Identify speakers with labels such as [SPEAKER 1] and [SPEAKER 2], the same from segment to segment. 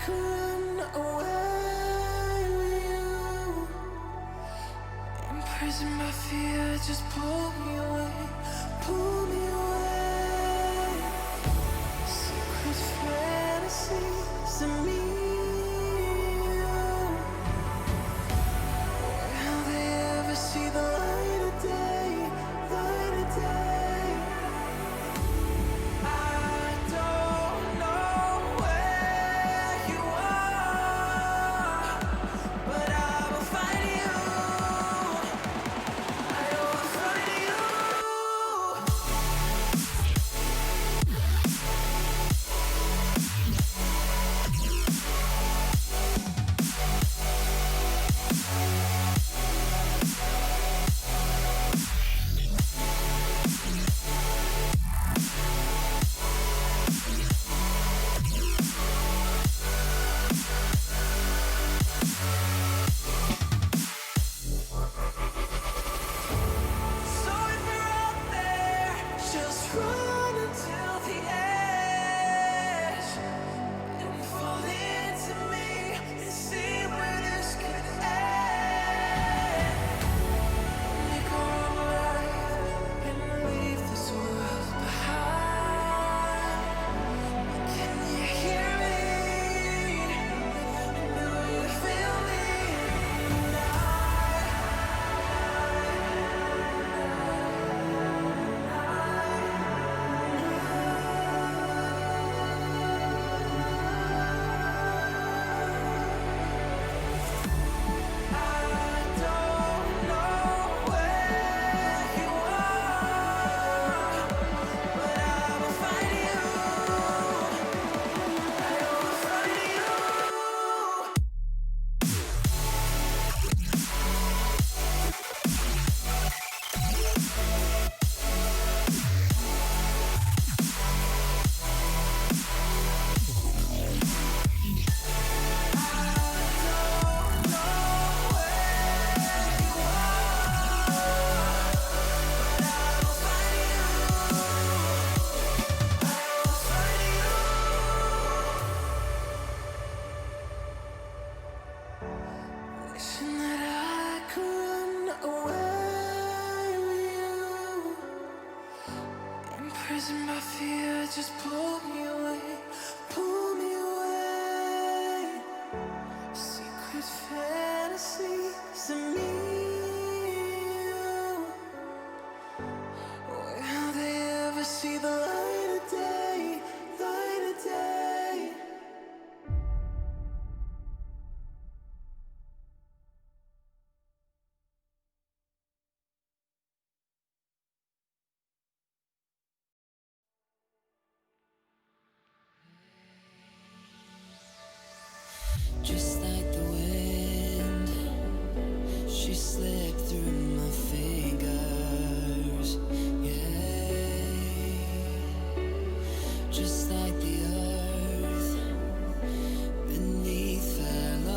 [SPEAKER 1] could run away with you. Imprisoned by fear, just pull me away, pull me away. Secret fantasies of me. Will they ever see the light of day, light of day? I don't know where you are, but I will find you. I will find you. So if you're out there, just run until the edge and fall into me and see where this could end. Make a run right and leave this world behind. Can you hear me? Do you feel me? I don't know where you are, but I will find you. I will find you. Wishing that I could run away with you. Imprisoned by fear, just pull me away, pull me away. Secret fantasies of me. Will they ever see the light of day, light of day? Just like the wind, she slipped through my fingers. Yeah, just like the earth beneath fell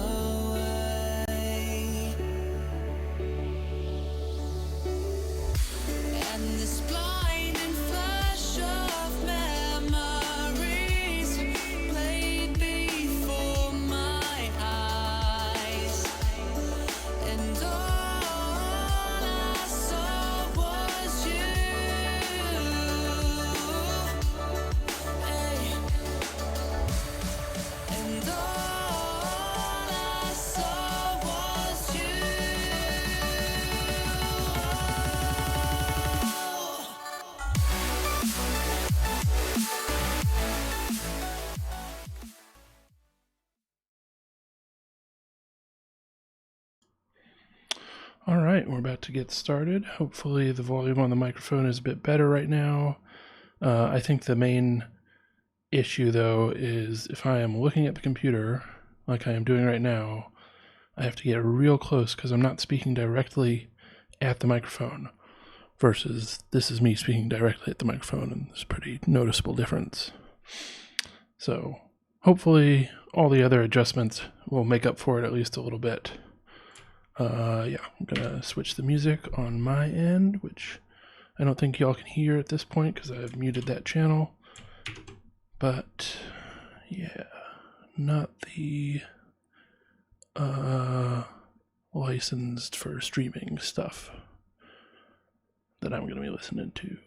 [SPEAKER 1] away, and this blinding flash of memories played before my eyes, and all I saw was you. Hey. And all I saw was you.
[SPEAKER 2] All right, we're about to get started. Hopefully the volume on the microphone is a bit better right now. I think the main issue, though, is if I am looking at the computer, like I am doing right now, I have to get real close because I'm not speaking directly at the microphone, versus this is me speaking directly at the microphone, and there's a pretty noticeable difference. So hopefully all the other adjustments will make up for it at least a little bit. Yeah, I'm gonna switch the music on my end, which I don't think y'all can hear at this point because I've muted that channel. But yeah, not the licensed for streaming stuff that I'm going to be listening to.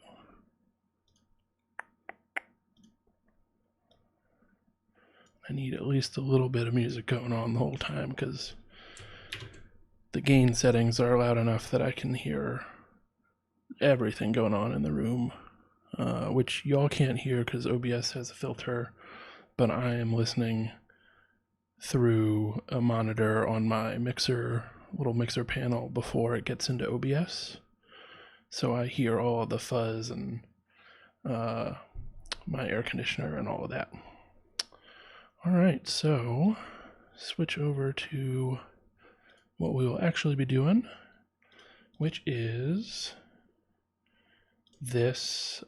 [SPEAKER 2] I need at least a little bit of music going on the whole time because the gain settings are loud enough that I can hear everything going on in the room, which y'all can't hear because OBS has a filter, but I am listening through a monitor on my little mixer panel before it gets into OBS. So I hear all of the fuzz and my air conditioner and all of that. All right, so switch over to what we will actually be doing, which is this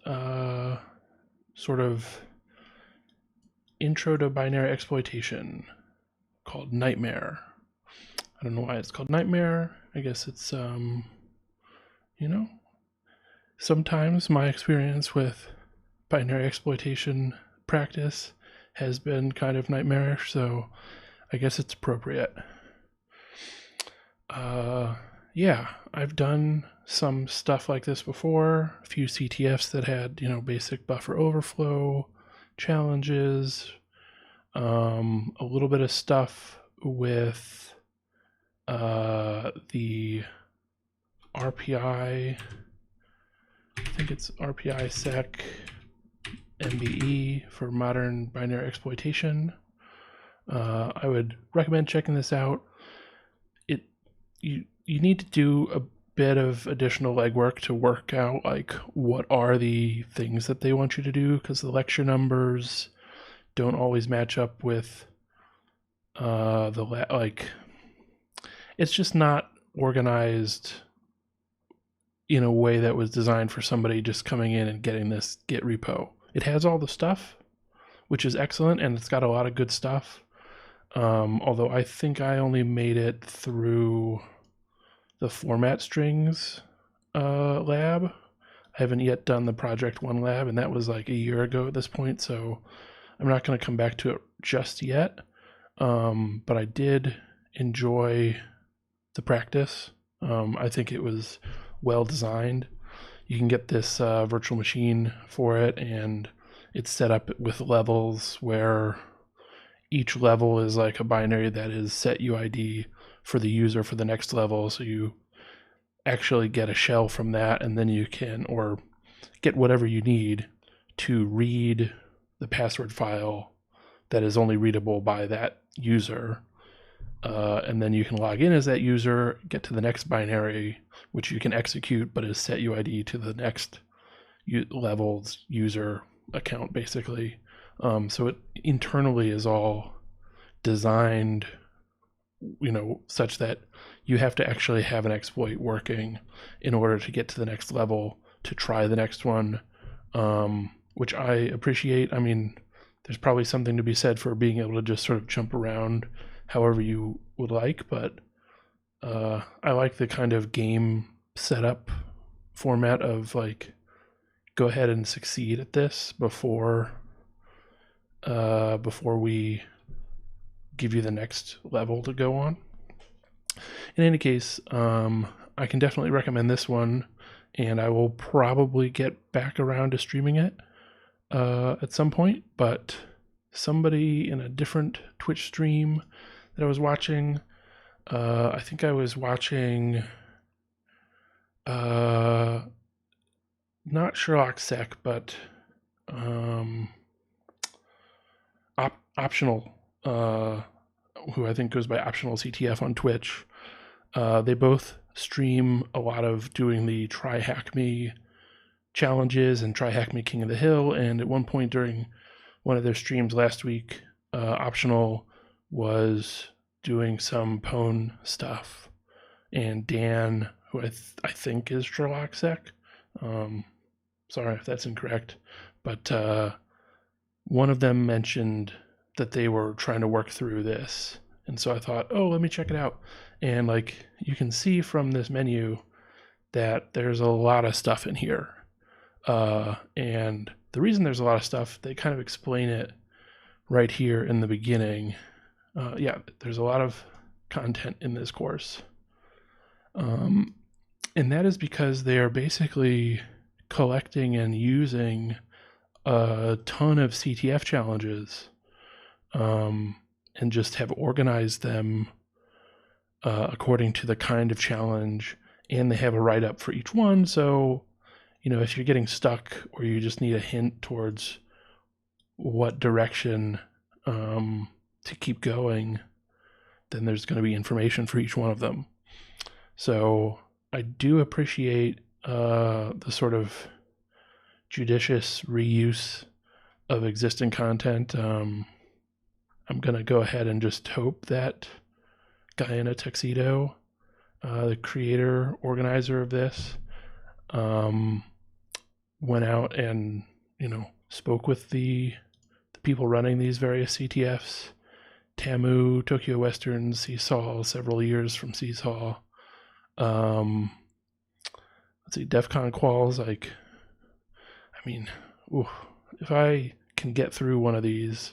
[SPEAKER 2] sort of intro to binary exploitation called Nightmare. I don't know why it's called Nightmare. I guess it's, sometimes my experience with binary exploitation practice has been kind of nightmarish, so I guess it's appropriate. Yeah, I've done some stuff like this before, a few CTFs that had, basic buffer overflow challenges, a little bit of stuff with the RPI, I think it's RPI sec MBE for modern binary exploitation. I would recommend checking this out. You need to do a bit of additional legwork to work out like what are the things that they want you to do, because the numbers don't always match up with it's just not organized in a way that was designed for somebody just coming in and getting this Git repo. It has all the stuff, which is excellent, and it's got a lot of good stuff. Although I think I only made it through the format strings lab. I haven't yet done the project 1 lab, and that was like a year ago at this point, so I'm not going to come back to it just yet. But I did enjoy the practice. I think it was well designed. You can get this virtual machine for it, and it's set up with levels where each level is like a binary that is set UID for the user for the next level. So you actually get a shell from that, and then you can, or get whatever you need to read the password file that is only readable by that user. And then you can log in as that user, get to the next binary, which you can execute, but is set UID to the next level's user account, basically. So it internally is all designed, such that you have to actually have an exploit working in order to get to the next level, to try the next one, which I appreciate. I mean, there's probably something to be said for being able to just sort of jump around however you would like, but I like the kind of game setup format of like, go ahead and succeed at this before we give you the next level to go on. In any case, I can definitely recommend this one, and I will probably get back around to streaming it at some point, but somebody in a different Twitch stream that I was watching, I think I was watching not Sherlock Sec, but Optional, who I think goes by Optional CTF on Twitch. They both stream a lot of doing the Try Hack Me challenges and Try Hack Me King of the Hill, and at one point during one of their streams last week, Optional was doing some Pwn stuff, and Dan, who I think is Sherlock Sec, sorry if that's incorrect, but one of them mentioned that they were trying to work through this, and so I thought, oh, let me check it out. And like, you can see from this menu that there's a lot of stuff in here, and the reason there's a lot of stuff, they kind of explain it right here in the beginning, yeah, there's a lot of content in this course. And that is because they are basically collecting and using a ton of CTF challenges, and just have organized them according to the kind of challenge, and they have a write-up for each one. So, if you're getting stuck or you just need a hint towards what direction to keep going, then there's going to be information for each one of them. So I do appreciate the sort of judicious reuse of existing content. I'm going to go ahead and just hope that guy in a tuxedo, the creator, organizer of this, went out and, spoke with the people running these various CTFs, Tamu, Tokyo Western, Seesaw, several years from Seesaw. Let's see, DEF CON quals, if I can get through one of these,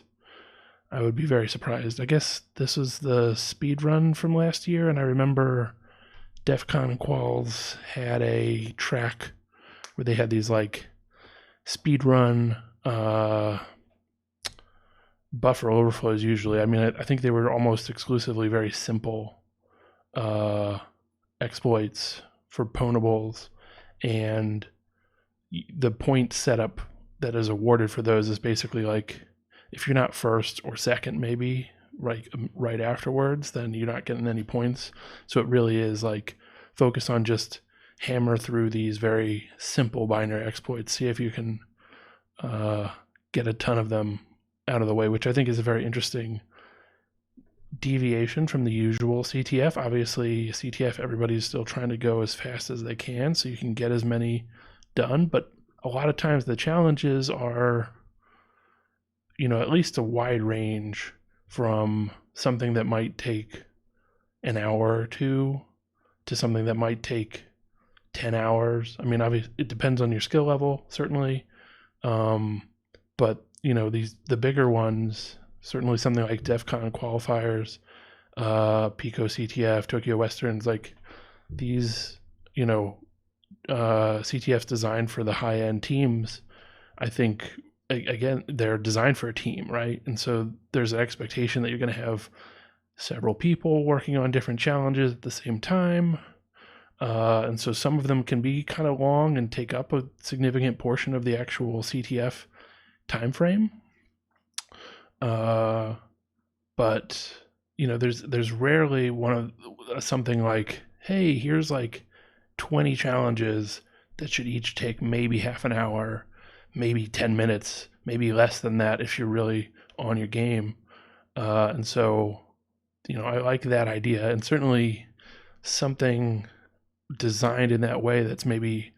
[SPEAKER 2] I would be very surprised. I guess this was the speed run from last year, and I remember DEF CON quals had a track where they had these speed run buffer overflows usually. I think they were almost exclusively very simple exploits for ponables, and the point setup that is awarded for those is basically if you're not first or second, maybe right afterwards, then you're not getting any points. So it really is focus on just hammer through these very simple binary exploits, see if you can get a ton of them out of the way, which I think is a very interesting deviation from the usual CTF. Obviously, CTF, everybody's still trying to go as fast as they can so you can get as many done, but a lot of times the challenges are, at least a wide range from something that might take an hour or two to something that might take 10 hours. Obviously, it depends on your skill level, certainly. But, the bigger ones, certainly something like DEF CON qualifiers, Pico CTF, Tokyo Westerns, these, CTFs designed for the high-end teams, I think, again, they're designed for a team, right? And so there's an expectation that you're going to have several people working on different challenges at the same time. And so some of them can be kind of long and take up a significant portion of the actual CTF time frame. But there's rarely something hey, here's 20 challenges that should each take maybe half an hour, maybe 10 minutes, maybe less than that if you're really on your game. And so, I like that idea, and certainly something designed in that way that's maybe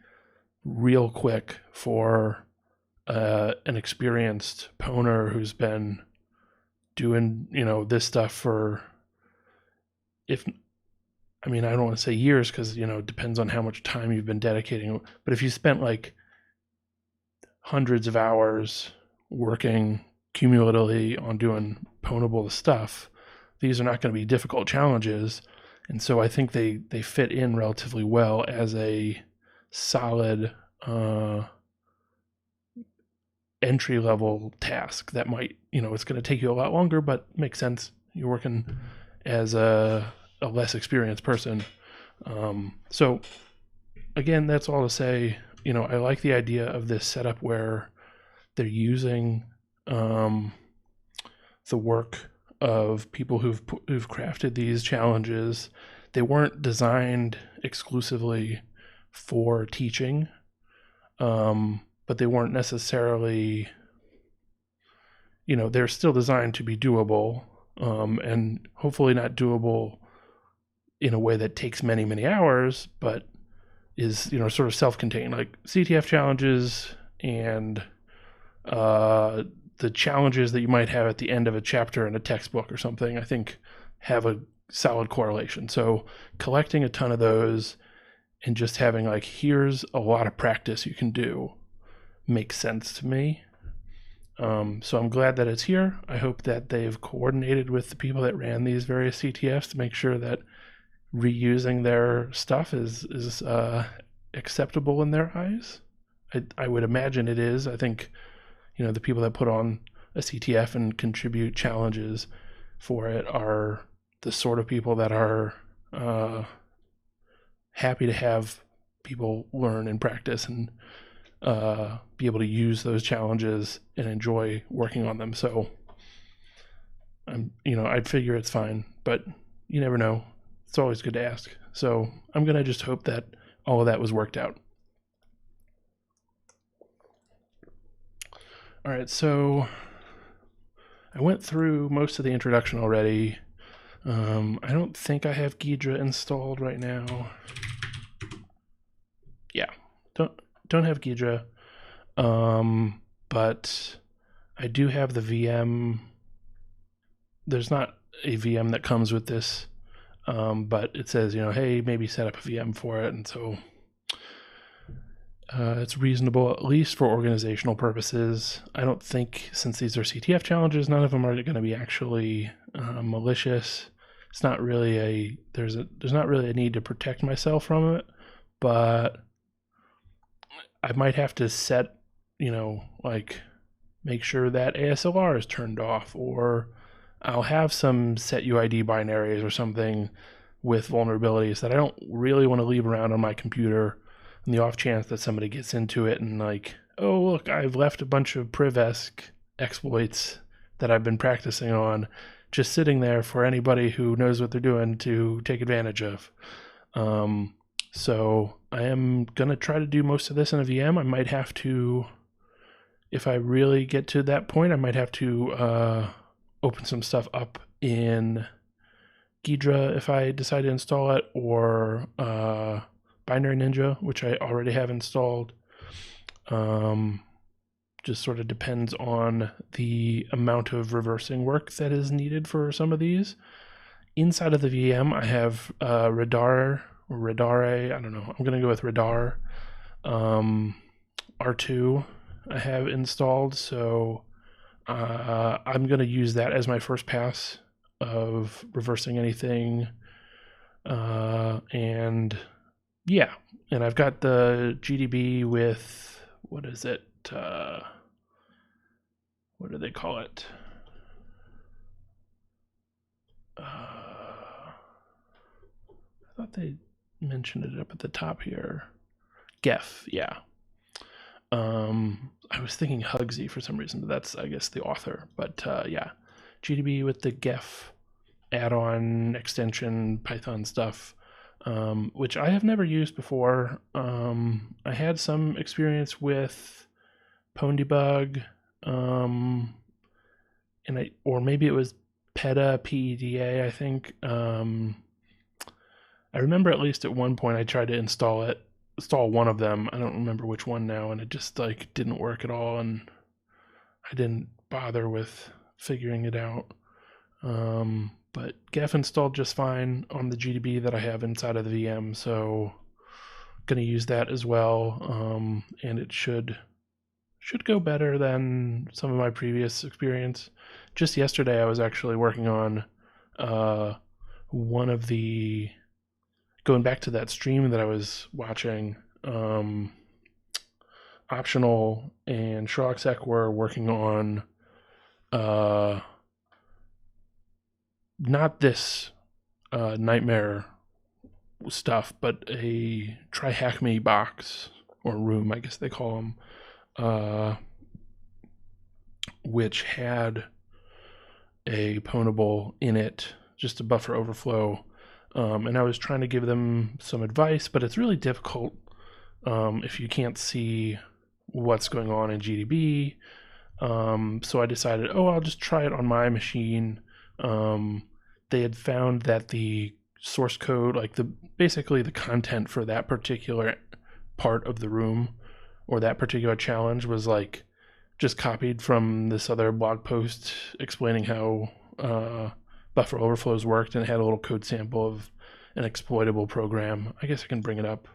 [SPEAKER 2] real quick for an experienced poner who's been doing, this stuff for, I don't want to say years, because, it depends on how much time you've been dedicating. But if you spent hundreds of hours working cumulatively on doing ponable stuff, these are not going to be difficult challenges. And so I think they fit in relatively well as a solid entry-level task that might, it's going to take you a lot longer, but makes sense. You're working as a less experienced person. So again, that's all to say, I like the idea of this setup where they're using the work of people who've crafted these challenges. They weren't designed exclusively for teaching, but they weren't necessarily, they're still designed to be doable, and hopefully not doable in a way that takes many, many hours, but is, sort of self-contained, like CTF challenges and the challenges that you might have at the end of a chapter in a textbook or something, I think have a solid correlation. So collecting a ton of those and just having here's a lot of practice you can do makes sense to me. So I'm glad that it's here. I hope that they've coordinated with the people that ran these various CTFs to make sure that reusing their stuff is acceptable in their eyes. I would imagine it is. I think, you know, the people that put on a CTF and contribute challenges for it are the sort of people that are happy to have people learn and practice and be able to use those challenges and enjoy working on them. So I'd figure it's fine, but you never know. It's always good to ask. So I'm going to just hope that all of that was worked out. All right, so I went through most of the introduction already. I don't think I have Ghidra installed right now. Yeah, don't have Ghidra, but I do have the VM. There's not a VM that comes with this, but it says, hey, maybe set up a VM for it, and so it's reasonable, at least for organizational purposes. I don't think, since these are CTF challenges, none of them are going to be actually malicious. It's not really there's not really a need to protect myself from it, but I might have to set, make sure that ASLR is turned off, or I'll have some set UID binaries or something with vulnerabilities that I don't really want to leave around on my computer in the off chance that somebody gets into it and oh, look, I've left a bunch of Priv-esque exploits that I've been practicing on just sitting there for anybody who knows what they're doing to take advantage of. So I am going to try to do most of this in a VM. I might have to, if I really get to that point, I might have to open some stuff up in Ghidra if I decide to install it, or Binary Ninja, which I already have installed. Just sort of depends on the amount of reversing work that is needed for some of these. Inside of the VM, I have Radare, I don't know. I'm going to go with Radar. R2 I have installed, so I'm going to use that as my first pass of reversing anything. And yeah, and I've got the GDB with, what is it? What do they call it? I thought they mentioned it up at the top here. Gef, yeah. I was thinking Hugsy for some reason, but that's, I guess, the author. But yeah, GDB with the Gef add-on extension Python stuff, which I have never used before. I had some experience with Pwnedebug, or maybe it was PEDA, I think. I remember at least at one point I tried to install one of them. I don't remember which one now, and it just didn't work at all, and I didn't bother with figuring it out. But Gef installed just fine on the GDB that I have inside of the VM, so I'm going to use that as well, and it should go better than some of my previous experience. Just yesterday I was actually working on one of the, going back to that stream that I was watching, Optional and Sherlock were working on not this nightmare stuff, but a Try-Hack-Me box, or room, I guess they call them, which had a pwnable in it, just a buffer overflow. And I was trying to give them some advice, but it's really difficult if you can't see what's going on in GDB. So I decided, I'll just try it on my machine. They had found that the source code, basically the content for that particular part of the room or that particular challenge was just copied from this other blog post explaining how buffer overflows worked, and it had a little code sample of an exploitable program. I guess I can bring it up.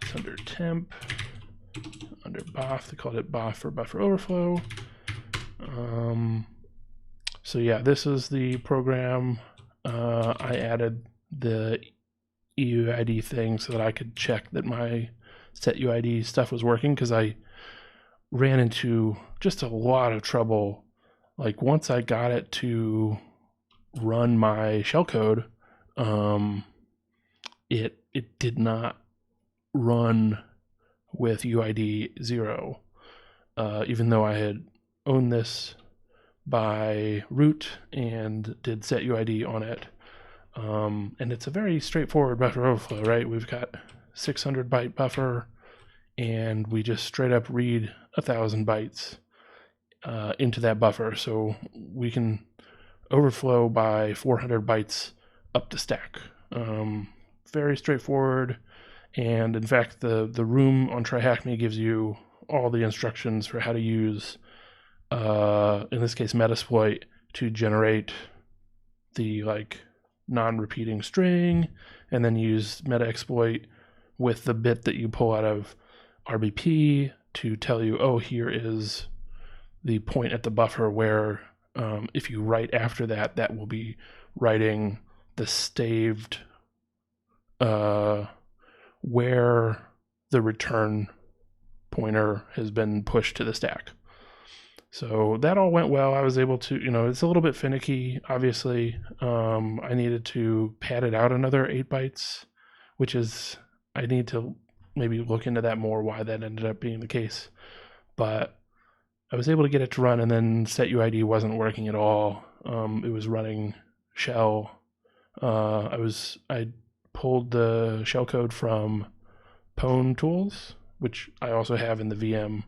[SPEAKER 2] It's under temp. under BOF, they called it BOF for buffer overflow. So yeah, this is the program. I added the EUID thing so that I could check that my set UID stuff was working, because I ran into just a lot of trouble. Like once I got it to run my shellcode, it did not run with UID 0, even though I had owned this by root and did set UID on it. And it's a very straightforward buffer overflow, right? We've got 600 byte buffer, and we just straight up read 1,000 bytes into that buffer, so we can overflow by 400 bytes up the stack. Very straightforward. And in fact, the room on TryHackMe gives you all the instructions for how to use, in this case, Metasploit to generate the like non-repeating string, and then use meta-exploit with the bit that you pull out of RBP to tell you, oh, here is the point at the buffer where if you write after that, that will be writing the staved where the return pointer has been pushed to the stack. So that all went well. I was able to, it's a little bit finicky, obviously. I needed to pad it out another 8 bytes, which is, I need to maybe look into that more, why that ended up being the case. But I was able to get it to run, and then setUID wasn't working at all. It was running shell. I pulled the shellcode from Pwn tools, which I also have in the VM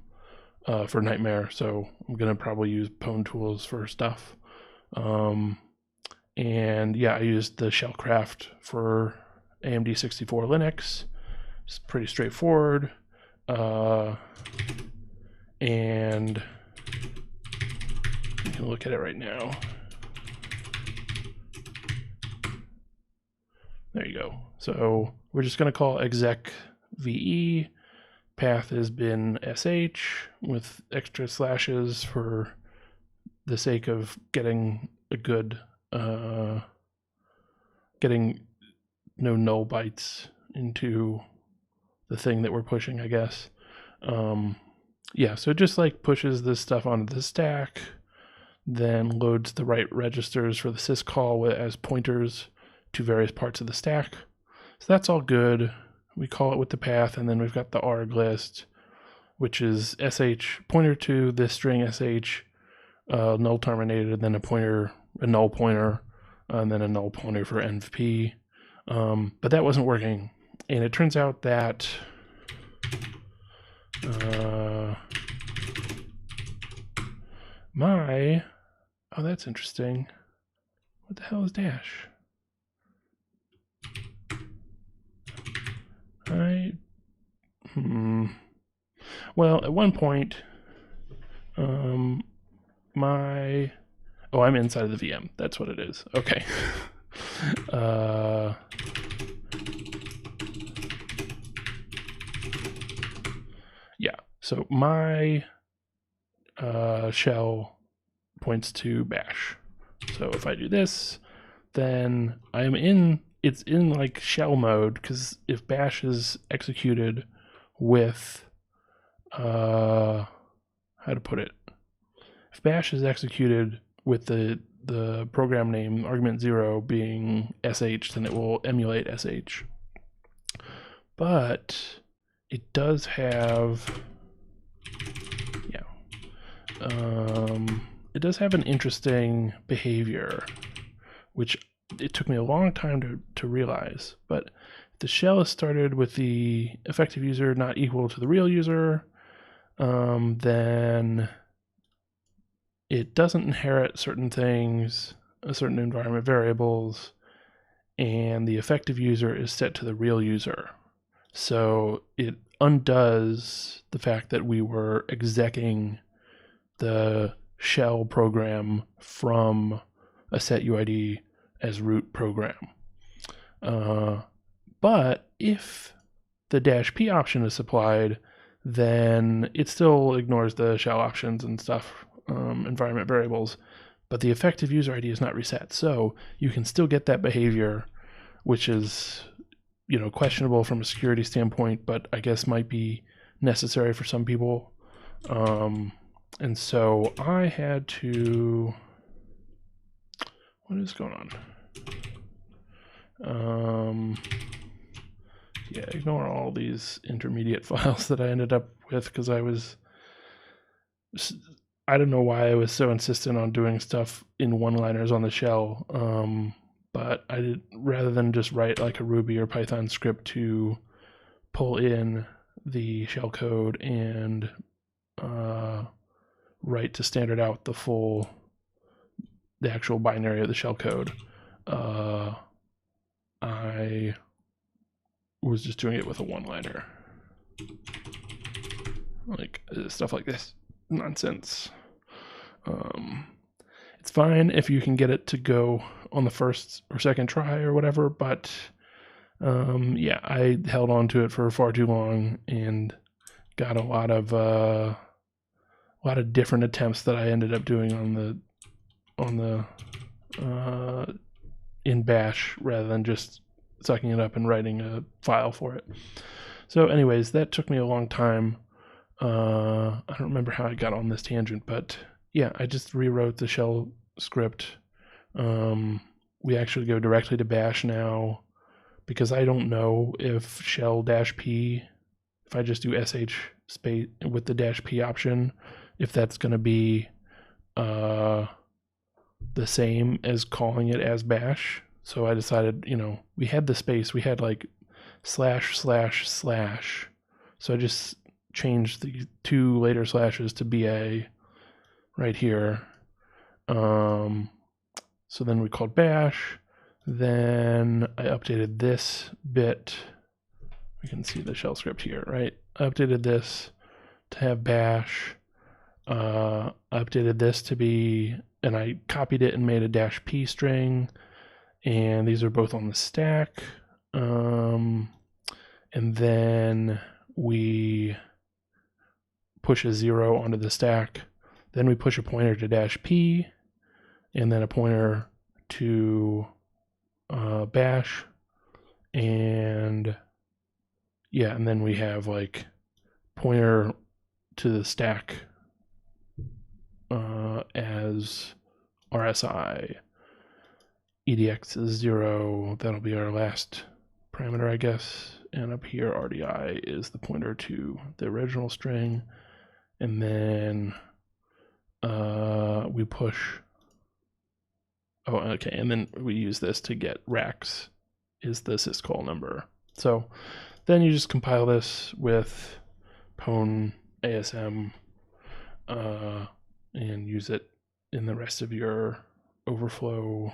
[SPEAKER 2] for Nightmare, so I'm gonna probably use Pwn tools for stuff. And yeah, I used the shellcraft for AMD 64 Linux. It's pretty straightforward. And you can look at it right now. There you go. So we're just going to call exec VE. Path has been SH with extra slashes for the sake of getting a good, getting no null bytes into the thing that we're pushing, I guess. Yeah, so it just like pushes this stuff onto the stack, then loads the right registers for the syscall as pointers to various parts of the stack. So that's all good. We call it with the path, and then we've got the arg list, which is sh pointer to this string sh, null terminated, then a null pointer, and then a null pointer for envp. But that wasn't working, and it turns out that oh, that's interesting. What the hell is dash? Well, at one point, I'm inside of the VM. That's what it is. Okay. Yeah. So my shell points to bash. So if I do this, then it's in like shell mode, because if bash is executed with, how to put it? If bash is executed with the program name argument 0 being sh, then it will emulate sh. But it does have, it does have an interesting behavior, which it took me a long time to realize. But if the shell is started with the effective user not equal to the real user, then it doesn't inherit certain things, certain environment variables, and the effective user is set to the real user. So it undoes the fact that we were execing the shell program from a setUID as root program. But if the -p option is supplied, then it still ignores the shell options and stuff, environment variables, but the effective user ID is not reset. So you can still get that behavior, which is, questionable from a security standpoint, but I guess might be necessary for some people. And so I had to, what is going on? Yeah, ignore all these intermediate files that I ended up with because I don't know why I was so insistent on doing stuff in one-liners on the shell. But I did, rather than just write like a Ruby or Python script to pull in the shell code and write to standard out the actual binary of the shell code, I was just doing it with a one-liner, like stuff like this nonsense. It's fine if you can get it to go on the first or second try or whatever, but yeah, I held on to it for far too long and got a lot of different attempts that I ended up doing on the in Bash rather than just sucking it up and writing a file for it. So anyways, that took me a long time. I don't remember how I got on this tangent, but yeah, I just rewrote the shell script. We actually go directly to Bash now because I don't know if shell-p, if I just do sh space with the -p option, if that's going to be the same as calling it as Bash. So I decided, we had the space, we had like // So I just changed the 2 later slashes to BA right here. So then we called Bash. Then I updated this bit. We can see the shell script here, right? I updated this to have Bash. I updated this to be, and I copied it and made a -p string. And these are both on the stack. And then we push a 0 onto the stack. Then we push a pointer to -p, and then a pointer to Bash. And yeah, and then we have like pointer to the stack as RSI. EDX is 0, that'll be our last parameter, I guess. And up here, RDI is the pointer to the original string. And then we push, and then we use this to get rax is the syscall number. So then you just compile this with pwn ASM and use it in the rest of your overflow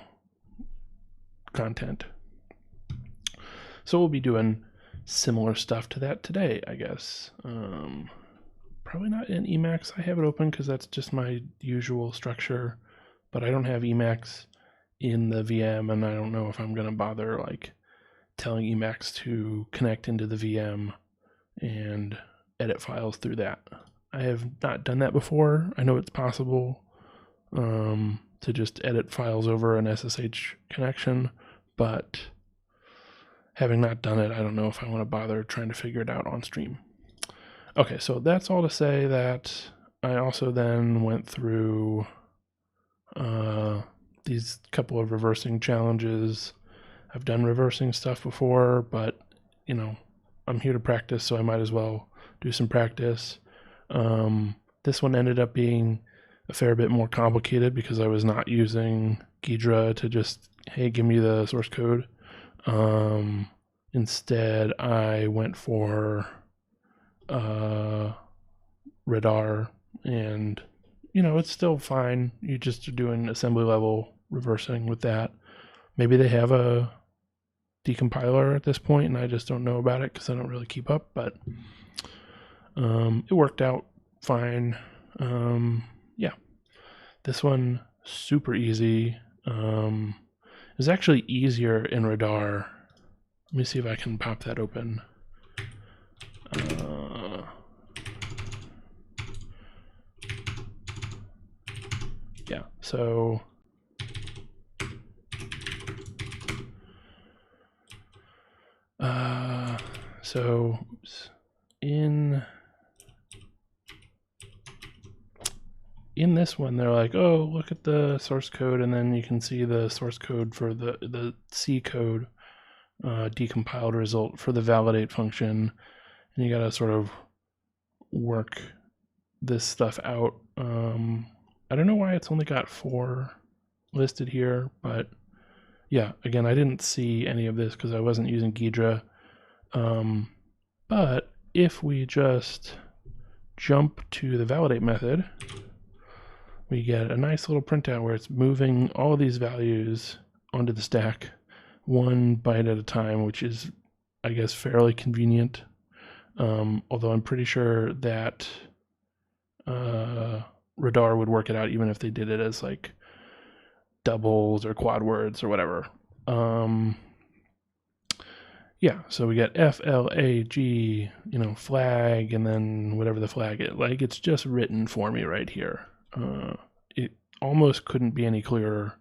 [SPEAKER 2] content. So we'll be doing similar stuff to that today, I guess. Probably not in Emacs. I have it open because that's just my usual structure, but I don't have Emacs in the VM, and I don't know if I'm going to bother like telling Emacs to connect into the VM and edit files through that. I have not done that before. I know it's possible to just edit files over an SSH connection, but having not done it, I don't know if I want to bother trying to figure it out on stream. Okay, so that's all to say that I also then went through these couple of reversing challenges. I've done reversing stuff before, but I'm here to practice, so I might as well do some practice. This one ended up being a fair bit more complicated because I was not using Ghidra to just, hey, give me the source code. Instead, I went for radar, and it's still fine. You just are doing assembly level reversing with that. Maybe they have a decompiler at this point, and I just don't know about it because I don't really keep up, but it worked out fine. Yeah, this one super easy. It was actually easier in radar. Let me see if I can pop that open. So oops. In this one, they're like, oh, look at the source code, and then you can see the source code for the C code decompiled result for the validate function, and you got to sort of work this stuff out. I don't know why it's only got 4 listed here, but yeah, again, I didn't see any of this because I wasn't using Ghidra. But if we just jump to the validate method, we get a nice little printout where it's moving all of these values onto the stack 1 byte at a time, which is, I guess, fairly convenient. Although I'm pretty sure that Radar would work it out even if they did it as like doubles or quad words or whatever. Yeah, so we get FLAG, flag, and then whatever the flag is. Like, it's just written for me right here. It almost couldn't be any clearer.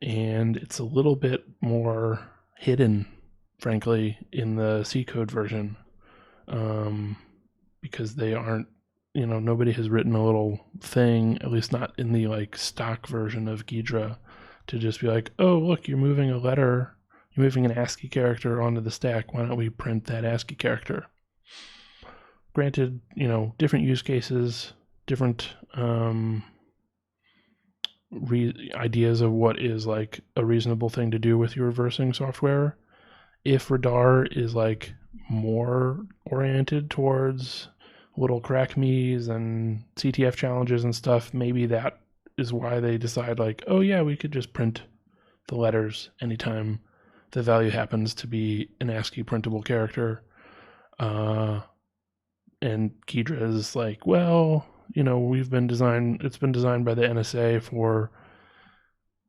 [SPEAKER 2] And it's a little bit more hidden, frankly, in the C code version. Because they aren't, nobody has written a little thing, at least not in the like stock version of Ghidra, to just be like, oh, look, you're moving a letter. You're moving an ASCII character onto the stack. Why don't we print that ASCII character? Granted, different use cases, different ideas of what is like a reasonable thing to do with your reversing software. If Radar is like more oriented towards little crack me's and CTF challenges and stuff, maybe that is why they decide like, oh yeah, we could just print the letters anytime the value happens to be an ASCII printable character. And Ghidra is like, well, it's been designed by the NSA for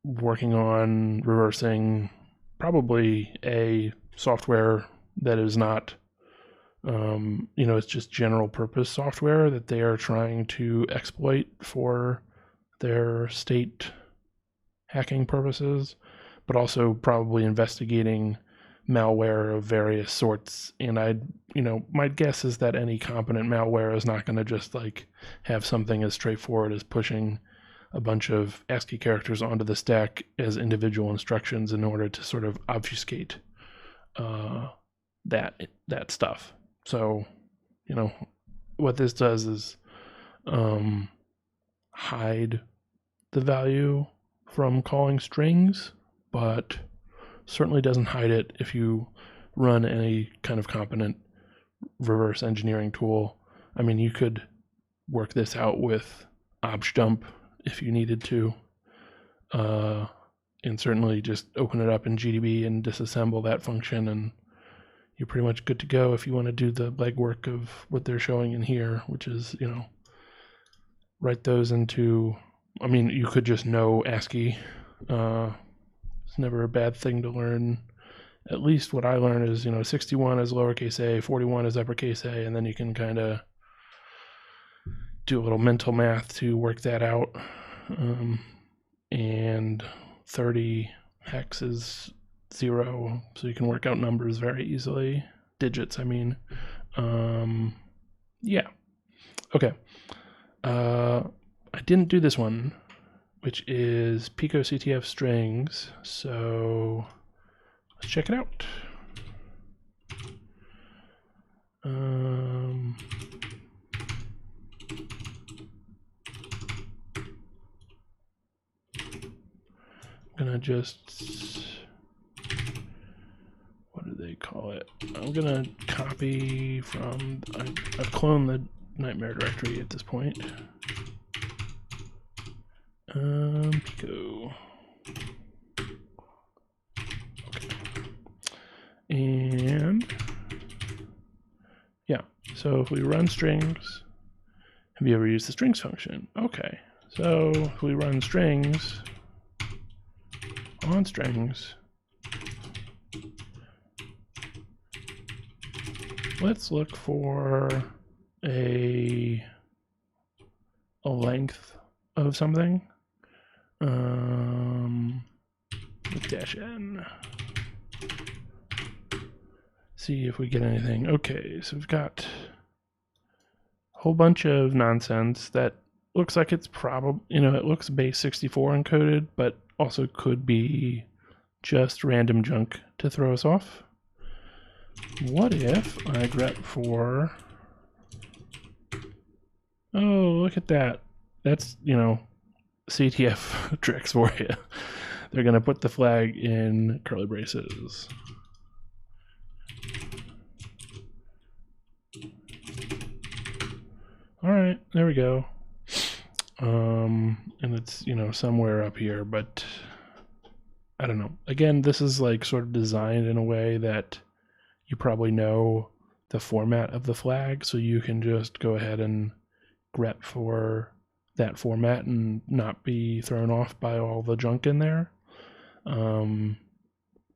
[SPEAKER 2] working on reversing probably a software that is not, it's just general purpose software that they are trying to exploit for their state hacking purposes, but also probably investigating malware of various sorts. And my guess is that any competent malware is not going to just like have something as straightforward as pushing a bunch of ASCII characters onto the stack as individual instructions in order to sort of obfuscate that stuff. So, what this does is hide the value from calling strings, but certainly doesn't hide it if you run any kind of competent reverse engineering tool. I mean, you could work this out with objdump if you needed to, and certainly just open it up in GDB and disassemble that function, and you're pretty much good to go if you want to do the legwork of what they're showing in here, which is, write those into, you could just know ASCII. It's never a bad thing to learn. At least what I learned is, 61 is lowercase a, 41 is uppercase a, and then you can kind of do a little mental math to work that out. And 30 hex is 0, so you can work out numbers very easily. Digits, I mean. Yeah. Okay. I didn't do this one, which is Pico CTF strings. So let's check it out. I'm gonna just, what do they call it? I'm gonna copy from, I've cloned the nightmare directory at this point. Pico. Okay. And yeah, so if we run strings, have you ever used the strings function? Okay, so if we run strings on strings, let's look for a length of something. With dash n. See if we get anything. Okay, so we've got a whole bunch of nonsense that looks like it's probably, it looks base 64 encoded, but also could be just random junk to throw us off. What if I grep for... Oh, look at that. That's, CTF tricks for you. They're going to put the flag in curly braces. All right, there we go. And it's, somewhere up here, but I don't know. Again, this is like sort of designed in a way that you probably know the format of the flag, so you can just go ahead and grep for that format and not be thrown off by all the junk in there.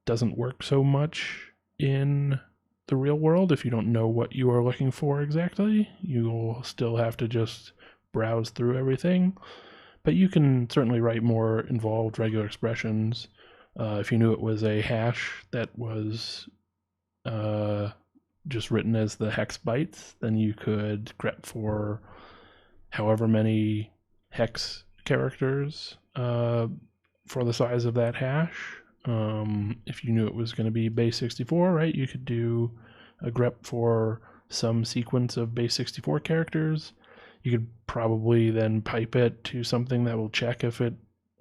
[SPEAKER 2] Doesn't work so much in the real world if you don't know what you are looking for exactly. You'll still have to just browse through everything, but you can certainly write more involved regular expressions. If you knew it was a hash that was just written as the hex bytes, then you could grep for however many hex characters for the size of that hash. If you knew it was going to be base 64, right, you could do a grep for some sequence of base 64 characters. You could probably then pipe it to something that will check if it...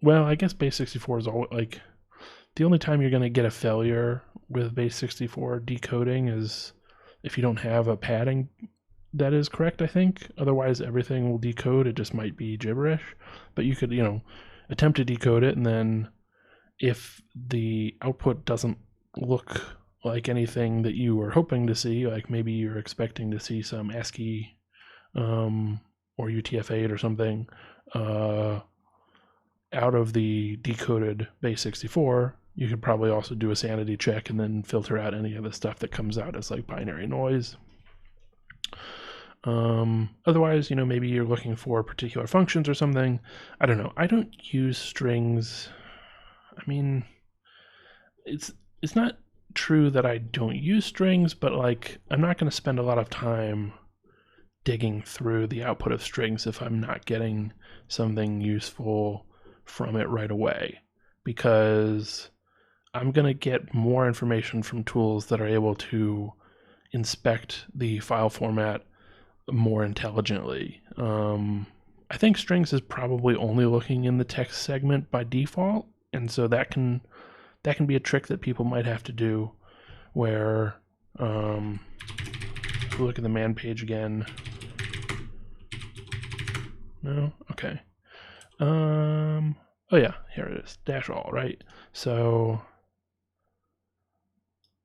[SPEAKER 2] Well, I guess base 64 is always like... The only time you're going to get a failure with base 64 decoding is if you don't have a padding that is correct, I think. Otherwise, everything will decode. It just might be gibberish. But you could, attempt to decode it, and then if the output doesn't look like anything that you were hoping to see, like maybe you're expecting to see some ASCII or UTF-8 or something out of the decoded base 64, you could probably also do a sanity check and then filter out any of the stuff that comes out as like binary noise. Otherwise, maybe you're looking for particular functions or something. I don't know. I don't use strings. I mean, it's not true that I don't use strings, but like I'm not going to spend a lot of time digging through the output of strings if I'm not getting something useful from it right away, because I'm going to get more information from tools that are able to inspect the file format more intelligently. I think strings is probably only looking in the text segment by default, and so that can be a trick that people might have to do, where if we look at the man page again. No? Okay. Oh yeah, here it is. Dash all, right? So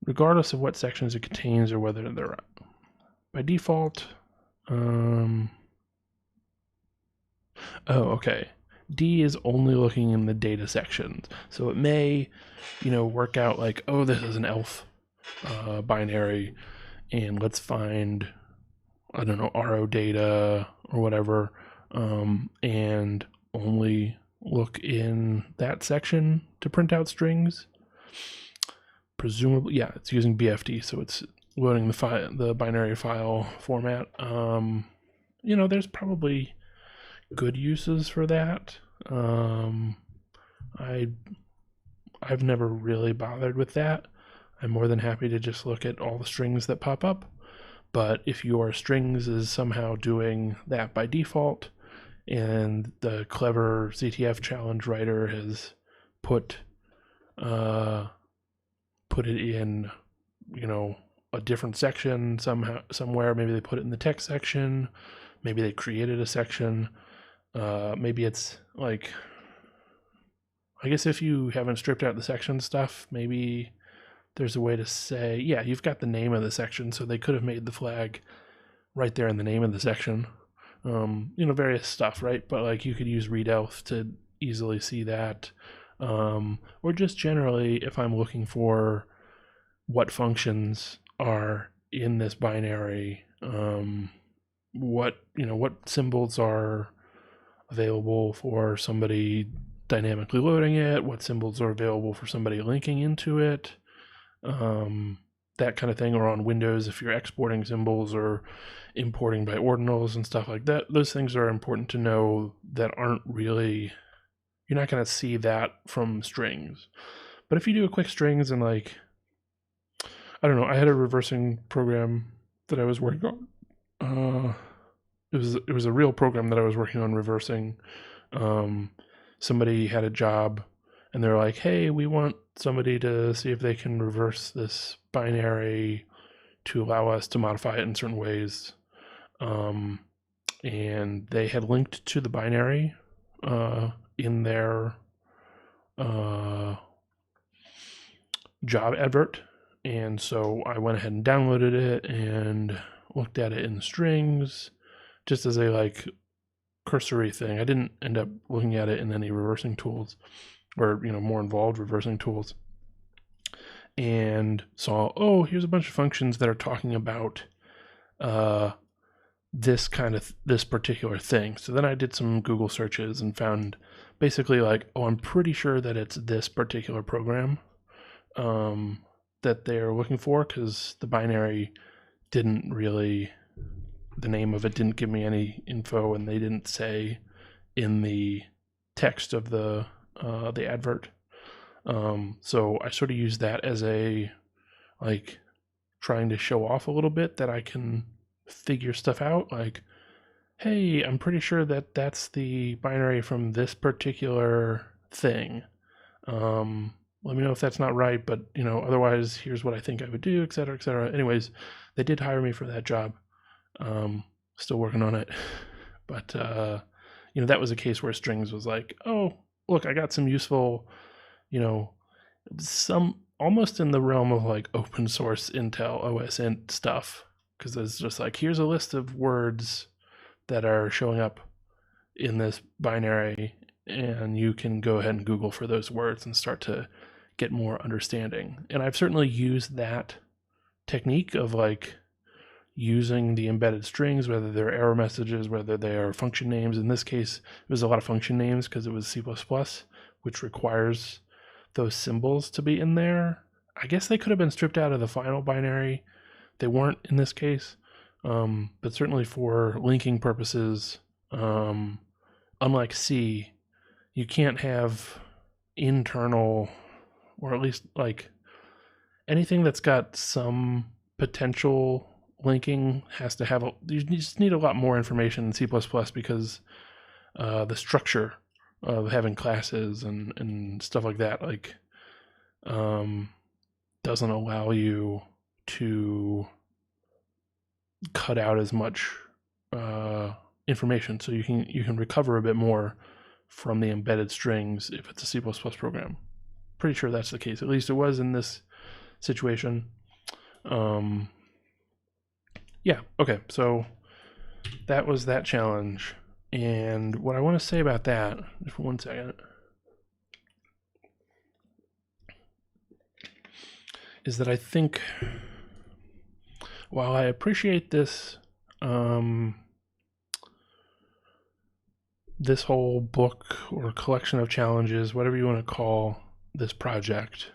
[SPEAKER 2] regardless of what sections it contains or whether they're by default, oh, okay. D is only looking in the data sections. So it may, work out like, oh, this is an ELF binary, and let's find, I don't know, RO data or whatever, and only look in that section to print out strings. Presumably, yeah, it's using BFD, so it's loading the binary file format. There's probably good uses for that. I've never really bothered with that. I'm more than happy to just look at all the strings that pop up. But if your strings is somehow doing that by default, and the clever CTF challenge writer has put it in, a different section somewhere. Maybe they put it in the text section. Maybe they created a section. Maybe it's like, I guess if you haven't stripped out the section stuff, maybe there's a way to say, yeah, you've got the name of the section, so they could have made the flag right there in the name of the section. Various stuff, right? But like you could use readelf to easily see that. Or just generally, if I'm looking for what functions are in this binary, what symbols are available for somebody dynamically loading it, what symbols are available for somebody linking into it, that kind of thing. Or on Windows, if you're exporting symbols or importing by ordinals and stuff like that, those things are important to know that aren't really, you're not going to see that from strings. But if you do a quick strings and like, I don't know, I had a reversing program that I was working on. It was a real program that I was working on reversing. Somebody had a job and they're like, hey, we want somebody to see if they can reverse this binary to allow us to modify it in certain ways. And they had linked to the binary in their job advert. And so I went ahead and downloaded it and looked at it in the strings just as a like cursory thing. I didn't end up looking at it in any reversing tools or, more involved reversing tools. And saw, oh, here's a bunch of functions that are talking about this particular thing. So then I did some Google searches and found basically like, oh, I'm pretty sure that it's this particular program that they're looking for, because the binary didn't really, the name of it didn't give me any info, and they didn't say in the text of the advert. So I sort of used that as a like trying to show off a little bit that I can figure stuff out. Like, hey, I'm pretty sure that that's the binary from this particular thing. Let me know if that's not right, but otherwise here's what I think I would do, et cetera, et cetera. Anyways, they did hire me for that job. Still working on it. But that was a case where strings was like, oh, look, I got some useful, some almost in the realm of like open source Intel OS int stuff, because there's just like, here's a list of words that are showing up in this binary, and you can go ahead and Google for those words and start to get more understanding. And I've certainly used that technique of like using the embedded strings, whether they're error messages, whether they are function names. In this case, it was a lot of function names because it was C++, which requires those symbols to be in there. I guess they could have been stripped out of the final binary. They weren't in this case, but certainly for linking purposes, unlike C, you can't have internal, or at least like anything that's got some potential linking has to have you just need a lot more information in C++ because the structure of having classes and stuff like that doesn't allow you to cut out as much information, so you can recover a bit more from the embedded strings if it's a C++ program. Pretty sure that's the case. At least it was in this situation. Yeah, okay, so that was that challenge. And what I want to say about that, just for 1 second, is that I think while I appreciate this this whole book or collection of challenges, whatever you want to call this project,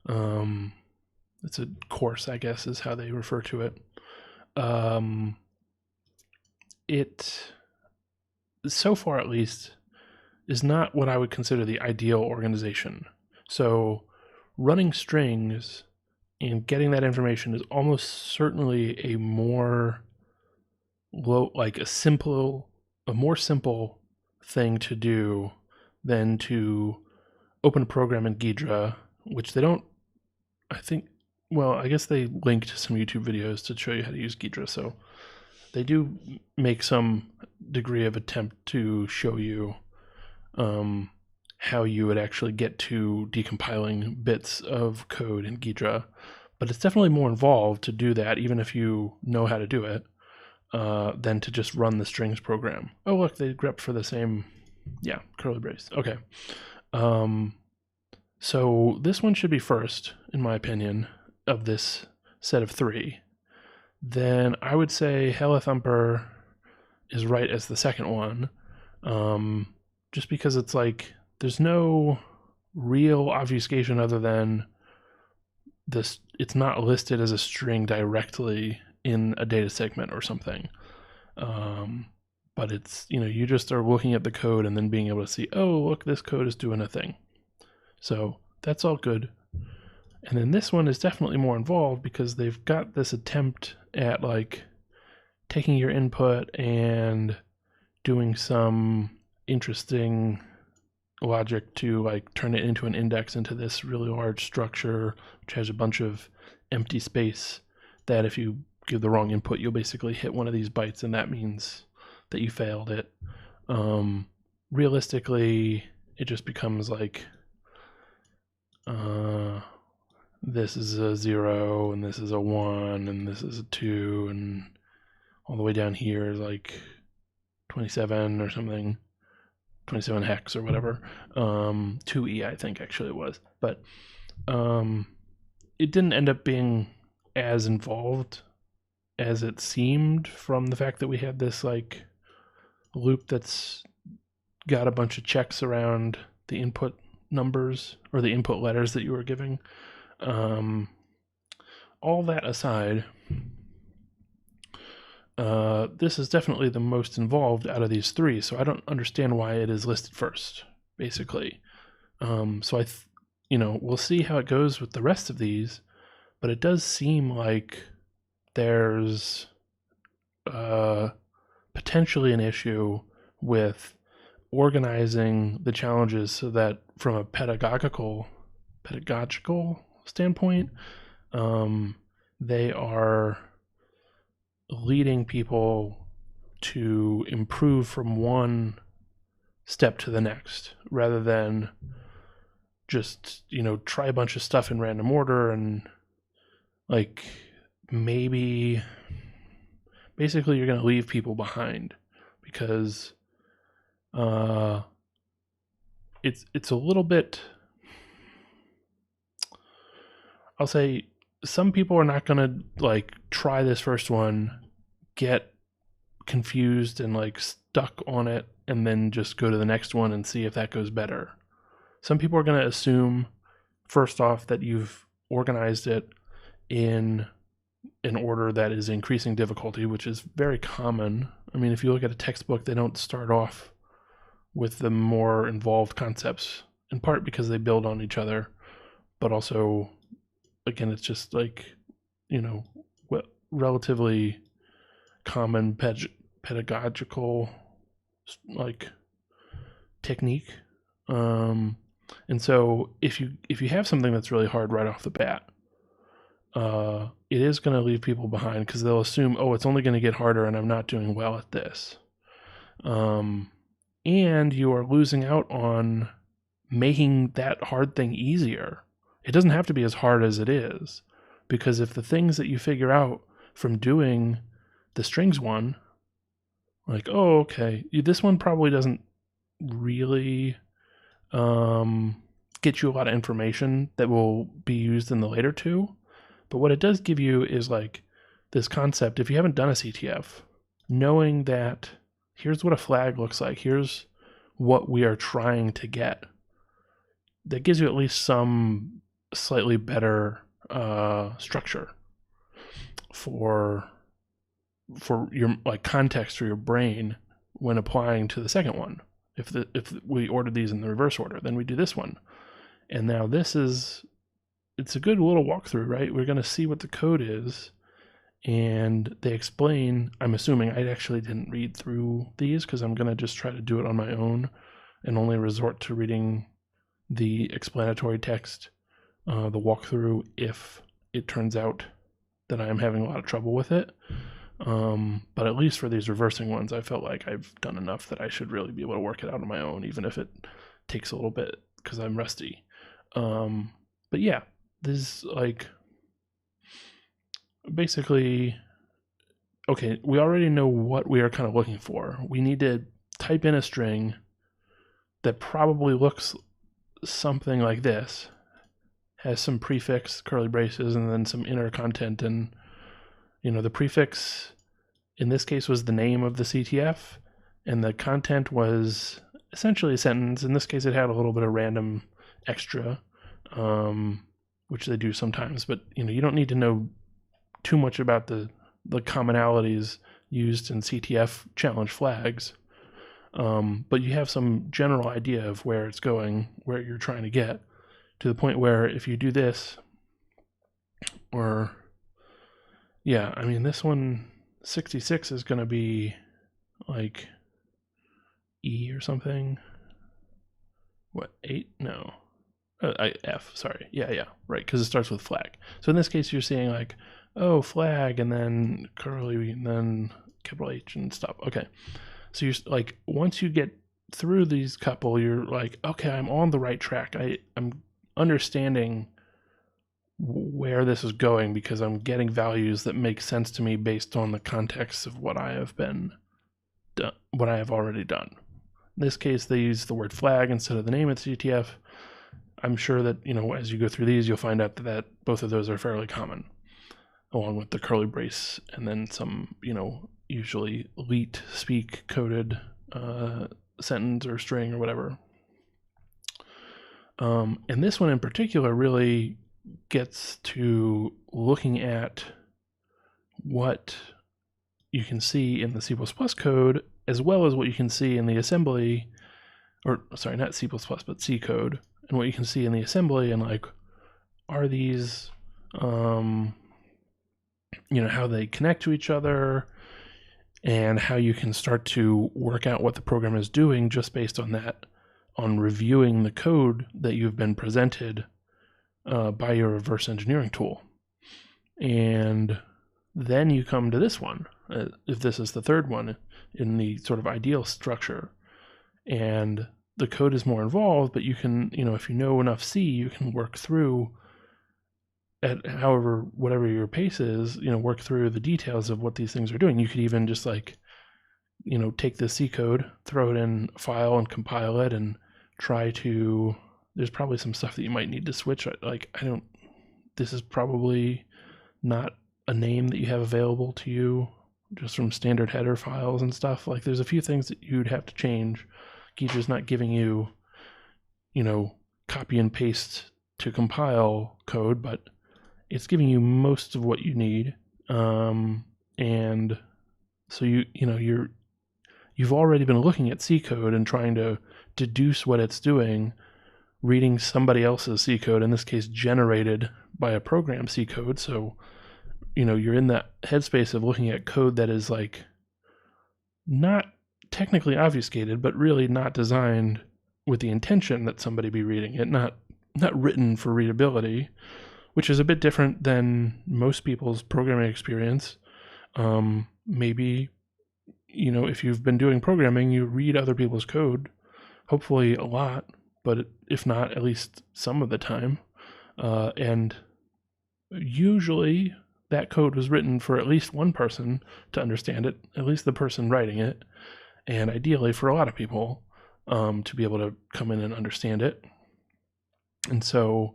[SPEAKER 2] it's a course, I guess, is how they refer to it. It, so far at least, is not what I would consider the ideal organization. So running strings and getting that information is almost certainly a more more simple thing to do than to open a program in Ghidra, which they don't, I think, well, I guess they linked to some YouTube videos to show you how to use Ghidra, so they do make some degree of attempt to show you how you would actually get to decompiling bits of code in Ghidra. But it's definitely more involved to do that, even if you know how to do it, than to just run the strings program. Oh, look, they grep for the same, yeah, curly brace. Okay. So this one should be first, in my opinion, of this set of 3. Then I would say Helithumper is right as the second one, just because it's like there's no real obfuscation other than this. It's not listed as a string directly in a data segment or something. But it's, you just are looking at the code and then being able to see, oh, look, this code is doing a thing. So that's all good. And then this one is definitely more involved because they've got this attempt at like taking your input and doing some interesting logic to like turn it into an index into this really large structure which has a bunch of empty space that if you give the wrong input you'll basically hit one of these bytes and that means that you failed it. Realistically it just becomes like this is a 0 and this is a 1 and this is a 2 and all the way down here is like 27 or something, 27 hex or whatever. 2E I think actually it was, but it didn't end up being as involved as it seemed from the fact that we had this like loop that's got a bunch of checks around the input numbers or the input letters that you were giving. All that aside, this is definitely the most involved out of these three, so I don't understand why it is listed first, basically. So we'll see how it goes with the rest of these, but it does seem like there's potentially an issue with organizing the challenges so that from a pedagogical standpoint, they are leading people to improve from one step to the next rather than just, try a bunch of stuff in random order and like maybe basically you're going to leave people behind because it's a little bit, I'll say some people are not going to like try this first one, get confused and like stuck on it and then just go to the next one and see if that goes better. Some people are going to assume first off that you've organized it in an order that is increasing difficulty, which is very common. I mean, if you look at a textbook, they don't start off with the more involved concepts, in part because they build on each other, but also, again, it's just like, relatively common pedagogical like technique. And so if you have something that's really hard right off the bat, it is going to leave people behind because they'll assume, oh, it's only going to get harder and I'm not doing well at this. And you are losing out on making that hard thing easier. It doesn't have to be as hard as it is, because if the things that you figure out from doing the strings one, like, oh, okay, this one probably doesn't really get you a lot of information that will be used in the later two. But what it does give you is like this concept, if you haven't done a CTF, knowing that here's what a flag looks like, here's what we are trying to get, that gives you at least some slightly better structure for your like context for your brain when applying to the second one. If we ordered these in the reverse order, then we do this one. And now it's a good little walkthrough, right? We're going to see what the code is, and they explain, I'm assuming I actually didn't read through these because I'm going to just try to do it on my own and only resort to reading the explanatory text, the walkthrough, if it turns out that I am having a lot of trouble with it. But at least for these reversing ones, I felt like I've done enough that I should really be able to work it out on my own, even if it takes a little bit because I'm rusty. But yeah, this is like basically, okay, we already know what we are kind of looking for. We need to type in a string that probably looks something like this, has some prefix, curly braces, and then some inner content. And the prefix in this case was the name of the CTF, and the content was essentially a sentence. In this case, it had a little bit of random extra, which they do sometimes, but you don't need to know too much about the commonalities used in CTF challenge flags. But you have some general idea of where it's going, where you're trying to get, to the point where if you do this, or yeah, I mean, this one 66 is going to be like E or something. What, 8? No. F, sorry. Yeah, right, because it starts with flag. So in this case, you're seeing like, oh, flag, and then curly, and then capital H and stuff. Okay. So you're like, once you get through these couple, you're like, okay, I'm on the right track. I'm understanding where this is going because I'm getting values that make sense to me based on the context of what I have already done. In this case, they use the word flag instead of the name of the CTF. I'm sure that, as you go through these, you'll find out that both of those are fairly common, along with the curly brace and then some, usually elite speak coded sentence or string or whatever. And this one in particular really gets to looking at what you can see in the C++ code as well as what you can see in the assembly, or sorry, not C++, but C code, and what you can see in the assembly, and like, are these, how they connect to each other, and how you can start to work out what the program is doing just based on that, on reviewing the code that you've been presented by your reverse engineering tool. And then you come to this one, if this is the third one in the sort of ideal structure, and the code is more involved, but you can, if you know enough C, you can work through at whatever your pace is, work through the details of what these things are doing. You could even just like, take the C code, throw it in a file and compile it and try to, there's probably some stuff that you might need to switch. Like, this is probably not a name that you have available to you just from standard header files and stuff. Like, there's a few things that you'd have to change. Geecher's not giving you, copy and paste to compile code, but it's giving you most of what you need. And so you've already been looking at C code and trying to deduce what it's doing, reading somebody else's C code, in this case generated by a program C code. So, you're in that headspace of looking at code that is like not technically obfuscated, but really not designed with the intention that somebody be reading it, not written for readability, which is a bit different than most people's programming experience. Maybe, if you've been doing programming, you read other people's code, hopefully a lot, but if not, at least some of the time. And usually that code was written for at least one person to understand it, at least the person writing it, and ideally for a lot of people to be able to come in and understand it. And so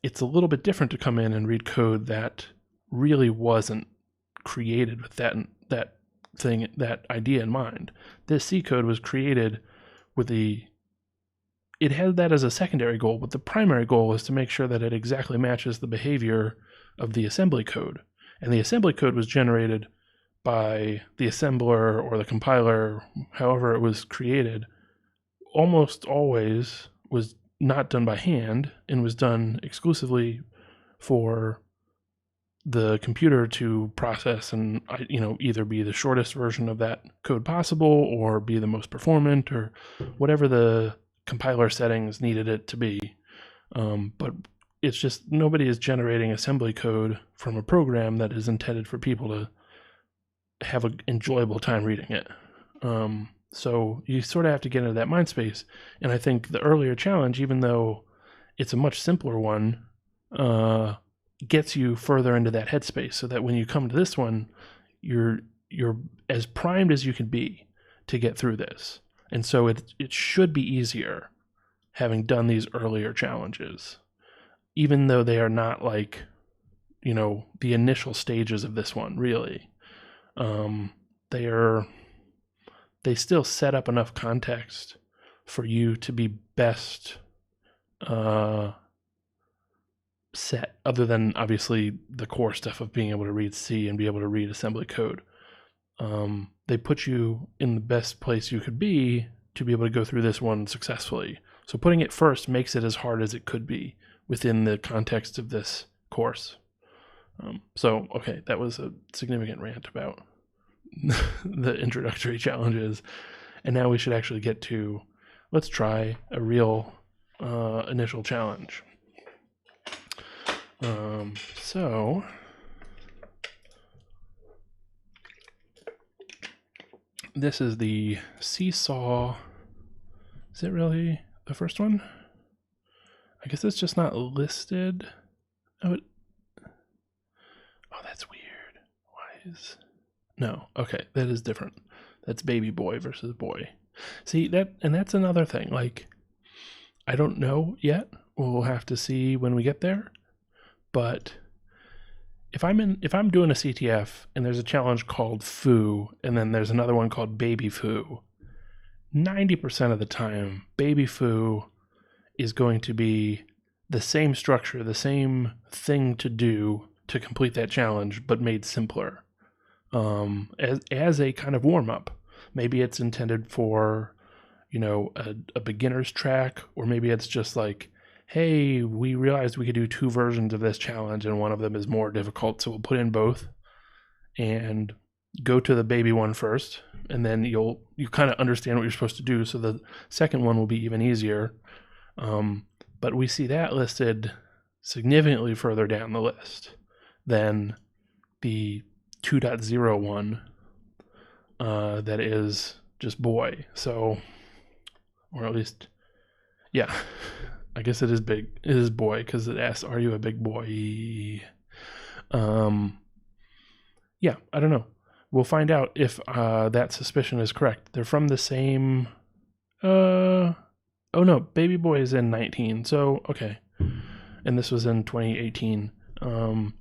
[SPEAKER 2] it's a little bit different to come in and read code that really wasn't created with that idea in mind. This C code was created with it had that as a secondary goal, but the primary goal is to make sure that it exactly matches the behavior of the assembly code. And the assembly code was generated by the assembler or the compiler, however it was created, almost always was not done by hand and was done exclusively for the computer to process and, either be the shortest version of that code possible or be the most performant or whatever the compiler settings needed it to be. But it's just nobody is generating assembly code from a program that is intended for people to have an enjoyable time reading it. So you sort of have to get into that mind space. And I think the earlier challenge, even though it's a much simpler one, gets you further into that headspace so that when you come to this one, you're as primed as you can be to get through this. And so it should be easier having done these earlier challenges, even though they are not like, the initial stages of this one, really. They still set up enough context for you to be best set, other than obviously the core stuff of being able to read C and be able to read assembly code. They put you in the best place you could be to be able to go through this one successfully. So putting it first makes it as hard as it could be within the context of this course. Okay, that was a significant rant about the introductory challenges. And now we should actually get to, let's try a real initial challenge. So this is the seesaw. Is it really the first one? I guess it's just not listed. Oh, that's weird. Why is... No, okay, that is different. That's baby boy versus boy. See, that's another thing. Like, I don't know yet. We'll have to see when we get there. But if I'm doing a CTF and there's a challenge called foo, and then there's another one called baby foo, 90% of the time, baby foo is going to be the same structure, the same thing to do to complete that challenge, but made simpler. As a kind of warm-up. Maybe it's intended for, a beginner's track, or maybe it's just like, hey, we realized we could do 2 versions of this challenge and one of them is more difficult, so we'll put in both and go to the baby one first, and then you kind of understand what you're supposed to do, so the second one will be even easier. But we see that listed significantly further down the list than the 2.0 one that is just boy. So, or at least, yeah, I guess it is big. It is boy because it asks, "Are you a big boy?" Yeah, I don't know. We'll find out if that suspicion is correct. They're from the same. Oh no, baby boy is in 19. So okay, and this was in 2018.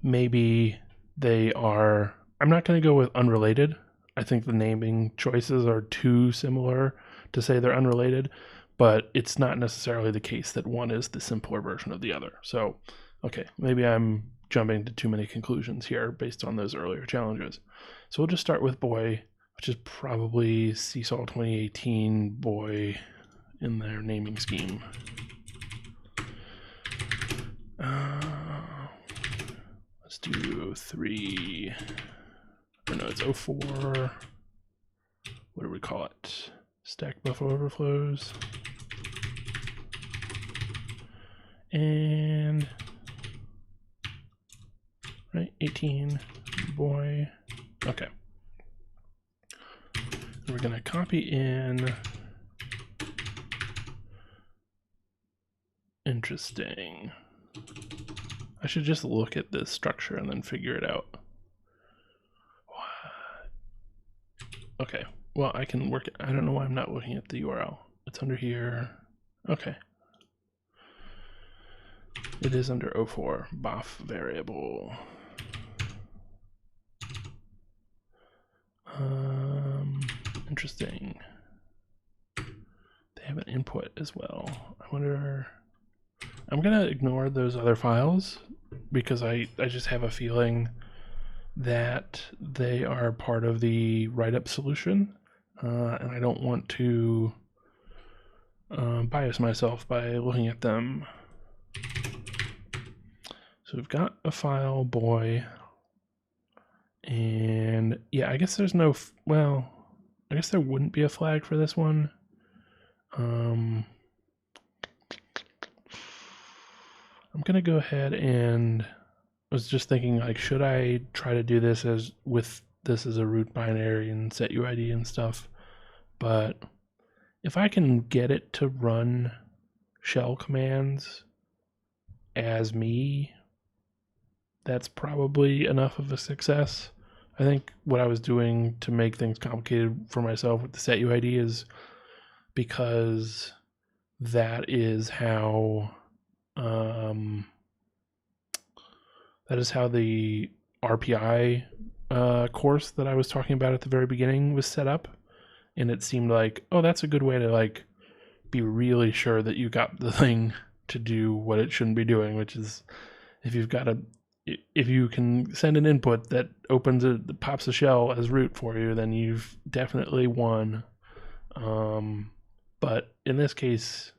[SPEAKER 2] Maybe they are. I'm not going to go with unrelated. I think the naming choices are too similar to say they're unrelated, but it's not necessarily the case that one is the simpler version of the other. So, okay, maybe I'm jumping to too many conclusions here based on those earlier challenges. So we'll just start with boy, which is probably Seesaw 2018 boy in their naming scheme. Let's do 03. Or no, it's 04. What do we call it? Stack buffer overflows. And, right, 18, boy. Okay. We're going to copy in. Interesting. I should just look at this structure and then figure it out. Okay, well, I can work it. I don't know why I'm not looking at the URL. It's under here. Okay. It is under 04, bof variable. Interesting. They have an input as well. I wonder... I'm going to ignore those other files because I just have a feeling that they are part of the write-up solution, and I don't want to bias myself by looking at them. So we've got a file, boy, and yeah, I guess there's no, well, I guess there wouldn't be a flag for this one. I'm going to go ahead and was just thinking, like, should I try to do this as a root binary and set UID and stuff? But if I can get it to run shell commands as me, that's probably enough of a success. I think what I was doing to make things complicated for myself with the set UID is because that is how the RPI course that I was talking about at the very beginning was set up, and it seemed like, oh, that's a good way to like be really sure that you got the thing to do what it shouldn't be doing, which is if you can send an input that pops a shell as root for you, then you've definitely won. But in this case,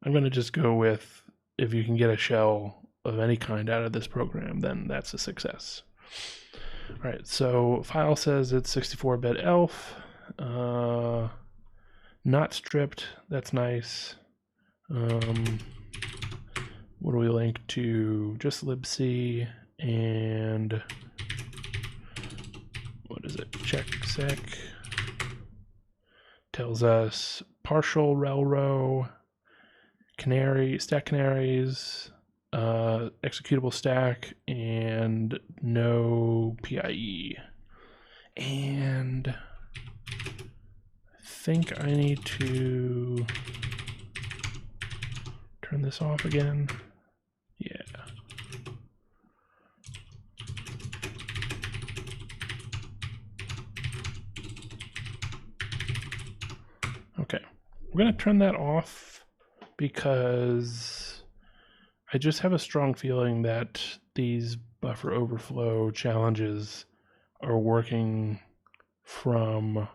[SPEAKER 2] I'm going to just go with if you can get a shell of any kind out of this program, then that's a success. All right, so file says it's 64-bit ELF, not stripped. That's nice. What do we link to? Just libc and what is it? Checksec tells us partial rel row, canary, stack canaries, executable stack, and no PIE. And I think I need to turn this off again. Yeah. Okay. We're going to turn that off because I just have a strong feeling that these buffer overflow challenges are working from,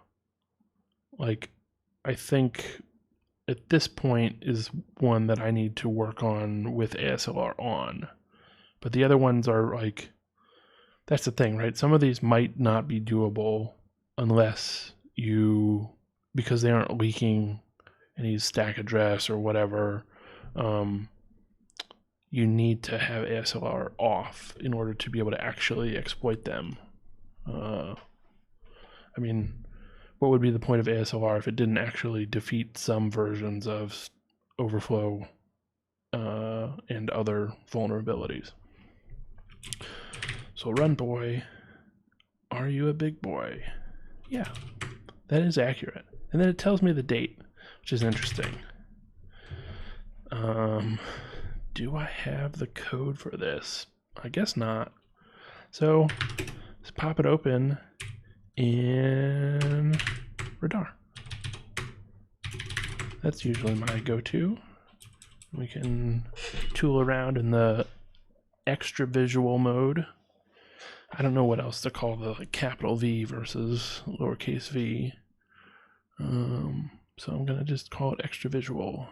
[SPEAKER 2] like, I think at this point is one that I need to work on with ASLR on. But the other ones are like, that's the thing, right? Some of these might not be doable unless because they aren't leaking any stack address or whatever, you need to have ASLR off in order to be able to actually exploit them. I mean, what would be the point of ASLR if it didn't actually defeat some versions of overflow and other vulnerabilities? So run boy, are you a big boy? Yeah, that is accurate. And then it tells me the date, which is interesting. Do I have the code for this? I guess not. So let's pop it open in Radar. That's usually my go-to. We can tool around in the extra visual mode. I don't know what else to call the capital V versus lowercase v. So I'm going to just call it extra visual.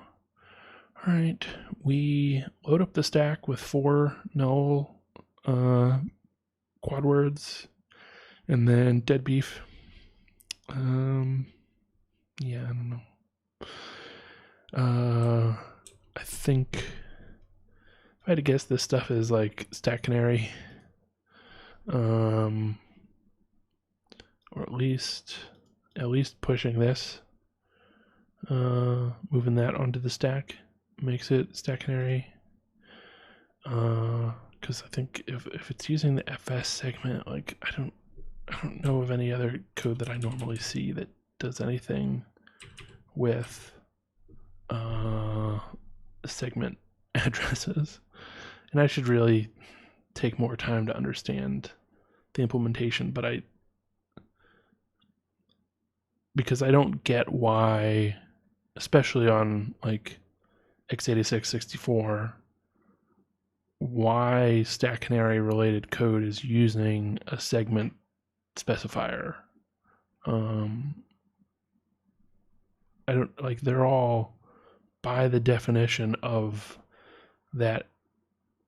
[SPEAKER 2] All right, we load up the stack with 4 null quad words and then dead beef. Yeah, I don't know. I think if I had to guess, this stuff is like stack canary. Or at least pushing this, moving that onto the stack makes it stack canary. Because I think if it's using the FS segment, like I don't know of any other code that I normally see that does anything with segment addresses. And I should really take more time to understand the implementation, but because I don't get why, especially on like x86 64, why stack canary related code is using a segment specifier. I don't like, they're all by the definition of that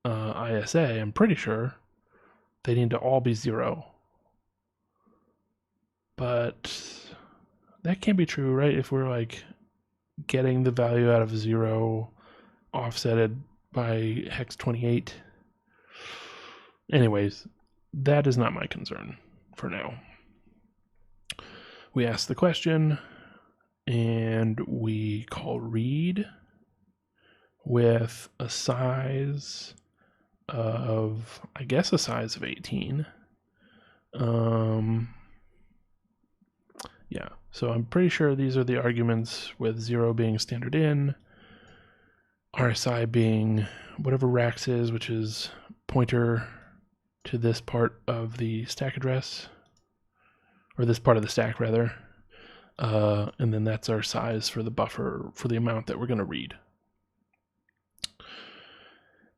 [SPEAKER 2] ISA. I'm pretty sure they need to all be 0. But that can't be true, right? If we're like getting the value out of 0 offsetted by hex 28. Anyways, that is not my concern for now. We ask the question and we call read with a size of, I guess, a size of 18. Yeah, so I'm pretty sure these are the arguments, with 0 being standard in, RSI being whatever rax is, which is pointer to this part of the stack address, or this part of the stack rather. And then that's our size for the buffer for the amount that we're going to read.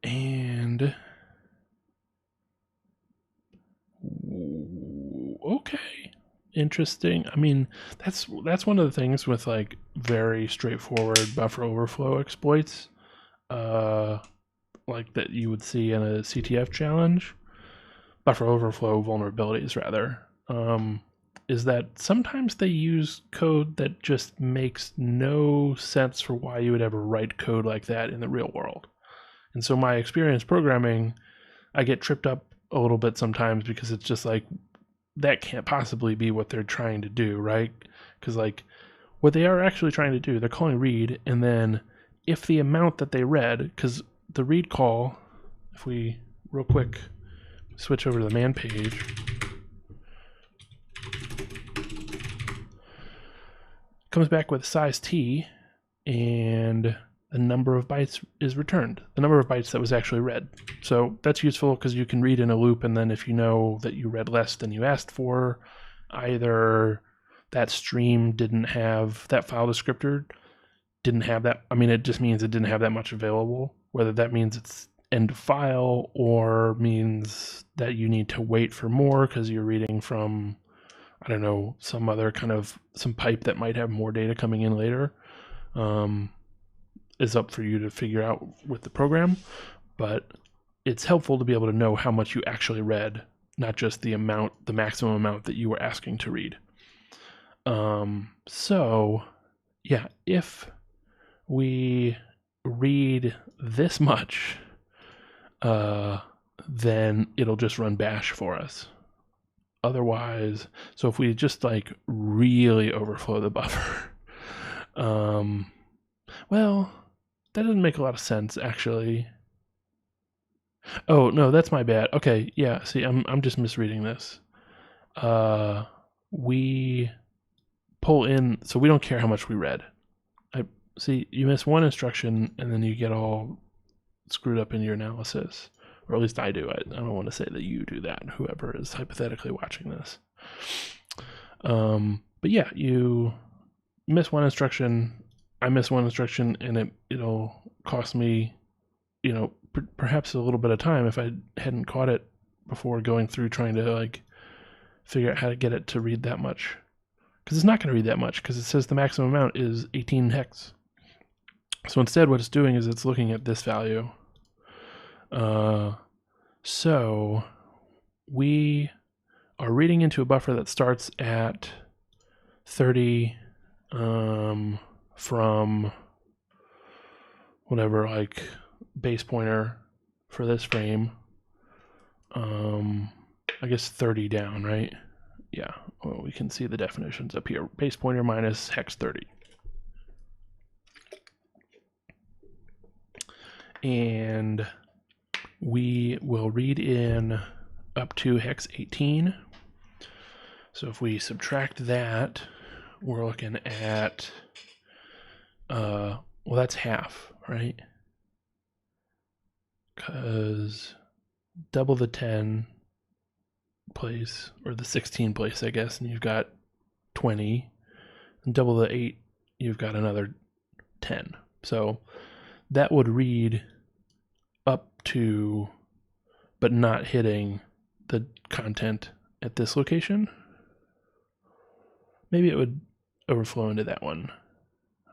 [SPEAKER 2] And okay, interesting. I mean, that's one of the things with like very straightforward buffer overflow exploits, like that you would see in a CTF challenge, buffer overflow vulnerabilities rather. Is that sometimes they use code that just makes no sense for why you would ever write code like that in the real world. And so my experience programming, I get tripped up a little bit sometimes because it's just like, that can't possibly be what they're trying to do, right? Because like what they are actually trying to do, they're calling read, and then if the amount that they read, because the read call, if we real quick switch over to the man page, comes back with size t, and the number of bytes is returned, the number of bytes that was actually read. So that's useful because you can read in a loop, and then if you know that you read less than you asked for, either that stream didn't have that file descriptor, didn't have that, I mean, it just means it didn't have that much available, whether that means it's end of file or means that you need to wait for more because you're reading from, I don't know, some other kind of, some pipe that might have more data coming in later, is up for you to figure out with the program. But it's helpful to be able to know how much you actually read, not just the amount, the maximum amount that you were asking to read. So yeah, if we read this much, then it'll just run bash for us. Otherwise, so if we just like really overflow the buffer, well, that doesn't make a lot of sense actually. Oh no, that's my bad. Okay, yeah, see, I'm just misreading this. We pull in, so we don't care how much we read. I see, you miss one instruction and then you get all screwed up in your analysis, or at least I do. I don't want to say that you do that, whoever is hypothetically watching this. But yeah, you miss one instruction, I miss one instruction, and it'll cost me, you know, perhaps a little bit of time if I hadn't caught it before going through trying to like figure out how to get it to read that much, because it's not going to read that much because it says the maximum amount is 18 hex. So instead what it's doing is it's looking at this value. So we are reading into a buffer that starts at 30 from whatever, like base pointer for this frame. I guess 30 down, right? Yeah, well, we can see the definitions up here. Base pointer minus hex 30. And we will read in up to hex 18. So if we subtract that, we're looking at, well, that's half, right? Because double the 10 place, or the 16 place, I guess, and you've got 20. And double the 8, you've got another 10. So that would read up to, but not hitting the content at this location. Maybe it would overflow into that one.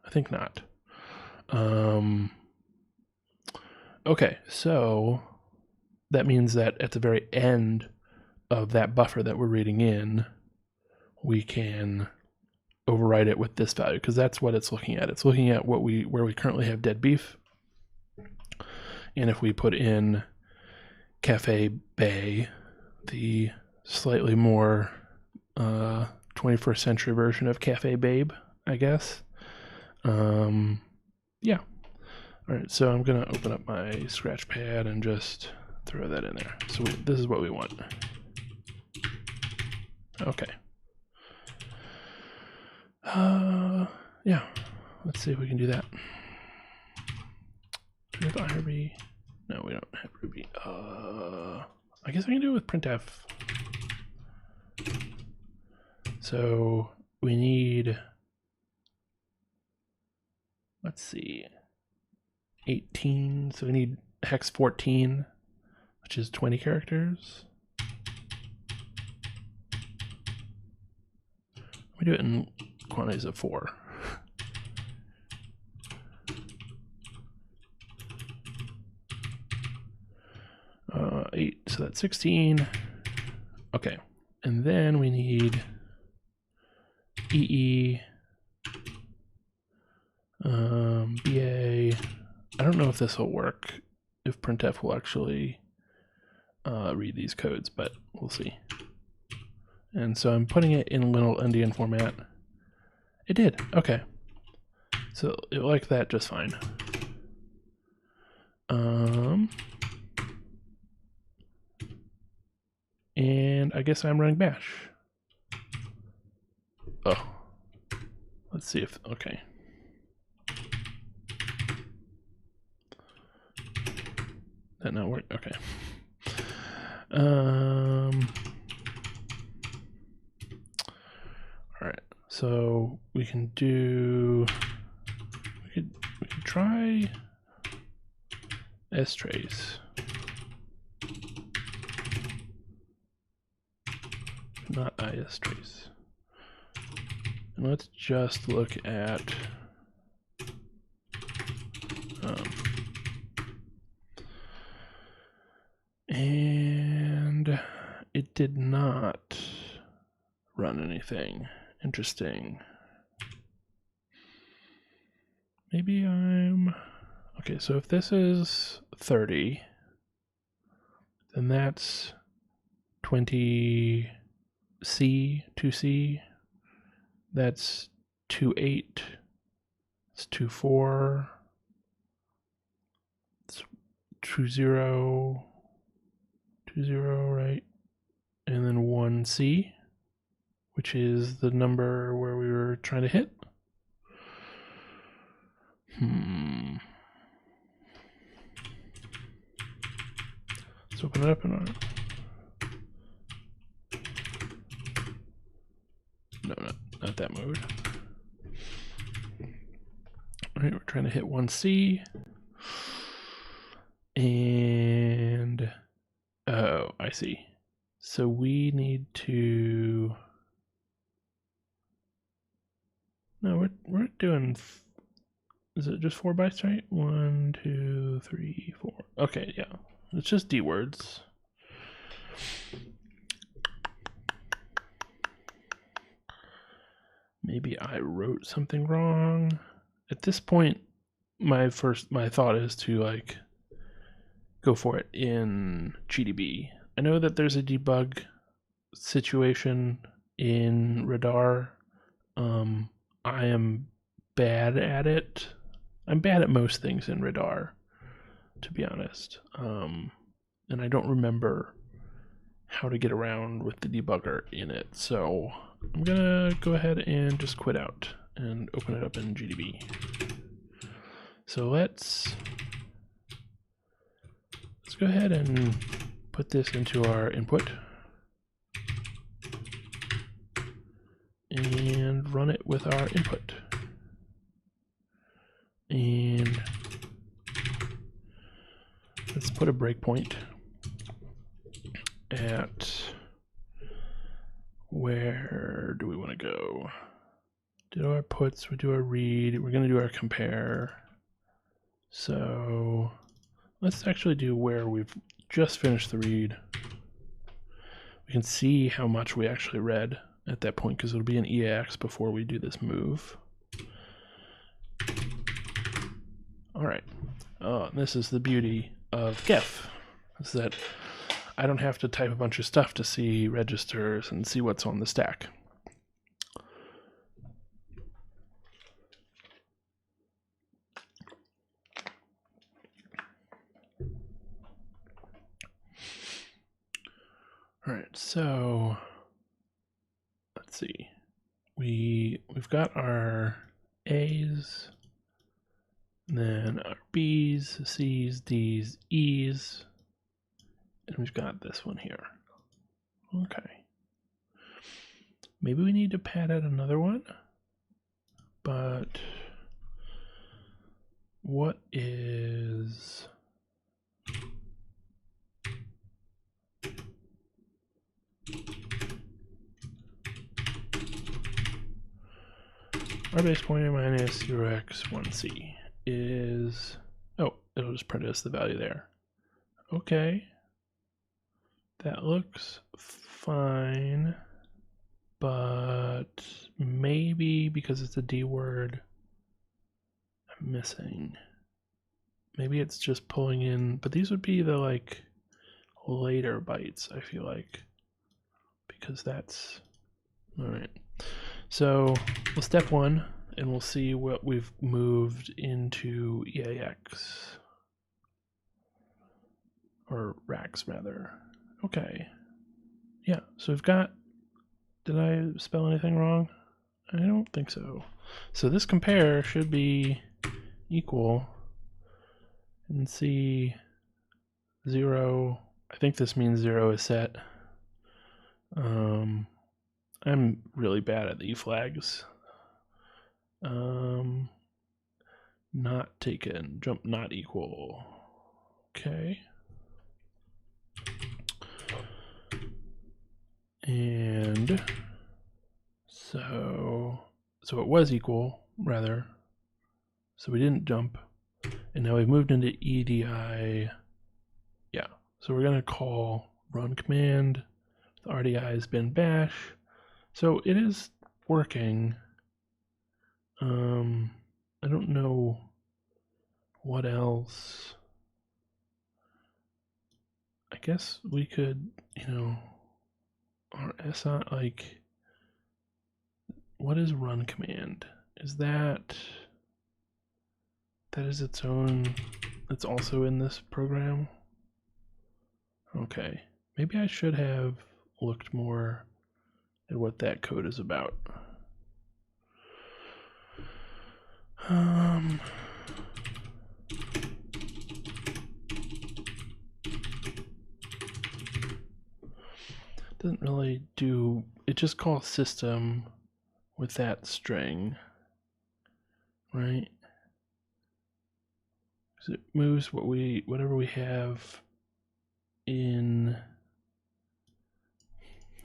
[SPEAKER 2] I think not. Okay, so that means that at the very end of that buffer that we're reading in, we can overwrite it with this value, because that's what it's looking at. It's looking at where we currently have dead beef. And if we put in Cafe Bay, the slightly more 21st century version of Cafe Babe, I guess. Yeah. All right, so I'm gonna open up my scratch pad and just throw that in there. So this is what we want. Okay. Yeah, let's see if we can do that. Do we have IRB? No, we don't have Ruby. I guess we can do it with printf. So we need let's see, 18. So we need hex 14, which is 20 characters. We do it in quantities of 4. 8, so that's 16. Okay, and then we need EE, BA. I don't know if this will work, if printf will actually read these codes, but we'll see. And so I'm putting it in little endian format. It did, okay. So it liked that just fine. And I guess I'm running bash. Oh, let's see if, okay. That not work, okay. All right, so we can do, we could try strace. Not strace. And let's just look at and it did not run anything. Interesting. Maybe I'm okay. So if this is 30, then that's 20 C, 2C, that's 2.8, it's 2.4, it's 2.0, 2.0, right? And then 1C, which is the number where we were trying to hit. Let's open it up and no, not that mode. All right, we're trying to hit 1C. And, oh, I see. So we need to, no, we're doing, is it just 4 bytes, right? 1, 2, 3, 4. Okay, yeah, it's just D words. Maybe I wrote something wrong. At this point, my thought is to like go for it in GDB. I know that there's a debug situation in Radar. I am bad at it. I'm bad at most things in Radar, to be honest. And I don't remember how to get around with the debugger in it. So I'm gonna go ahead and just quit out and open it up in GDB. So let's go ahead and put this into our input and run it with our input. And let's put a breakpoint at, where do we want to go? Do our puts, we do our read, we're going to do our compare. So let's actually do where we've just finished the read. We can see how much we actually read at that point because it'll be an EAX before we do this move. All right. Oh, this is the beauty of GEF, is that I don't have to type a bunch of stuff to see registers and see what's on the stack. All right, so let's see. We've got our A's, and then our B's, C's, D's, E's, and we've got this one here. Okay. Maybe we need to pad out another one, but what is our base pointer minus 0x1c is, oh, it'll just print us the value there. Okay, that looks fine, but maybe because it's a D word, I'm missing. Maybe it's just pulling in, but these would be the like later bytes, I feel like, because that's all right. So we'll step one and we'll see what we've moved into EAX or racks rather. Okay, yeah, so we've got, did I spell anything wrong? I don't think so. So this compare should be equal, and see 0, I think this means 0 is set. I'm really bad at the flags. Not taken, jump not equal. Okay. And so it was equal, rather. So we didn't jump. And now we've moved into EDI. Yeah, so we're gonna call run command. The RDI has been bash. So it is working. I don't know what else. I guess we could, our SI, like, what is run command? Is that is its own, it's also in this program? Okay, maybe I should have looked more at what that code is about. Doesn't really do, it just calls system with that string, right? So it moves whatever we have in.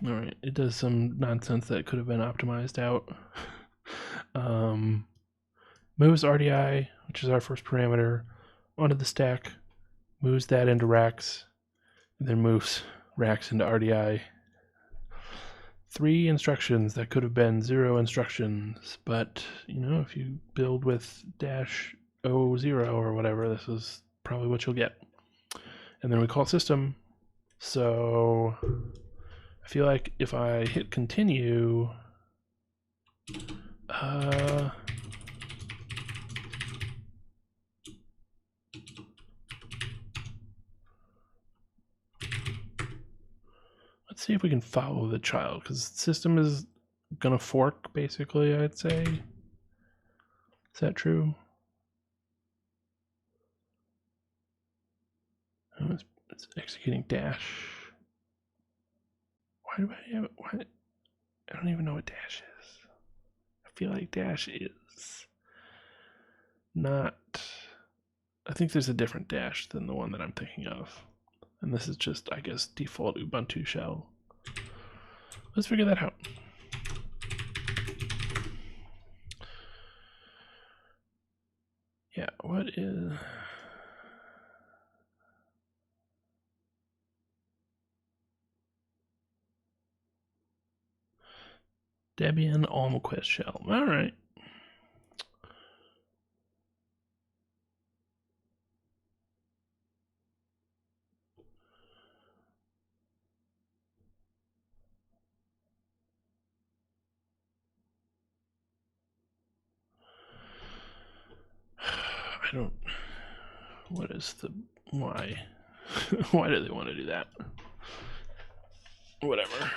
[SPEAKER 2] All right, it does some nonsense that could have been optimized out. Moves RDI, which is our first parameter, onto the stack, moves that into racks, and then moves racks into RDI. 3 instructions that could have been 0 instructions, but if you build with -0 or whatever, this is probably what you'll get. And then we call system. So I feel like if I hit continue, let's see if we can follow the child, because system is gonna fork basically, I'd say. Is that true? Oh, it's executing dash. Why do I have it? Why? I don't even know what dash is. I feel like dash is not. I think there's a different dash than the one that I'm thinking of. And this is just, I guess, default Ubuntu shell. Let's figure that out. Yeah, what is... Debian Almaquist shell. All right. I don't... What is the... Why? Why do they want to do that? Whatever.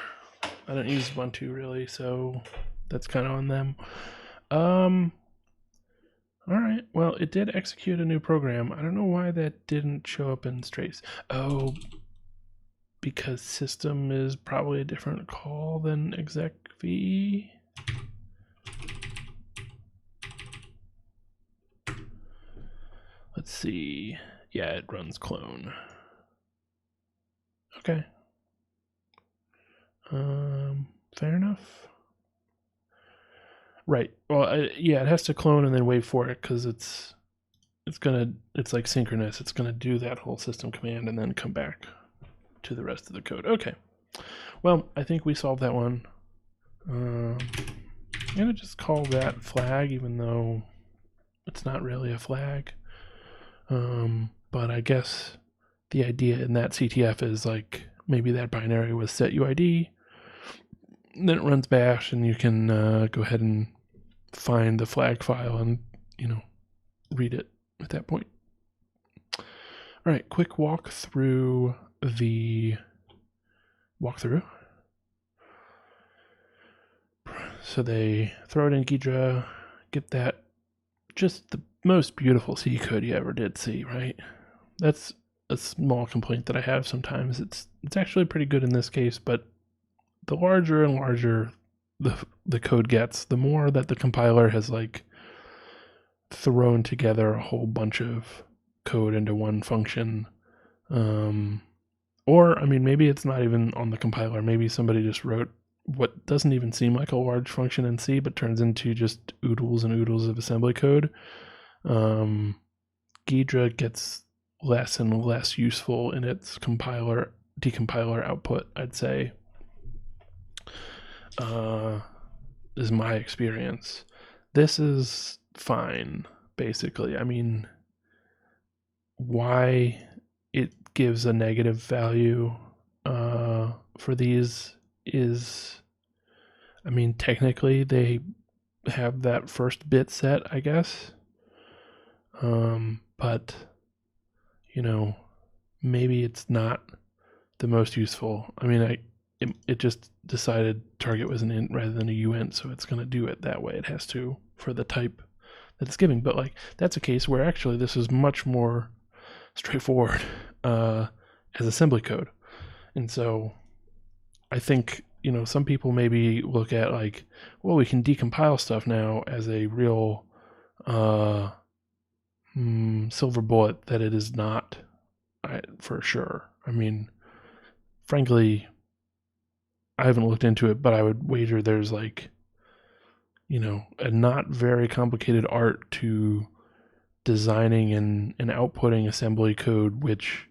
[SPEAKER 2] I don't use Ubuntu really, so that's kind of on them. All right. Well, it did execute a new program. I don't know why that didn't show up in strace. Oh, because system is probably a different call than execv. let's see. Yeah, it runs clone. Okay. Fair enough. Right. Well, yeah, it has to clone and then wait for it because it's like synchronous. It's gonna do that whole system command and then come back to the rest of the code. Okay. Well, I think we solved that one. I'm gonna just call that flag, even though it's not really a flag. But I guess the idea in that CTF is like maybe that binary was set UID, then it runs bash, and you can go ahead and find the flag file and read it at that point. All right, quick walk through the walkthrough. So they throw it in Ghidra, get that, just the most beautiful C code you ever did see, right? That's a small complaint that I have sometimes. It's actually pretty good in this case, but the larger and larger the code gets, the more that the compiler has like thrown together a whole bunch of code into one function. Or, I mean, maybe it's not even on the compiler. Maybe somebody just wrote what doesn't even seem like a large function in C, but turns into just oodles and oodles of assembly code. Ghidra gets less and less useful in its decompiler output, I'd say. Is my experience. This is fine, basically. I mean, why it gives a negative value for these is, I mean, technically they have that first bit set, I guess. But maybe it's not the most useful. I mean, it just decided target was an int rather than a uint, so it's going to do it that way. It has to for the type that it's giving. But like that's a case where actually this is much more straightforward as assembly code. And so I think some people maybe look at like, well, we can decompile stuff now as a real silver bullet that it is not, for sure. I mean, frankly, I haven't looked into it, but I would wager there's like, a not very complicated art to designing and outputting assembly code which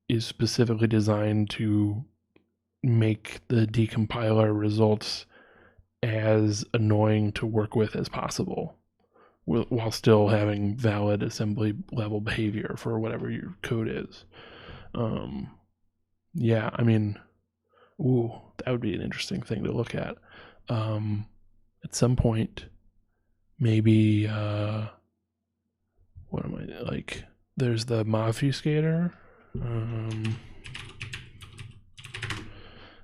[SPEAKER 2] is specifically designed to make the decompiler results as annoying to work with as possible while still having valid assembly level behavior for whatever your code is. Yeah, I mean, that would be an interesting thing to look at. At some point, maybe, what am I, like, there's the mobfuscator.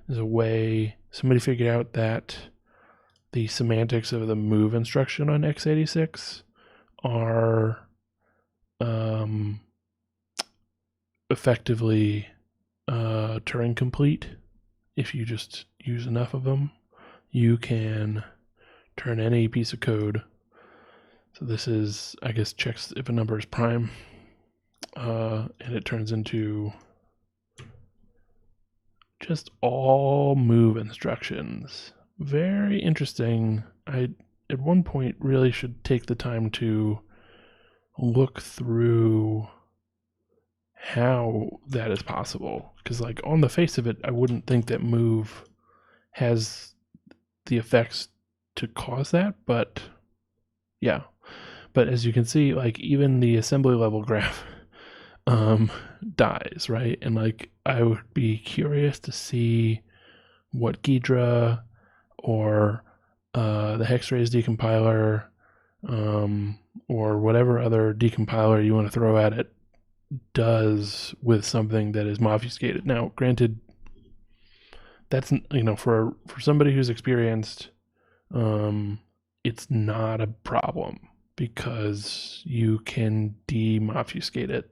[SPEAKER 2] There's a way, somebody figured out that the semantics of the move instruction on x86 are effectively Turing complete. If you just use enough of them, you can turn any piece of code. So this is, I guess, checks if a number is prime, and it turns into just all move instructions. Very interesting. I, at one point, really should take the time to look through how that is possible. Because, like, on the face of it, I wouldn't think that move has the effects to cause that, but yeah. But as you can see, like, even the assembly level graph dies, right? And like, I would be curious to see what Ghidra or the Hexrays decompiler or whatever other decompiler you want to throw at it does with something that is obfuscated. Now, granted, that's for somebody who's experienced, it's not a problem because you can demobfuscate it.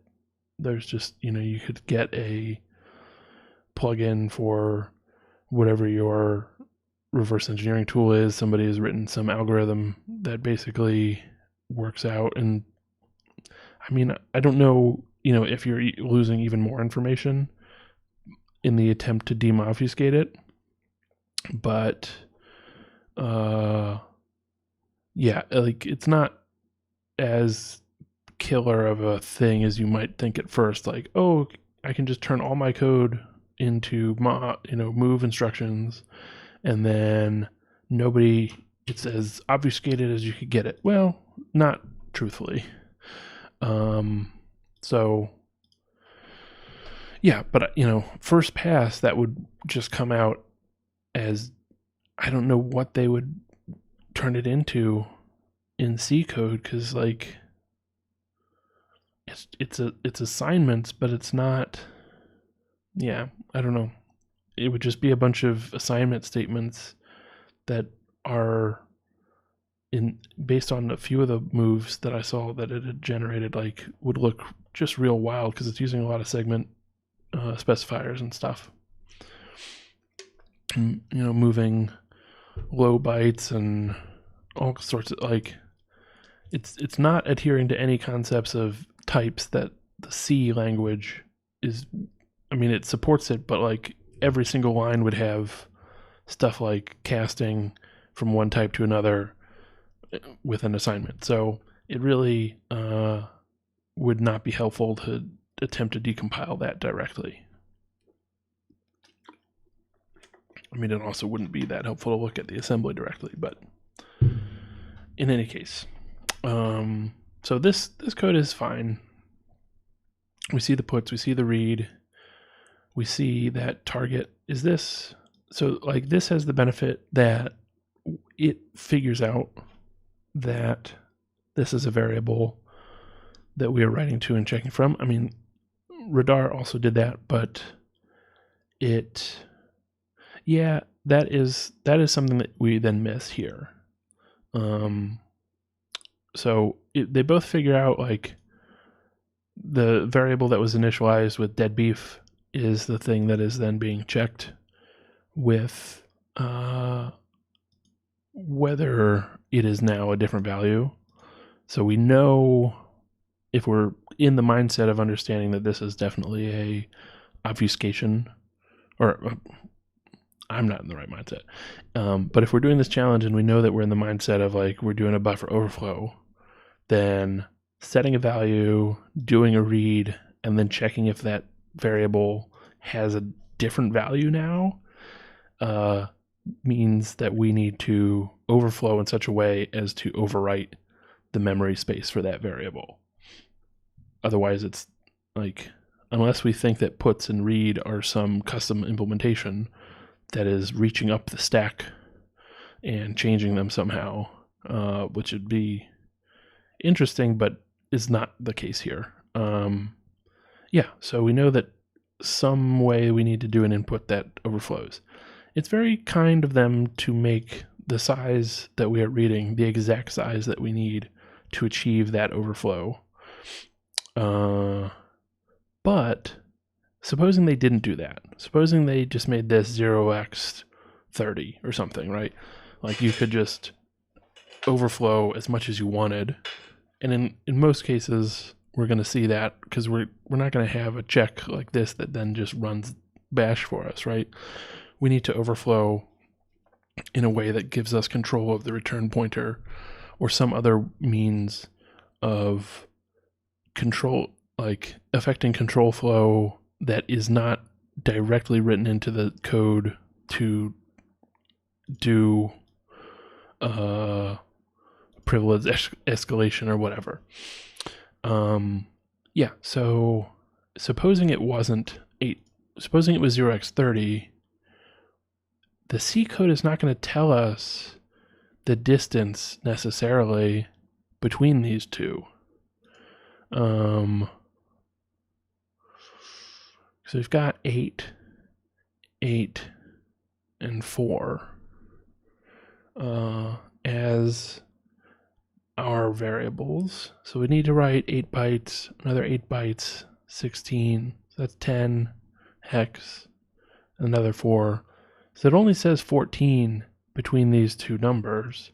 [SPEAKER 2] There's just, you could get a plugin for whatever your reverse engineering tool is. Somebody has written some algorithm that basically works out, and I mean, I don't know, if you're losing even more information in the attempt to demobfuscate it, but yeah, like it's not as killer of a thing as you might think at first. Like, oh, I can just turn all my code into move instructions, and then it's as obfuscated as you could get it. Well, not truthfully. So yeah, but first pass that would just come out as, I don't know what they would turn it into in C code, because like it's assignments, but it's not. Yeah, I don't know. It would just be a bunch of assignment statements that are based on a few of the moves that I saw that it had generated, like would look just real wild because it's using a lot of segment specifiers and stuff. And, moving low bytes and all sorts of, like, it's not adhering to any concepts of types that the C language is. I mean, it supports it, but like every single line would have stuff like casting from one type to another with an assignment. So it really would not be helpful to attempt to decompile that directly. I mean, it also wouldn't be that helpful to look at the assembly directly, but in any case. So this code is fine. We see the puts, we see the read, we see that target is this. So like this has the benefit that it figures out that this is a variable that we are writing to and checking from. I mean, Radar also did that, but that is something that we then miss here. So they both figure out like the variable that was initialized with dead beef is the thing that is then being checked with whether it is now a different value. So we know, if we're in the mindset of understanding that this is definitely a obfuscation, or I'm not in the right mindset. But if we're doing this challenge and we know that we're in the mindset of like we're doing a buffer overflow, then setting a value, doing a read, and then checking if that variable has a different value now means that we need to overflow in such a way as to overwrite the memory space for that variable. Otherwise, it's like, unless we think that puts and read are some custom implementation that is reaching up the stack and changing them somehow, which would be interesting, but is not the case here. So we know that some way we need to do an input that overflows. It's very kind of them to make the size that we are reading the exact size that we need to achieve that overflow. But supposing they didn't do that, supposing they just made this 0x30 or something, right? Like you could just overflow as much as you wanted. And in most cases, we're going to see that because we're not going to have a check like this that then just runs bash for us, right? We need to overflow in a way that gives us control of the return pointer or some other means of control, like affecting control flow that is not directly written into the code to do privilege escalation or whatever. So supposing it wasn't 8, supposing it was 0x30, the C code is not going to tell us the distance necessarily between these two. So we've got 8, and 4 as our variables. So we need to write 8 bytes, another 8 bytes, 16. So that's 10 hex, another 4. So it only says 14 between these two numbers,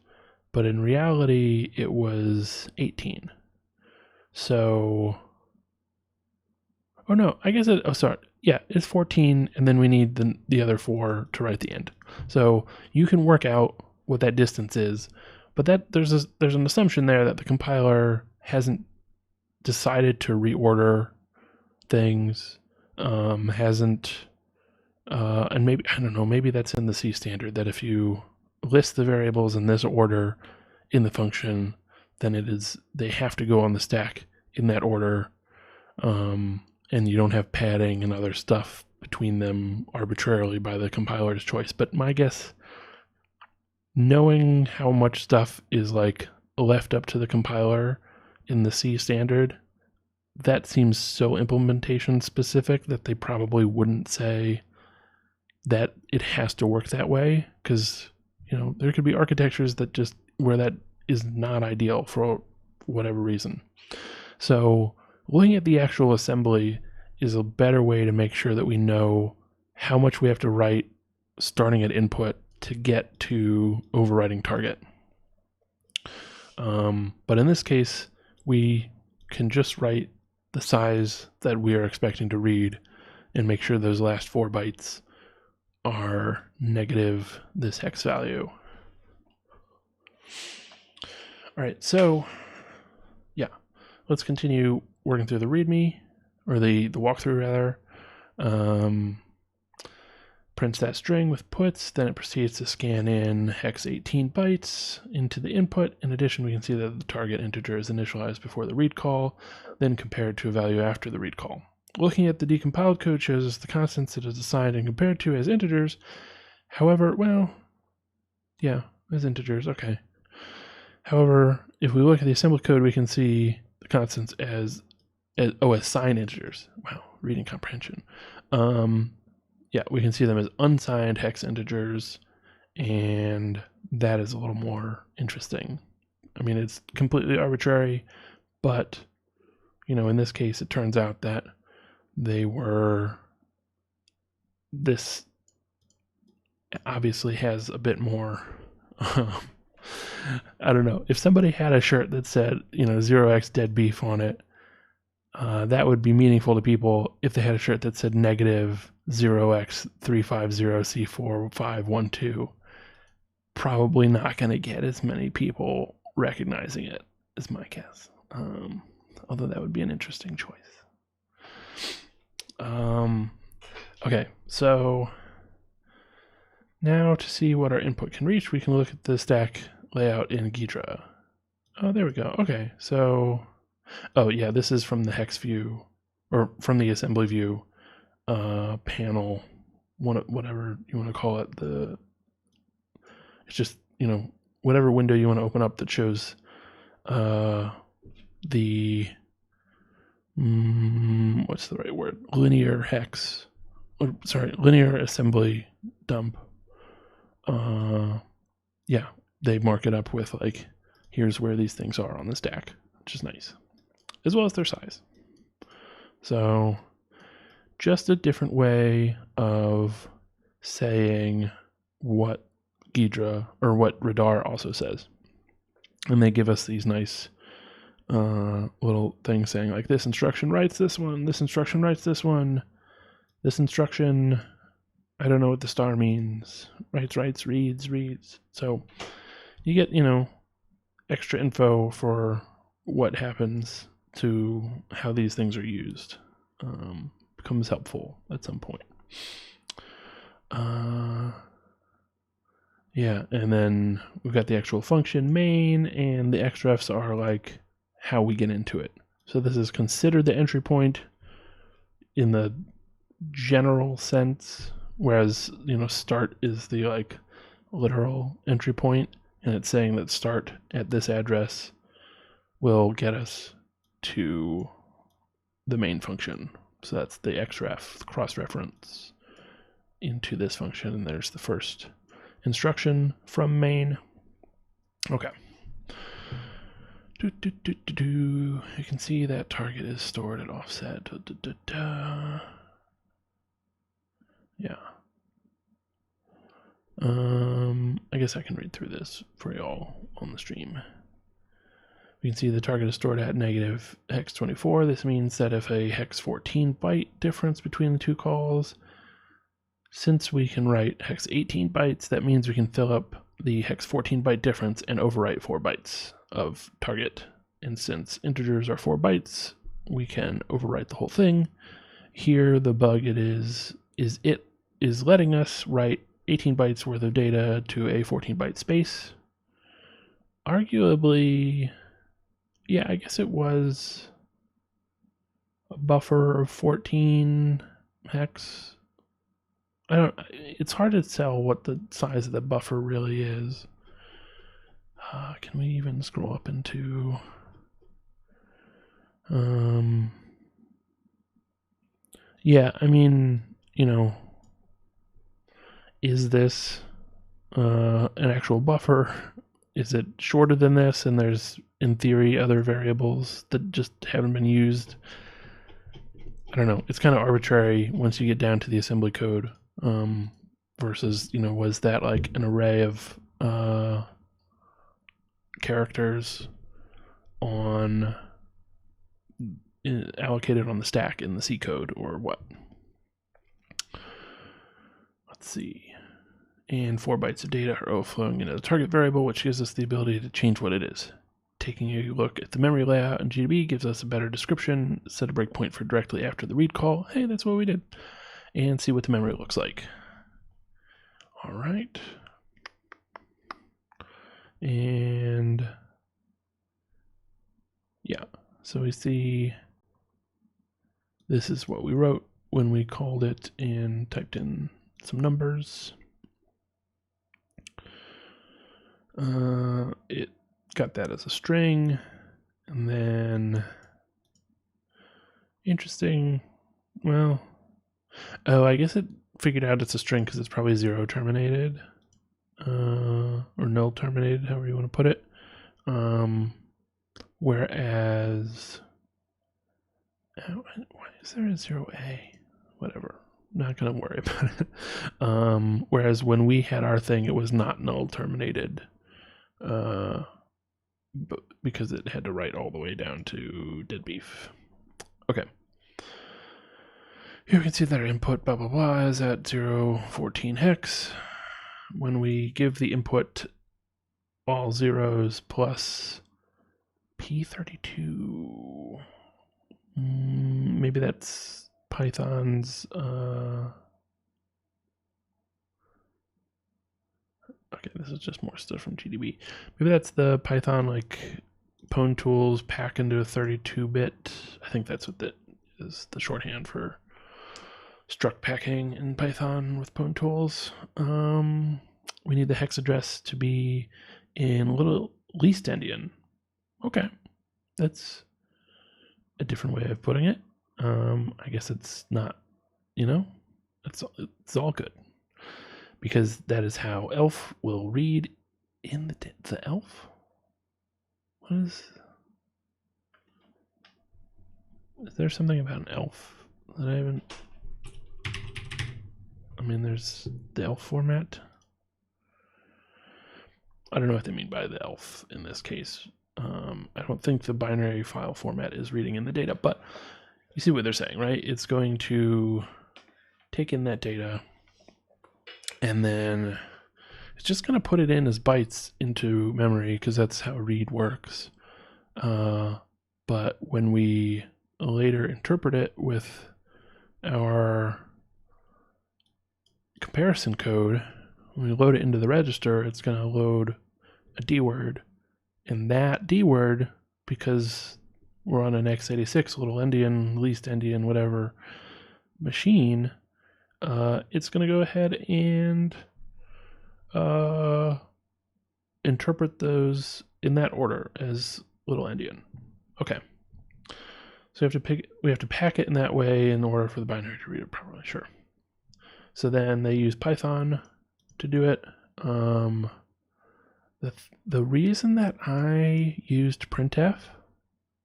[SPEAKER 2] but in reality it was 18. So, oh no, I guess sorry. Yeah, it's 14, and then we need the other 4 to write the int. So you can work out what that distance is, but there's an assumption there that the compiler hasn't decided to reorder things, hasn't, and maybe, I don't know, maybe that's in the C standard, that if you list the variables in this order in the function, then they have to go on the stack in that order, and you don't have padding and other stuff between them arbitrarily by the compiler's choice. But my guess, knowing how much stuff is like left up to the compiler in the C standard, that seems so implementation specific that they probably wouldn't say that it has to work that way, because there could be architectures that just where that is not ideal for whatever reason. So looking at the actual assembly is a better way to make sure that we know how much we have to write starting at input to get to overriding target. But in this case, we can just write the size that we are expecting to read and make sure those last 4 bytes are negative this hex value. All right, so yeah, let's continue working through the README, or the walkthrough rather. Prints that string with puts, then it proceeds to scan in hex 18 bytes into the input. In addition, we can see that the target integer is initialized before the read call, then compared to a value after the read call. Looking at the decompiled code shows us the constants it is assigned and compared to as integers. However, well, yeah, as integers, okay. However, if we look at the assembly code, we can see the constants as signed integers. Wow, reading comprehension. Yeah, we can see them as unsigned hex integers, and that is a little more interesting. I mean, it's completely arbitrary, but, in this case, it turns out that this obviously has a bit more, I don't know, if somebody had a shirt that said, 0x dead beef on it, that would be meaningful to people. If they had a shirt that said negative 0x350C4512, probably not going to get as many people recognizing it, is my guess. Although that would be an interesting choice. Okay, so now to see what our input can reach, we can look at the stack layout in Ghidra. Oh, there we go. Okay, so, oh yeah, this is from the hex view, or from the assembly view panel, whatever you want to call it. It's just, whatever window you want to open up that shows the, what's the right word? Linear hex, linear assembly dump. Yeah, they mark it up with like, here's where these things are on the stack, which is nice, as well as their size. So just a different way of saying what Ghidra, or what Radar also says. And they give us these nice little things saying like, this instruction writes this one, this instruction writes this one, this instruction, I don't know what the star means, writes, reads. So you get, extra info for what happens to how these things are used. Becomes helpful at some point. Yeah, and then we've got the actual function main, and the xrefs are like how we get into it. So this is considered the entry point in the general sense, whereas start is the like literal entry point, and it's saying that start at this address will get us to the main function. So that's the xref, the cross-reference into this function, and there's the first instruction from main. Okay. You can see that target is stored at offset. Yeah. I guess I can read through this for y'all on the stream. we can see the target is stored at negative hex 24. This means that if a hex 14 byte difference between the two calls, since we can write hex 18 bytes, that means we can fill up the hex 14 byte difference and overwrite 4 bytes of target. And since integers are 4 bytes, we can overwrite the whole thing. Here, the bug it is letting us write 18 bytes worth of data to a 14 byte space. Arguably, yeah, I guess it was a buffer of 14 hex. It's hard to tell what the size of the buffer really is. Can we even scroll up into, yeah, I mean, is this an actual buffer? Is it shorter than this? And there's, in theory, other variables that just haven't been used. I don't know. It's kind of arbitrary once you get down to the assembly code. Versus, was that like an array of characters allocated on the stack in the C code or what? Let's see. And 4 bytes of data are overflowing into the target variable, which gives us the ability to change what it is. Taking a look at the memory layout in GDB gives us a better description, set a breakpoint for directly after the read call. Hey, that's what we did. And see what the memory looks like. All right. And yeah, so we see this is what we wrote when we called it and typed in some numbers. It got that as a string, and then interesting, well, I guess it figured out it's a string because it's probably 0 terminated, or null terminated, however you want to put it. Whereas, why is there a 0A? Whatever, not going to worry about it. Whereas when we had our thing, it was not null terminated, but because it had to write all the way down to dead beef. Okay. Here we can see that our input blah blah blah is at 014 hex. When we give the input all zeros plus P32, maybe that's Python's. Okay, this is just more stuff from GDB. Maybe that's the Python like Pwn tools pack into a 32-bit. I think that's what that is, the shorthand for struct packing in Python with Pwn tools. We need the hex address to be in little least endian. Okay, that's a different way of putting it. I guess it's not, it's all good. Because that is how elf will read in the elf? What is there something about an elf that I haven't? I mean, there's the elf format. I don't know what they mean by the elf in this case. I don't think the binary file format is reading in the data, but you see what they're saying, right? It's going to take in that data, and then it's just going to put it in as bytes into memory because that's how read works. But when we later interpret it with our comparison code, when we load it into the register, it's going to load a D word. And that D word, because we're on an x86 little endian, least endian, whatever machine, it's going to go ahead and interpret those in that order as little endian. Okay. So we have to pack it in that way in order for the binary to read it properly. Sure. So then they use Python to do it. The reason that I used printf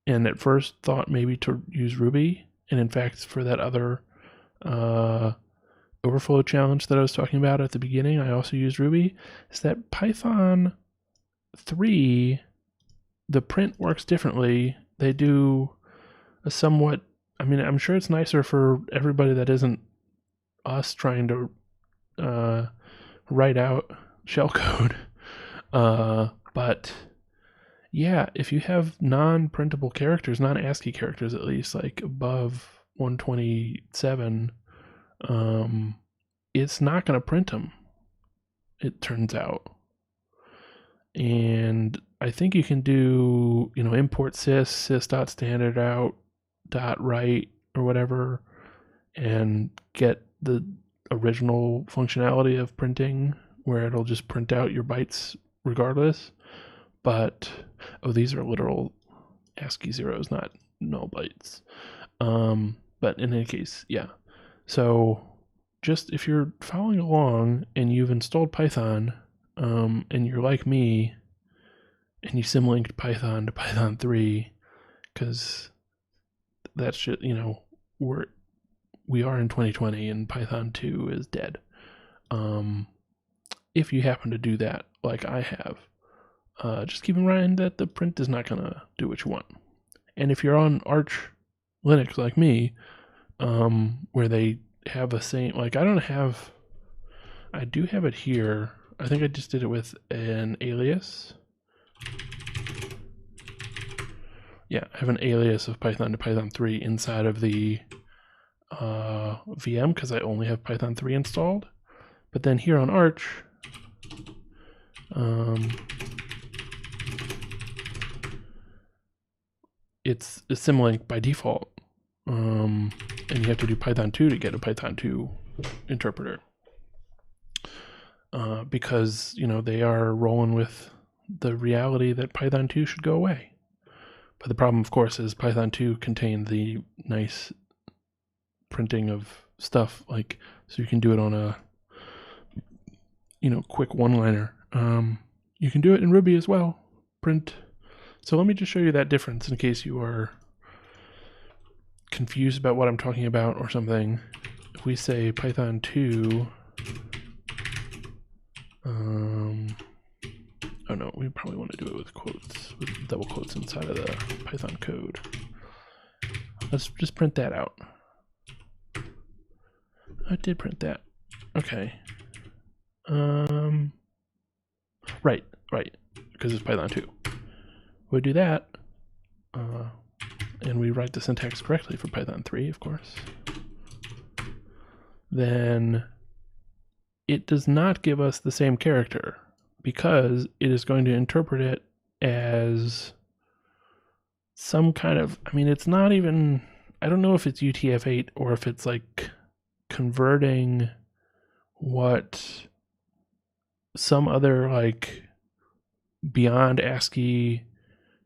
[SPEAKER 2] and at first thought maybe to use Ruby, and in fact for that other overflow challenge that I was talking about at the beginning, I also used Ruby, is that Python 3 the print works differently. They do a somewhat, I mean, I'm sure it's nicer for everybody that isn't us trying to write out shellcode. But yeah, if you have non-printable characters, non-ASCII characters at least, like above 127, it's not going to print them, it turns out. And I think you can do, import sys.standard out .write or whatever, and get the original functionality of printing where it'll just print out your bytes regardless. But these are literal ASCII zeros, not null bytes. But in any case, yeah. So just if you're following along and you've installed Python, and you're like me, and you symlinked Python to Python 3, because that's just, we are in 2020 and Python 2 is dead. If you happen to do that, like I have, just keep in mind that the print is not going to do what you want. And if you're on Arch Linux like me, where they have the same, like I do have it here. I think I just did it with an alias. Yeah, I have an alias of Python to Python 3 inside of the VM because I only have Python 3 installed. But then here on Arch, it's a symlink by default, and you have to do Python 2 to get a Python 2 interpreter, because they are rolling with the reality that Python 2 should go away. But the problem, of course, is Python 2 contained the nice printing of stuff, like, so you can do it on a quick one-liner. You can do it in Ruby as well, print. So let me just show you that difference in case you are confused about what I'm talking about or something. If we say Python 2, oh no, we probably want to do it with quotes, with double quotes inside of the Python code. Let's just print that out. I did print that. Okay. Right, because it's Python 2. We do that, and we write the syntax correctly for Python 3, of course. Then it does not give us the same character because it is going to interpret it as some kind of, it's not even, I don't know if it's UTF-8 or if it's like converting what some other like beyond ASCII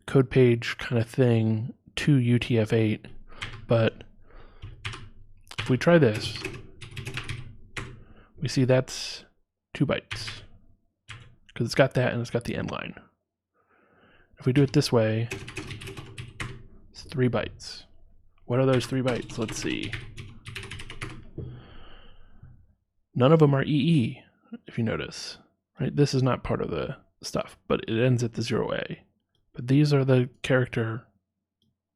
[SPEAKER 2] code page kind of thing to UTF-8. But if we try this, we see that's 2 bytes because it's got that and it's got the end line. If we do it this way, it's 3 bytes. What are those 3 bytes? Let's see. None of them are EE, if you notice. Right? This is not part of the stuff, but it ends at the 0A. But these are the character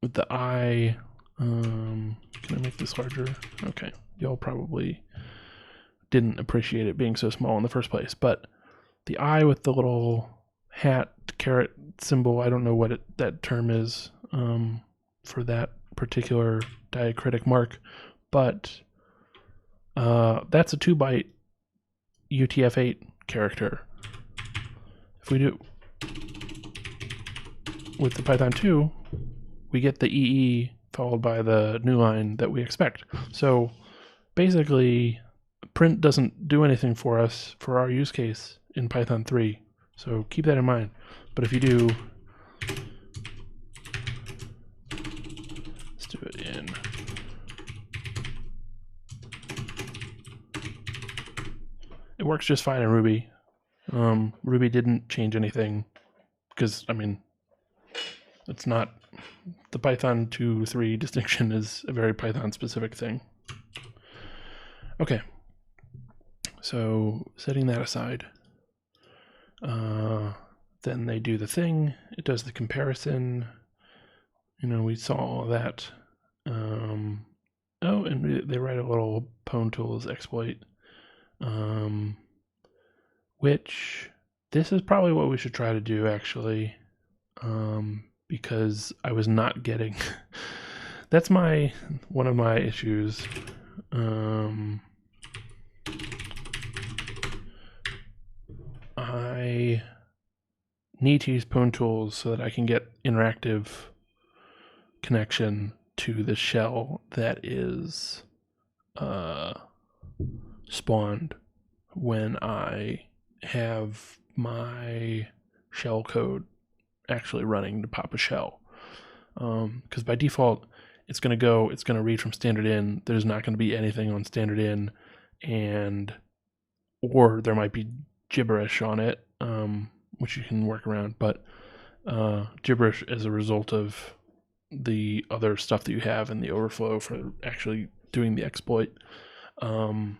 [SPEAKER 2] with the I. Can I make this larger? Okay. Y'all probably didn't appreciate it being so small in the first place. But the I with the little hat, caret symbol, I don't know what that term is for that particular diacritic mark. But that's a 2-byte UTF-8 character. If we do with the Python 2, we get the EE followed by the new line that we expect. So basically, print doesn't do anything for us for our use case in Python 3. So keep that in mind. But if you do, let's do it in. It works just fine in Ruby. Ruby didn't change anything because, it's not, the Python 2-3 distinction is a very Python specific thing. Okay, so setting that aside, then they do the thing. It does the comparison. We saw all of that. Oh, and they write a little Pwn Tools exploit, which this is probably what we should try to do, actually, because I was not getting... That's one of my issues. I need to use Pwn Tools so that I can get interactive connection to the shell that is spawned when I have my shell code actually running to pop a shell. Because by default, it's going to read from standard in. There's not going to be anything on standard in, or there might be gibberish on it, which you can work around, but gibberish as a result of the other stuff that you have in the overflow for actually doing the exploit. So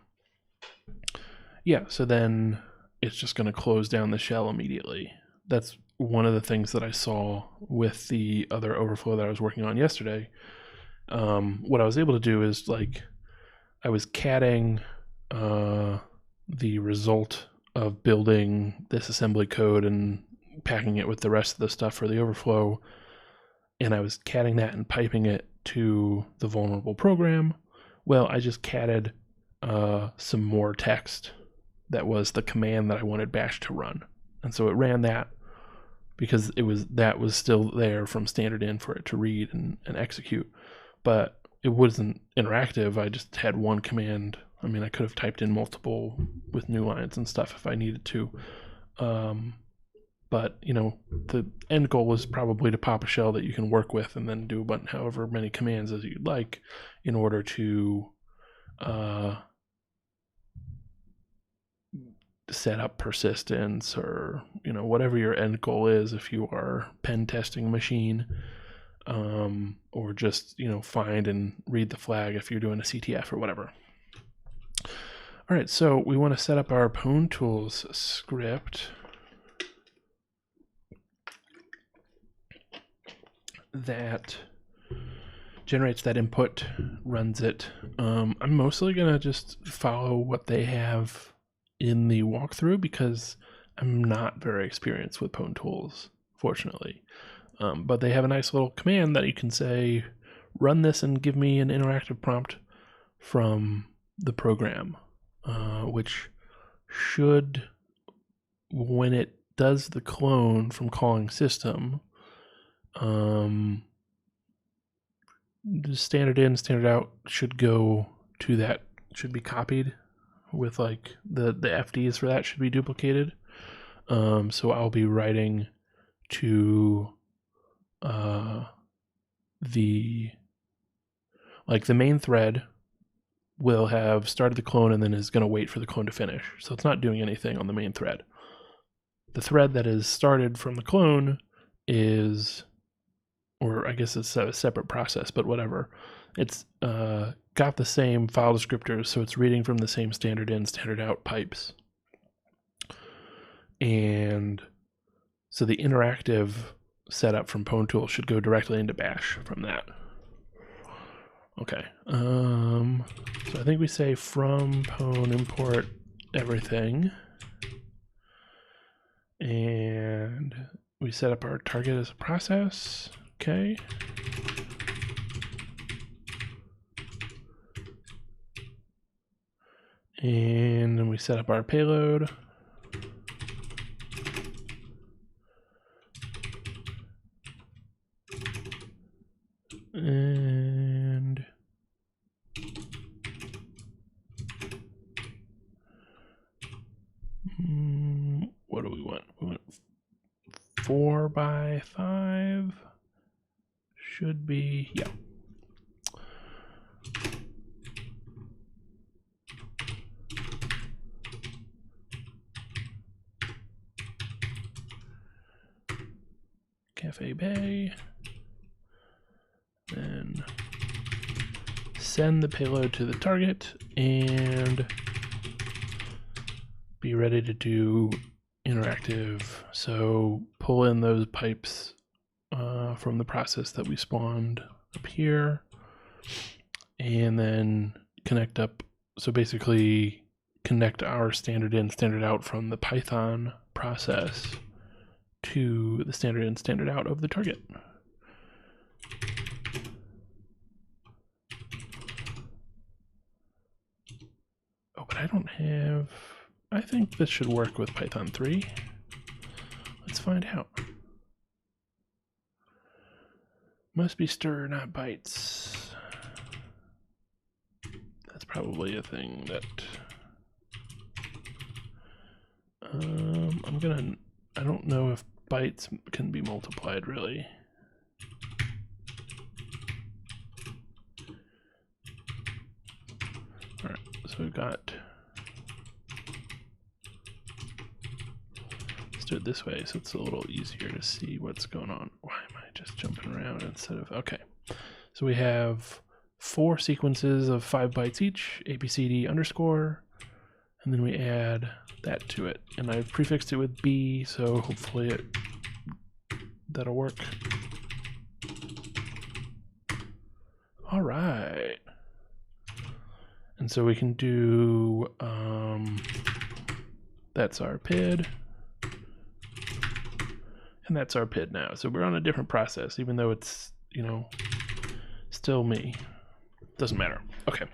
[SPEAKER 2] then it's just going to close down the shell immediately. That's one of the things that I saw with the other overflow that I was working on yesterday. What I was able to do is, like, I was catting the result of building this assembly code and packing it with the rest of the stuff for the overflow, and I was catting that and piping it to the vulnerable program. Well, I just catted some more text that was the command that I wanted bash to run, and so it ran that because that was still there from standard in for it to read and execute, but it wasn't interactive. I just had one command. I mean, I could have typed in multiple with new lines and stuff if I needed to. But, the end goal is probably to pop a shell that you can work with and then do however many commands as you'd like in order to set up persistence or, whatever your end goal is if you are pen testing a machine, or just, find and read the flag if you're doing a CTF or whatever. All right, so we want to set up our Pwn Tools script that generates that input, runs it. I'm mostly going to just follow what they have in the walkthrough because I'm not very experienced with Pwn Tools, fortunately. But they have a nice little command that you can say, run this and give me an interactive prompt from the program, which should, when it does the clone from calling system, the standard in, standard out should go to that, should be copied with like the FDs for that should be duplicated. So I'll be writing to the main thread will have started the clone and then is going to wait for the clone to finish. So it's not doing anything on the main thread. The thread that is started from the clone is, or I guess it's a separate process, but whatever. It's got the same file descriptors, so it's reading from the same standard in, standard out pipes. And so the interactive setup from Pwn Tool should go directly into bash from that. Okay. So I think we say from Pwn import everything. And we set up our target as a process. Okay. And then we set up our payload. And what do we want? We want 4 by 5. Should be, yeah. Cafe Bay. Then send the payload to the target and be ready to do interactive. So pull in those pipes from the process that we spawned up here, and then connect up. So basically connect our standard in, standard out from the Python process to the standard in, standard out of the target. Oh, but I don't have, I think this should work with Python 3. Let's find out. Must be stir, not bytes. That's probably a thing that I don't know if bytes can be multiplied really. All right, so we've got, let's do it this way so it's a little easier to see what's going on. Why am I just jumping around instead of, okay. So we have 4 sequences of 5 bytes each, ABCD underscore, and then we add that to it. And I've prefixed it with B, so hopefully that'll work. All right. And so we can do, that's our PID, and that's our PID now. So we're on a different process, even though it's, you know, still me. Doesn't matter. Okay.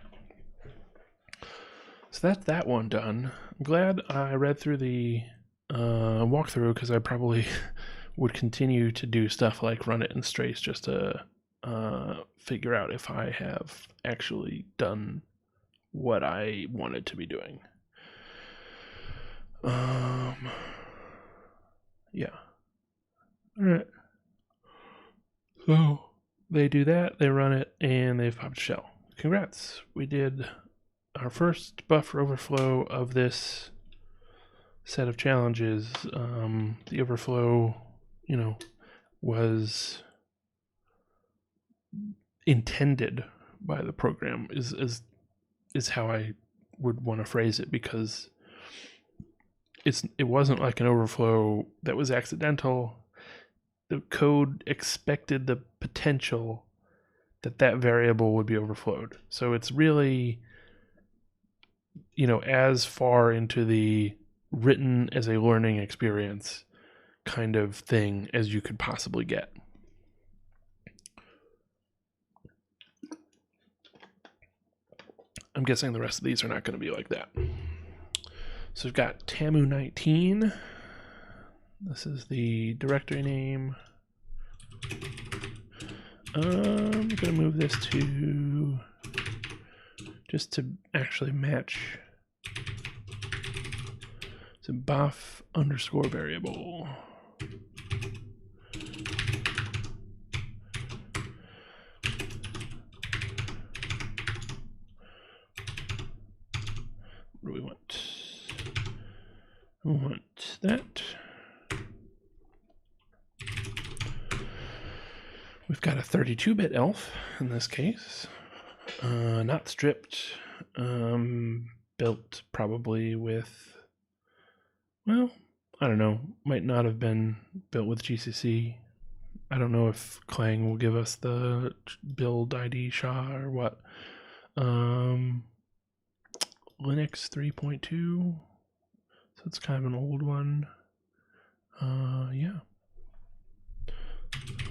[SPEAKER 2] So that's that one done. I'm glad I read through the walkthrough, because I probably would continue to do stuff like run it in strace just to figure out if I have actually done what I wanted to be doing. Yeah. All right. So they do that, they run it, and they've popped a shell. Congrats. We did our first buffer overflow of this set of challenges. The overflow, you know, was intended by the program is how I would want to phrase it, because it wasn't like an overflow that was accidental. The code expected the potential that variable would be overflowed. So it's really, you know, as far into the written as a learning experience kind of thing as you could possibly get. I'm guessing the rest of these are not going to be like that. So we've got Tamu19. This is the directory name. I'm going to move this to, just to actually match, it's a buff underscore variable. What do we want? We want that. We've got a 32-bit elf in this case, not stripped, built probably with, well, I don't know, might not have been built with GCC. I don't know if Clang will give us the build ID SHA or what. Linux 3.2, so it's kind of an old one. Yeah.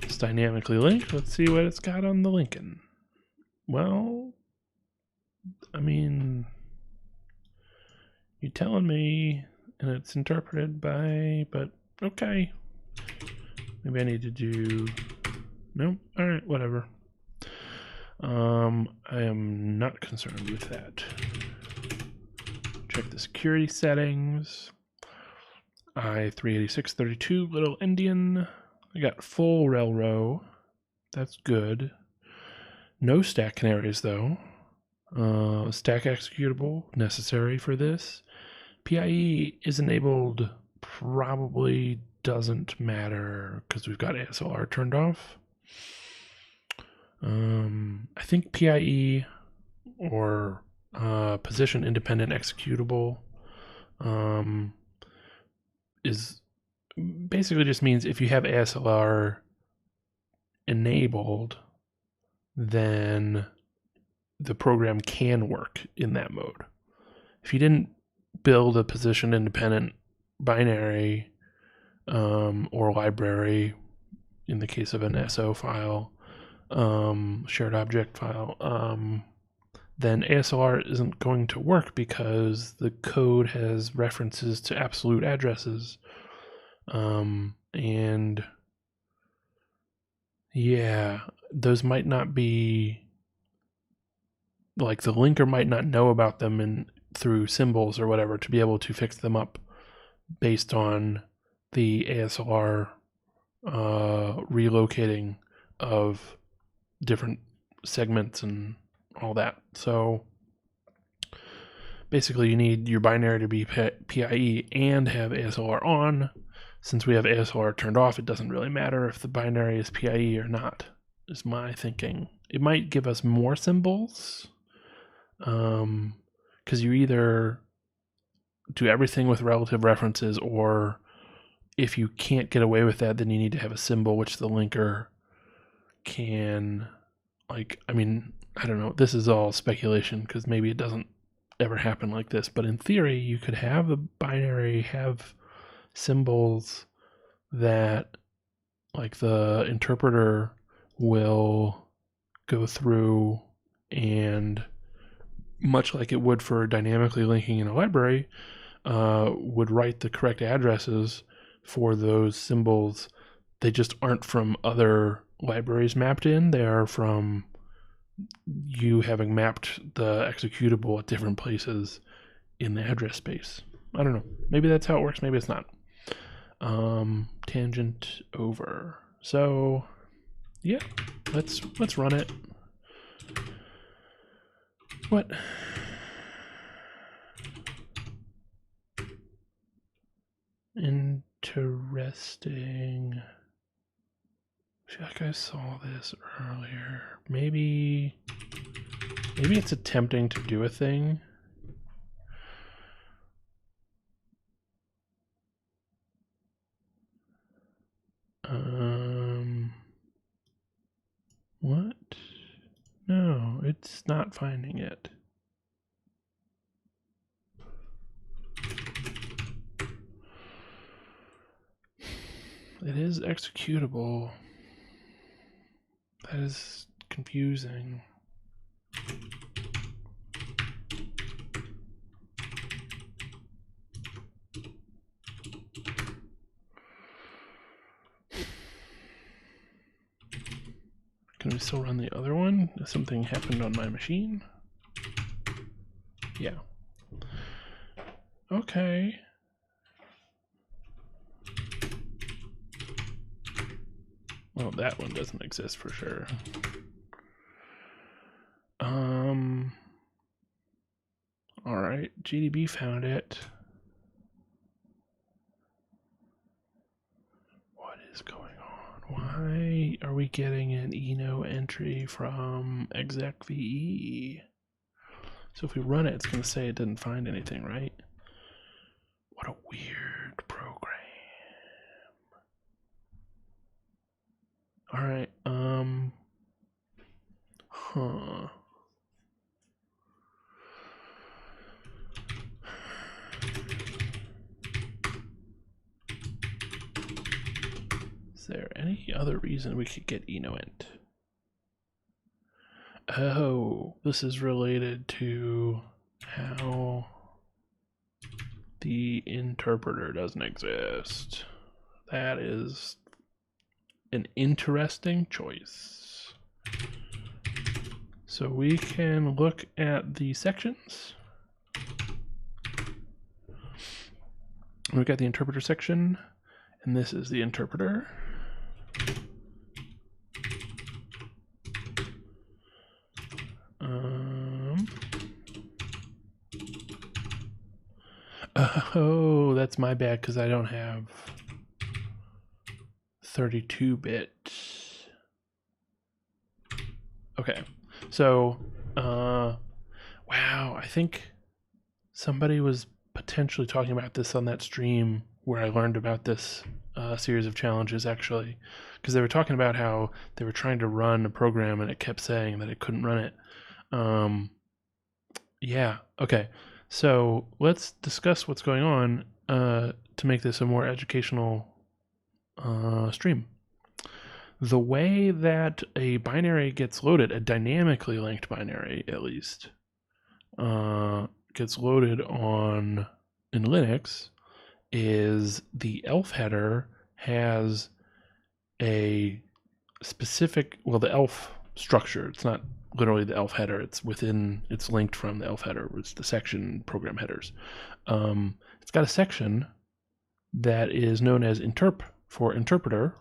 [SPEAKER 2] It's dynamically linked. Let's see what it's got on the Lincoln. Well, I mean, you're telling me, and it's interpreted by, but okay. Maybe I need to do, no, all right, whatever. I am not concerned with that. Check the security settings. I38632 little Indian. I got full rel row. That's good. No stack canaries though. Stack executable necessary for this. PIE is enabled, probably doesn't matter because we've got ASLR turned off. I think PIE or position independent executable is basically just means if you have ASLR enabled, then the program can work in that mode. If you didn't build a position independent binary or library, in the case of an SO file, shared object file, then ASLR isn't going to work because the code has references to absolute addresses. And yeah, those might not be, like, the linker might not know about them through symbols or whatever to be able to fix them up based on the ASLR relocating of different segments and all that. So basically you need your binary to be PIE and have ASLR on. Since we have ASLR turned off, it doesn't really matter if the binary is PIE or not, is my thinking. It might give us more symbols, because you either do everything with relative references, or if you can't get away with that, then you need to have a symbol which the linker can, like, I mean, I don't know, this is all speculation because maybe it doesn't ever happen like this, but in theory you could have a binary have symbols that, like, the interpreter will go through and, much like it would for dynamically linking in a library, would write the correct addresses for those symbols. They just aren't from other libraries mapped in. They are from you having mapped the executable at different places in the address space. I don't know. Maybe that's how it works. Maybe it's not. Tangent over. So yeah, let's run it. What? Interesting. I feel like I saw this earlier. Maybe it's attempting to do a thing. What? No, it's not finding it. It is executable. That is confusing. Can we still run the other one? Something happened on my machine? Yeah. Okay. Well, that one doesn't exist for sure. All right, GDB found it. What is going on? Why are we getting an eno entry from execve? So if we run it, it's going to say it didn't find anything, right? What a weird program. All right. Huh. Is there any other reason we could get enoint? Oh, this is related to how the interpreter doesn't exist. That is an interesting choice. So we can look at the sections. We've got the interpreter section, and this is the interpreter. Oh, that's my bad because I don't have 32-bit. Okay, so wow, I think somebody was potentially talking about this on that stream where I learned about this series of challenges, actually, because they were talking about how they were trying to run a program and it kept saying that it couldn't run it. Yeah, okay. So let's discuss what's going on to make this a more educational stream. The way that a binary gets loaded, a dynamically linked binary at least, gets loaded in Linux is the ELF header has a specific, well, the ELF structure. It's not literally the ELF header. It's linked from the ELF header. It's the section program headers. It's got a section that is known as interp for interpreter,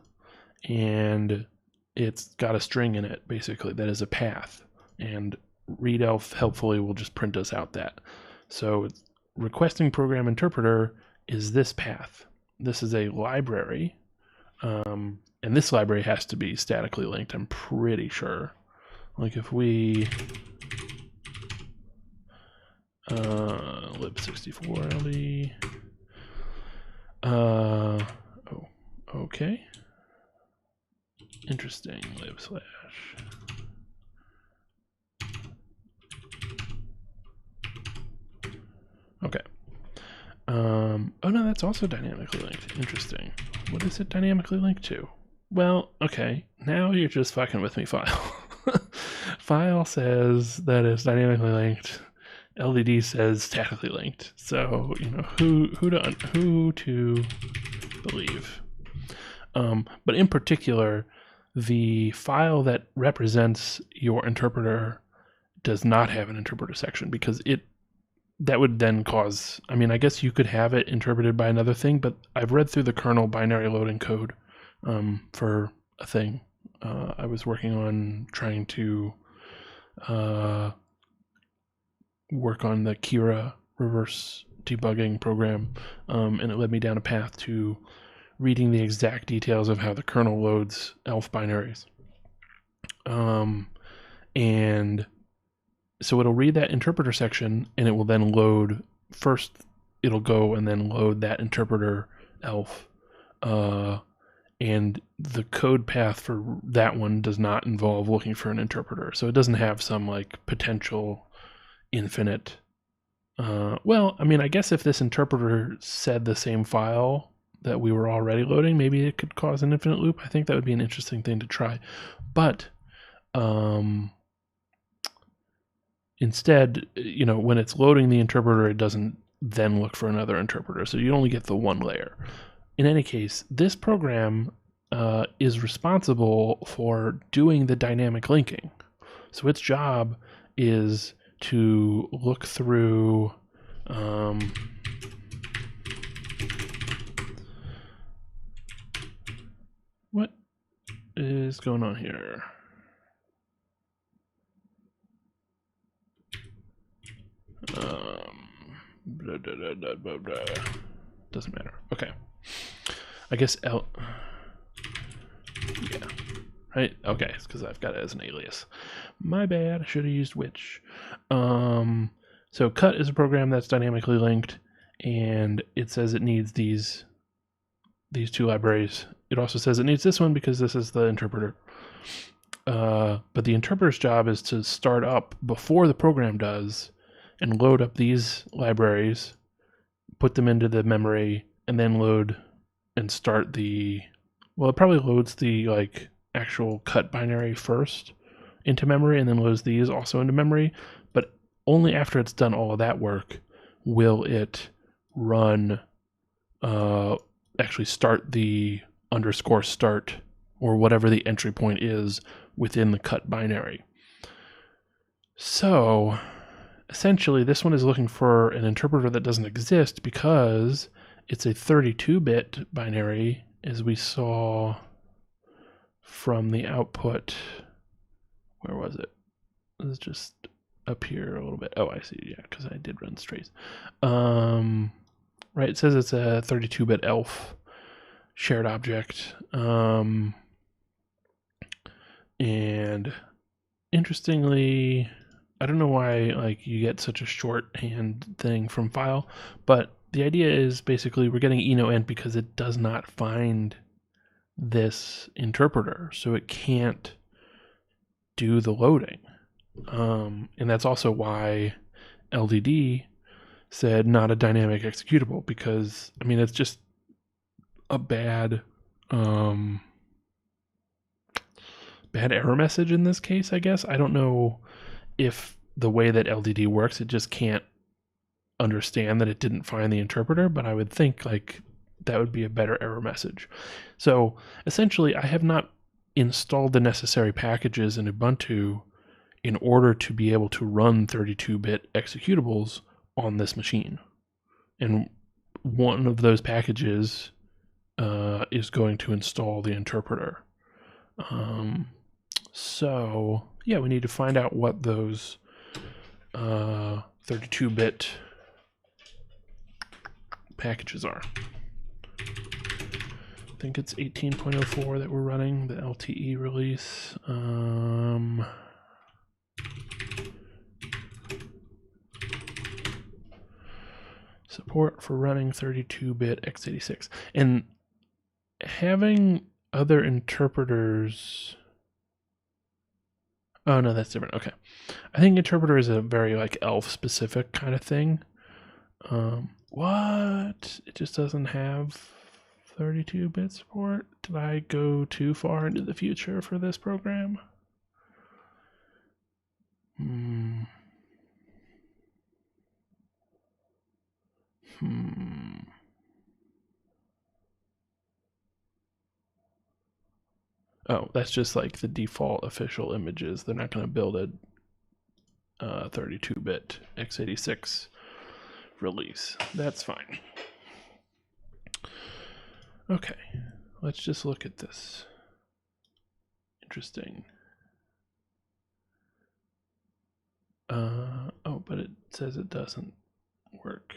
[SPEAKER 2] and it's got a string in it, basically, that is a path. And readelf helpfully will just print us out that. So it's requesting program interpreter is this path. This is a library, and this library has to be statically linked, I'm pretty sure. Like if we lib64ld, okay, interesting, lib slash. Okay. Oh no, that's also dynamically linked. Interesting. What is it dynamically linked to? Well, okay, now you're just fucking with me, file. File says that it's dynamically linked. LDD says statically linked. So, you know, who to believe. But in particular, the file that represents your interpreter does not have an interpreter section, because that would then cause, I mean, I guess you could have it interpreted by another thing, but I've read through the kernel binary loading code for a thing. I was working on trying to work on the Kira reverse debugging program, and it led me down a path to reading the exact details of how the kernel loads ELF binaries. And so it'll read that interpreter section, and it will then load, first it'll go and then load that interpreter ELF, and the code path for that one does not involve looking for an interpreter. So it doesn't have some like potential infinite, well, I mean, I guess if this interpreter said the same file that we were already loading, maybe it could cause an infinite loop. I think that would be an interesting thing to try. But instead, you know, when it's loading the interpreter, it doesn't then look for another interpreter. So you only get the one layer. In any case, this program is responsible for doing the dynamic linking. So its job is to look through what is going on here? Blah, blah, blah, blah, blah. Doesn't matter. Okay. I guess yeah. Right? Okay, it's because I've got it as an alias. My bad, I should have used which. So cut is a program that's dynamically linked, and it says it needs these two libraries. It also says it needs this one because this is the interpreter. But the interpreter's job is to start up before the program does and load up these libraries, put them into the memory, and then load and start well, it probably loads the like actual cut binary first into memory and then loads these also into memory, but only after it's done all of that work will it run, actually start the _start or whatever the entry point is within the cut binary. So essentially this one is looking for an interpreter that doesn't exist because it's a 32-bit binary, as we saw from the output. Where was it? It was just up here a little bit. Oh, I see. Yeah, because I did run strays. Right, it says it's a 32-bit ELF shared object. And interestingly, I don't know why like you get such a shorthand thing from file, but the idea is basically we're getting eno_int because it does not find this interpreter, so it can't do the loading. And that's also why LDD said not a dynamic executable, because I mean it's just a bad error message in this case, I guess. I don't know if the way that LDD works, it just can't understand that it didn't find the interpreter, but I would think like that would be a better error message. So essentially, I have not installed the necessary packages in Ubuntu in order to be able to run 32-bit executables on this machine. And one of those packages is going to install the interpreter. So yeah, we need to find out what those 32-bit packages are. I think it's 18.04 that we're running, the LTE release. Support for running 32-bit x86. And having other interpreters... Oh, no, that's different. Okay. I think interpreter is a very, like, ELF-specific kind of thing. What? It just doesn't have 32-bit support? Did I go too far into the future for this program? Oh, that's just like the default official images. They're not going to build a 32-bit x86 release. That's fine. Okay, let's just look at this. Interesting. Oh, but it says it doesn't work.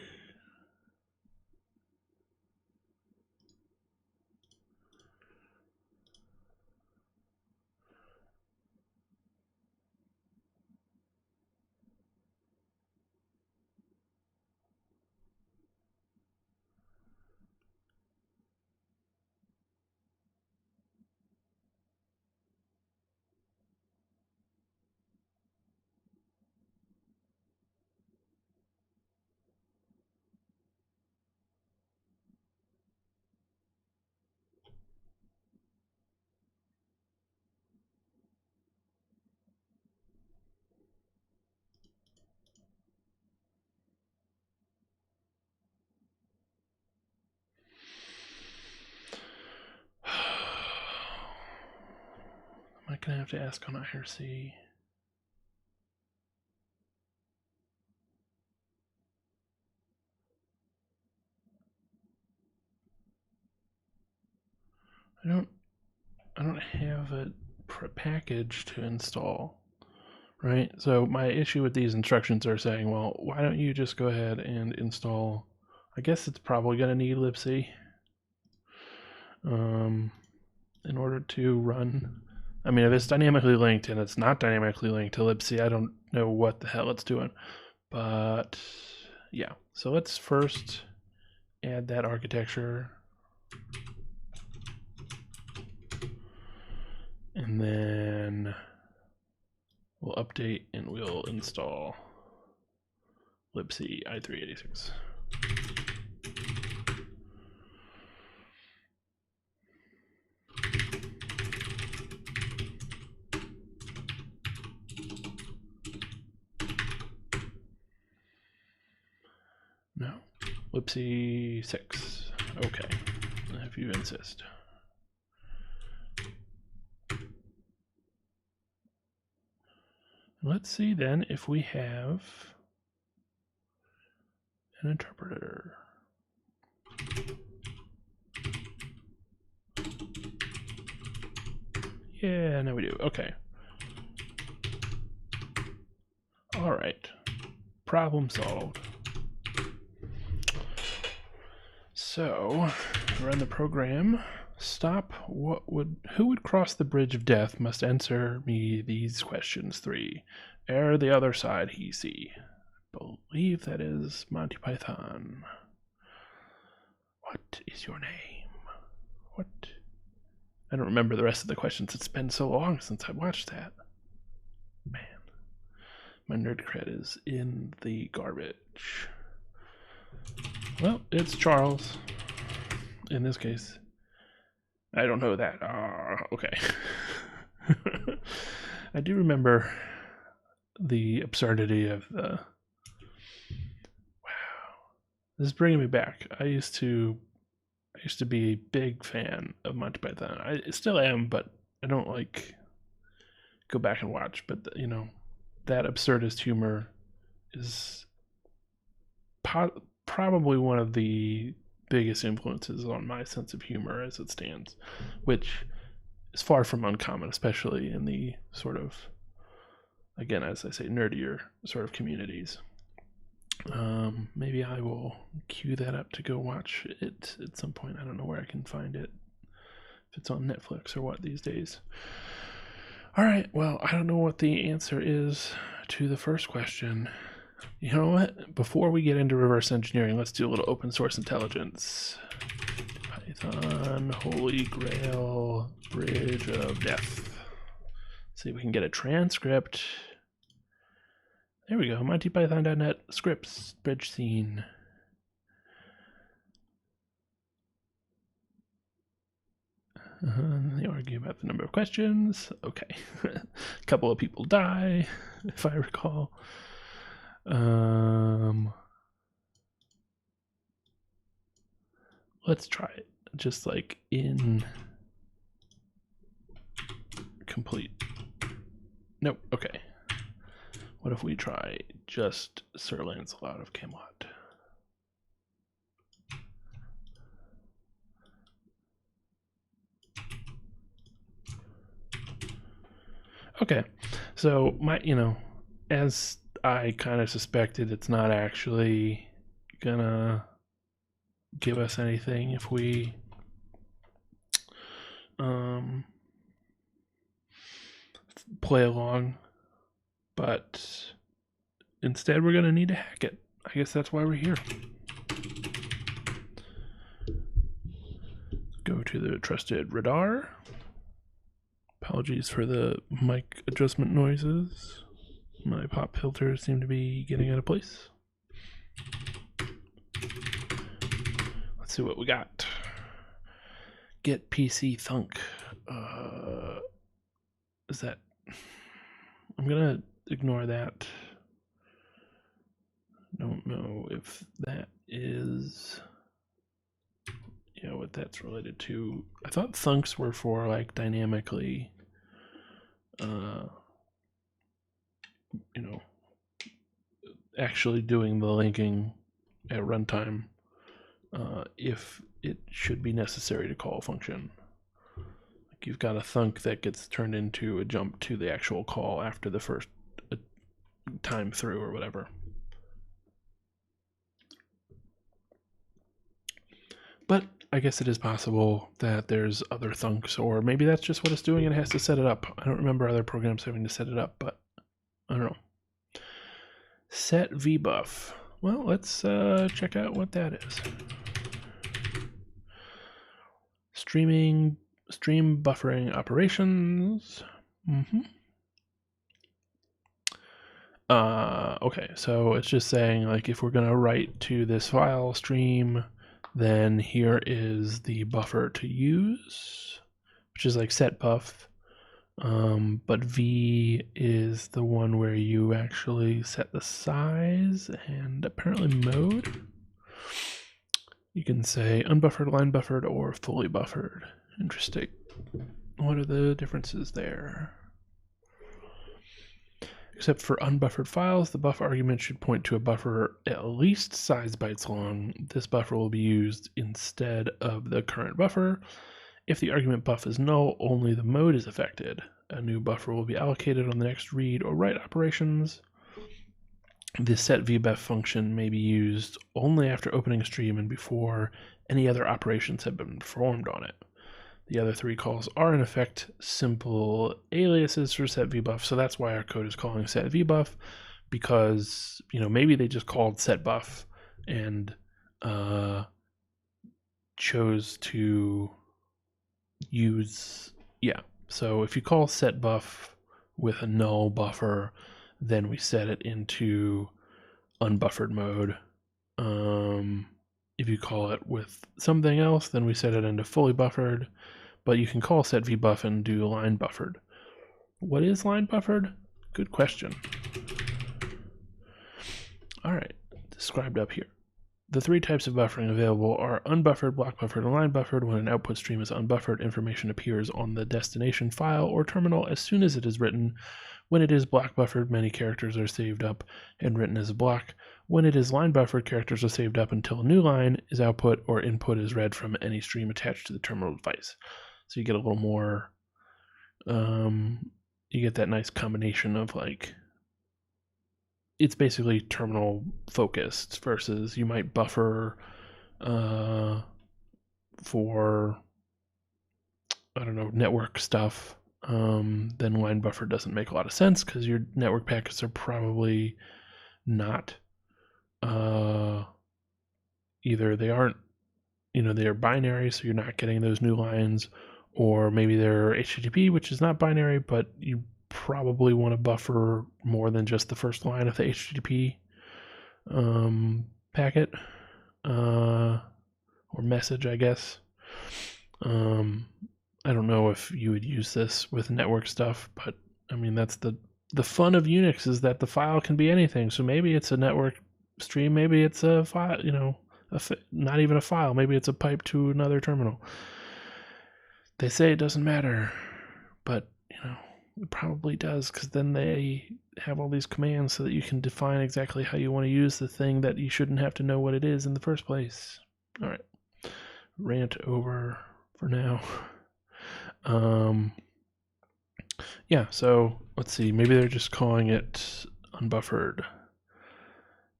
[SPEAKER 2] Am I gonna have to ask on IRC? I don't have a package to install, right? So my issue with these instructions are saying, well, why don't you just go ahead and install? I guess it's probably gonna need libc in order to run. I mean, if it's dynamically linked and it's not dynamically linked to libc, I don't know what the hell it's doing. But yeah, so let's first add that architecture. And then we'll update and we'll install libc i386. No, libc 6. Okay, if you insist. Let's see then if we have an interpreter. Yeah, now we do. Okay. All right. Problem solved. So, run the program. Stop. Who would cross the bridge of death must answer me these questions 3. Ere the other side he see. Believe that is Monty Python. What is your name? What? I don't remember the rest of the questions. It's been so long since I watched that. Man, my nerd cred is in the garbage. Well, it's Charles. In this case, I don't know that. Okay. I do remember the absurdity of the. Wow, this is bringing me back. I used to be a big fan of Monty Python. I still am, but I don't like go back and watch. But that absurdist humor is probably one of the biggest influences on my sense of humor as it stands, which is far from uncommon, especially in the sort of, again, as I say, nerdier sort of communities. Maybe I will queue that up to go watch it at some point. I don't know where I can find it, if it's on Netflix or what these days. All right, well, I don't know what the answer is to the first question. You know what? Before we get into reverse engineering, let's do a little open source intelligence. Python, Holy Grail, Bridge of Death. Let's see if we can get a transcript. There we go, MontyPython.net scripts, bridge scene. They argue about the number of questions. Okay. A couple of people die, if I recall. Let's try it. Just like in complete. Nope. Okay. What if we try just Sir Lancelot of Camelot? Okay, so as I kind of suspected, it's not actually gonna give us anything if we play along, but instead we're gonna need to hack it. I guess that's why we're here. Go to the trusted radar. Apologies for the mic adjustment noises. My pop filters seem to be getting out of place. Let's see what we got. Get PC thunk. Is that... I'm gonna ignore that. Don't know if that is... Yeah, what that's related to. I thought thunks were for like dynamically actually doing the linking at runtime if it should be necessary to call a function. Like you've got a thunk that gets turned into a jump to the actual call after the first time through or whatever. But I guess it is possible that there's other thunks, or maybe that's just what it's doing and it has to set it up. I don't remember other programs having to set it up, but I don't know. Set vbuff. Well, let's check out what that is. Stream buffering operations. Okay, so it's just saying like if we're gonna write to this file stream, then here is the buffer to use, which is like set buff. But V is the one where you actually set the size and apparently mode. You can say unbuffered, line buffered, or fully buffered. Interesting. What are the differences there? Except for unbuffered files, the buff argument should point to a buffer at least size bytes long. This buffer will be used instead of the current buffer. If the argument buff is null, only the mode is affected. A new buffer will be allocated on the next read or write operations. The set vbuff function may be used only after opening a stream and before any other operations have been performed on it. The other three calls are in effect simple aliases for set vbuff, so that's why our code is calling set vbuff, because maybe they just called set buff and chose to use, yeah. So if you call set buff with a null buffer, then we set it into unbuffered mode. If you call it with something else, then we set it into fully buffered, but you can call set vbuff and do line buffered. What is line buffered? Good question. All right, described up here. The three types of buffering available are unbuffered, block buffered, and line buffered. When an output stream is unbuffered, information appears on the destination file or terminal as soon as it is written. When it is block buffered, many characters are saved up and written as a block. When it is line buffered, characters are saved up until a new line is output or input is read from any stream attached to the terminal device. So you get a little more, you get that nice combination of like, it's basically terminal focused versus you might buffer for, I don't know, network stuff. Then line buffer doesn't make a lot of sense because your network packets are probably not either they aren't, they're binary, so you're not getting those new lines, or maybe they're HTTP, which is not binary, but you probably want to buffer more than just the first line of the HTTP packet or message, I guess. I don't know if you would use this with network stuff, but I mean, that's the fun of Unix is that the file can be anything. So maybe it's a network stream, maybe it's a file, not even a file, maybe it's a pipe to another terminal. They say it doesn't matter, but it probably does, because then they have all these commands so that you can define exactly how you want to use the thing that you shouldn't have to know what it is in the first place. All right, rant over for now. Yeah, so let's see, maybe they're just calling it unbuffered.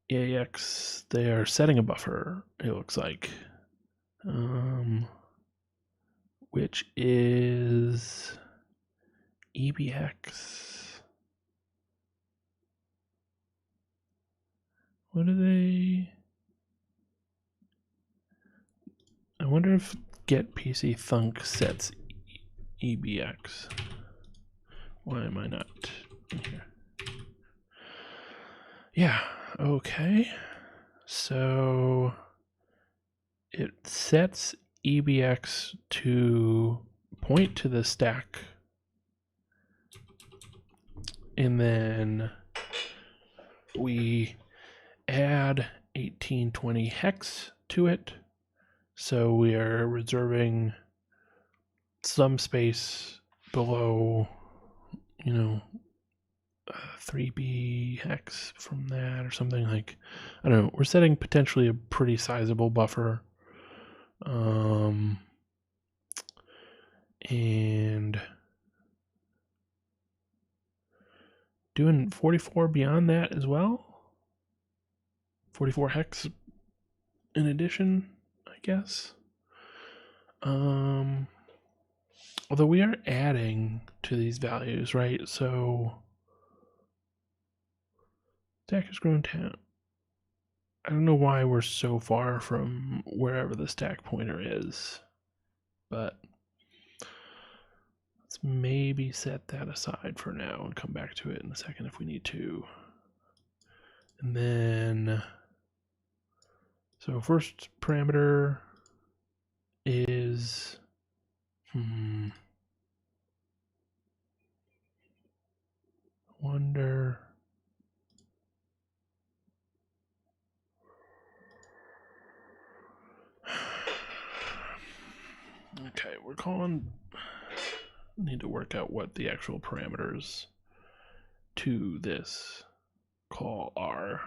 [SPEAKER 2] EAX, they are setting a buffer, it looks like, which is EBX. What are they? I wonder if get PC thunk sets EBX. Why am I not in here? Yeah, okay. So it sets EBX to point to the stack, and then we add 1820 hex to it. So we are reserving some space below, 3B hex from that or something, like, I don't know. We're setting potentially a pretty sizable buffer. And doing 44 beyond that as well. 44 hex in addition, I guess. Although we are adding to these values, right? So stack has grown 10. I don't know why we're so far from wherever the stack pointer is, but let's maybe set that aside for now and come back to it in a second if we need to. And then, so first parameter is, wonder. Okay, we're calling, need to work out what the actual parameters to this call are.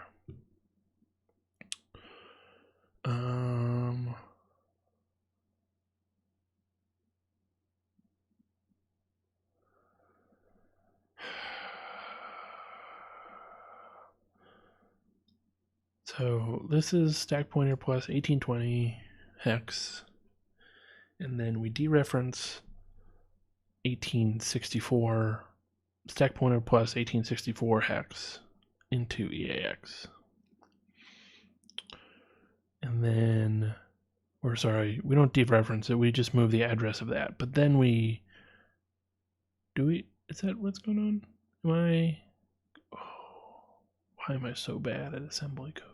[SPEAKER 2] So this is stack pointer plus 1820 hex, and then we dereference 1864 stack pointer plus 1864 hex into EAX. And then or sorry, we don't dereference it, we just move the address of that. But then is that what's going on? Why am I so bad at assembly code?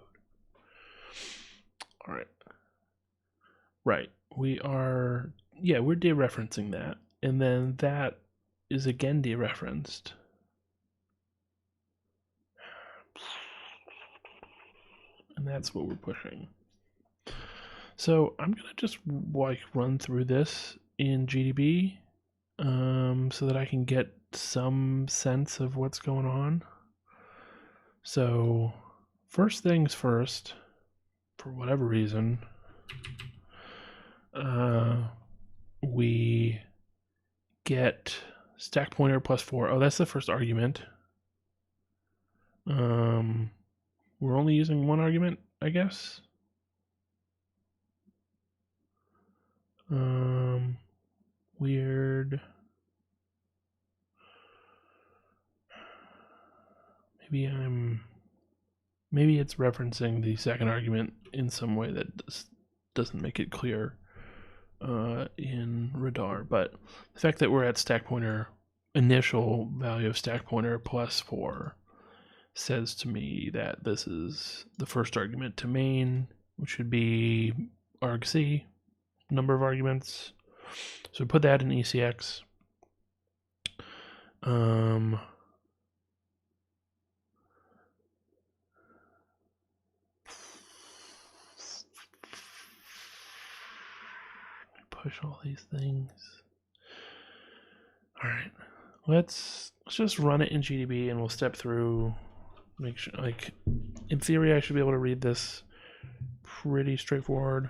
[SPEAKER 2] All right. Right. We're dereferencing that. And then that is again dereferenced. And that's what we're pushing. So I'm going to just run through this in GDB so that I can get some sense of what's going on. So first things first, for whatever reason, we get stack pointer plus 4. Oh, that's the first argument. We're only using one argument, I guess. Weird. Maybe it's referencing the second argument in some way that doesn't make it clear in radar. But the fact that we're at stack pointer, initial value of stack pointer plus 4, says to me that this is the first argument to main, which would be argc, number of arguments. So we put that in ECX. Push all these things. All right, let's just run it in GDB and we'll step through. Make sure, like, in theory, I should be able to read this pretty straightforward.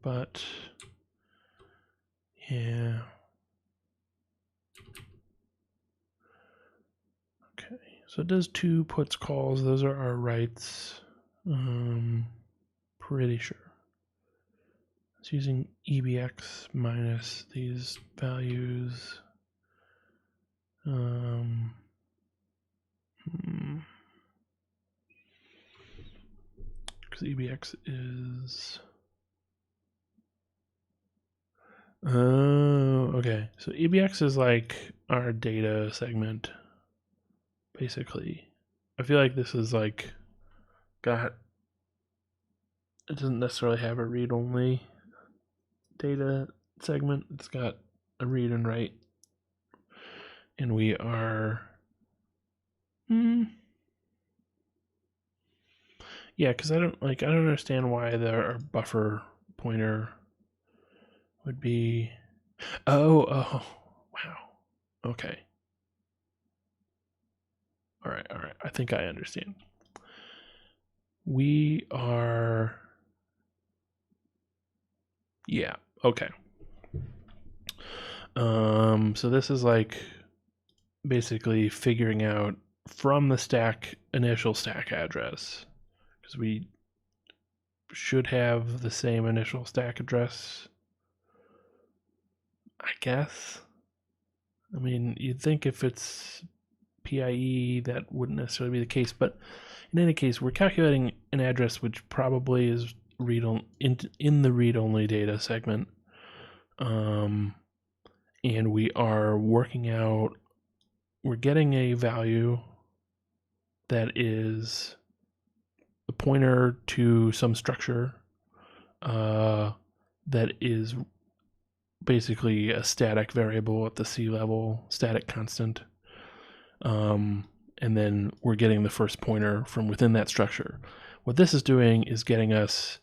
[SPEAKER 2] But yeah. Okay, so it does 2 puts calls. Those are our writes. Pretty sure. It's using EBX minus these values. Because EBX is... Oh, okay. So EBX is like our data segment, basically. I feel like this is like it doesn't necessarily have a read-only data segment. It's got a read and write. And we are... Yeah, because I don't understand why our buffer pointer would be... Oh, wow. Okay. All right. I think I understand. We are... Yeah, okay. So this is like basically figuring out from the initial stack address, because we should have the same initial stack address, I guess. I mean, you'd think if it's PIE that wouldn't necessarily be the case, but in any case, we're calculating an address which probably is in the read-only data segment, and we are working out. We're getting a value that is a pointer to some structure that is basically a static variable at the C level, static constant. And then we're getting the first pointer from within that structure. What this is doing is getting us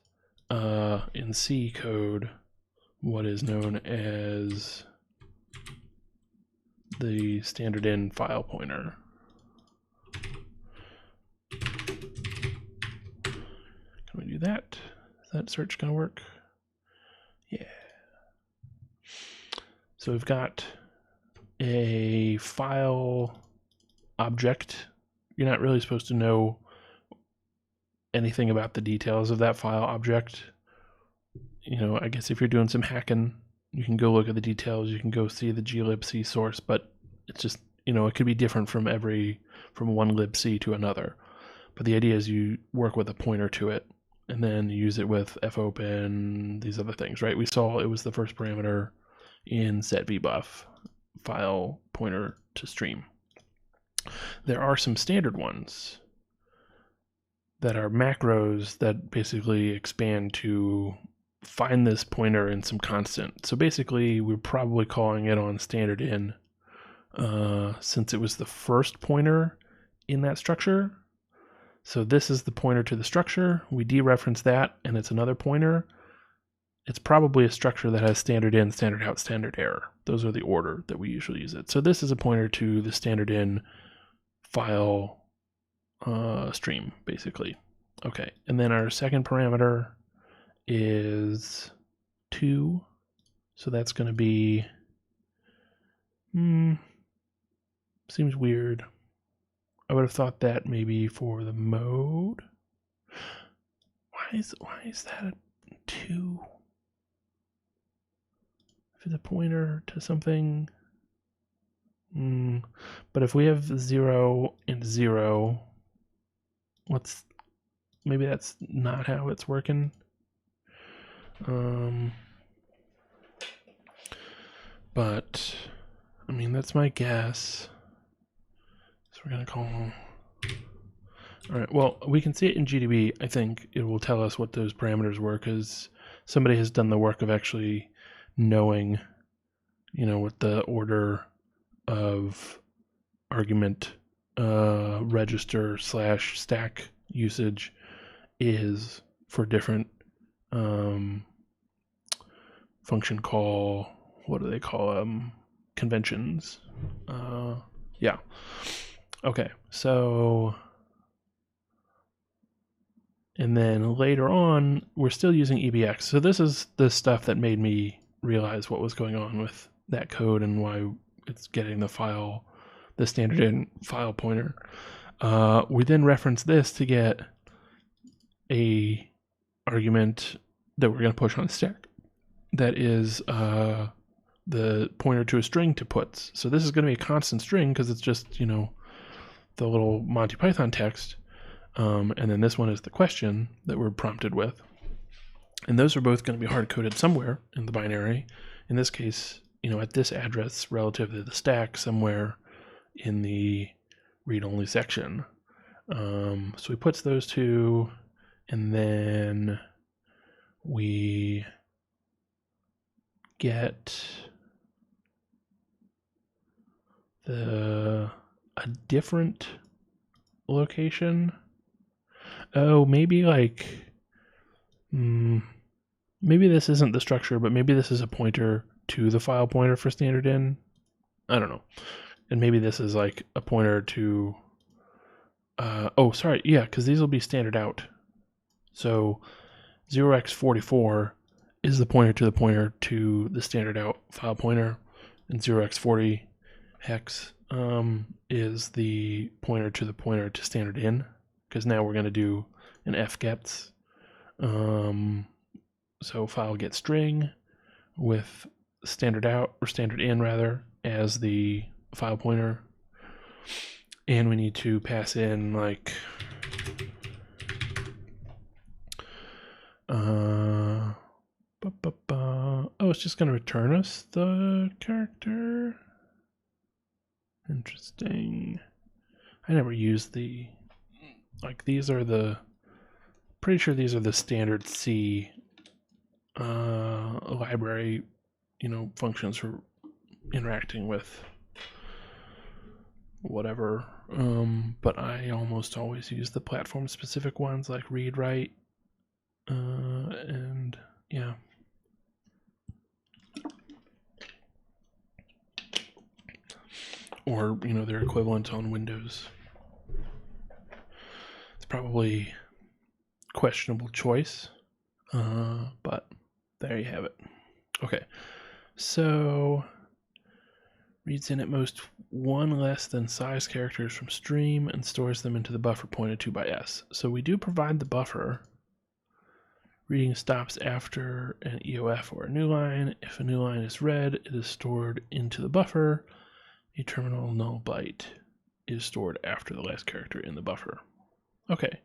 [SPEAKER 2] in C code what is known as the standard in file pointer. Can we do that? Is that search going to work? Yeah. So we've got a file object. You're not really supposed to know anything about the details of that file object. You know, I guess if you're doing some hacking, you can go look at the details. You can go see the glibc source, but it's just, it could be different from one libc to another. But the idea is you work with a pointer to it. and then use it with fopen, these other things, right? We saw it was the first parameter in setVbuff, file pointer to stream. There are some standard ones that are macros that basically expand to find this pointer in some constant. So basically, we're probably calling it on standard in, since it was the first pointer in that structure. So this is the pointer to the structure. We dereference that, and it's another pointer. It's probably a structure that has standard in, standard out, standard error. Those are the order that we usually use it. So this is a pointer to the standard in file stream, basically. Okay, and then our second parameter is 2. So that's going to be, seems weird. I would have thought that maybe for the mode. Why is that a 2? If it's a pointer to something. But if we have 0 and 0, maybe that's not how it's working. But I mean, that's my guess. So we're gonna call. All right. Well, we can see it in GDB. I think it will tell us what those parameters were because somebody has done the work of actually knowing, what the order of argument register / stack usage is for different function call. What do they call them? Conventions. Yeah. Okay. So. And then later on, we're still using EBX. So this is the stuff that made me realize what was going on with that code and why it's getting the standard in file pointer. We then reference this to get a argument that we're going to push on stack. That is the pointer to a string to puts. So this is going to be a constant string because it's just, the little Monty Python text. And then this one is the question that we're prompted with. And those are both going to be hard-coded somewhere in the binary. In this case, at this address relative to the stack somewhere in the read-only section. So we puts those two, and then we get a different location. Oh, maybe maybe this isn't the structure, but maybe this is a pointer to the file pointer for standard in. I don't know. And maybe this is a pointer to, because these will be standard out. So 0x44 is the pointer to the standard out file pointer, and 0x40 hex is the pointer to standard in. Because now we're going to do an fgets. So file get string with standard out, or standard in rather, as the file pointer. And we need to pass in it's just going to return us the character. Interesting. I never used the... these are pretty sure these are the standard C library, functions for interacting with whatever. But I almost always use the platform specific ones like read, write, and yeah. Or, their equivalent on Windows. It's probably questionable choice, but there you have it. Okay, so reads in at most one less than size characters from stream and stores them into the buffer pointed to by S. So we do provide the buffer. Reading stops after an EOF or a new line. If a new line is read, it is stored into the buffer. A terminal null byte is stored after the last character in the buffer. Okay.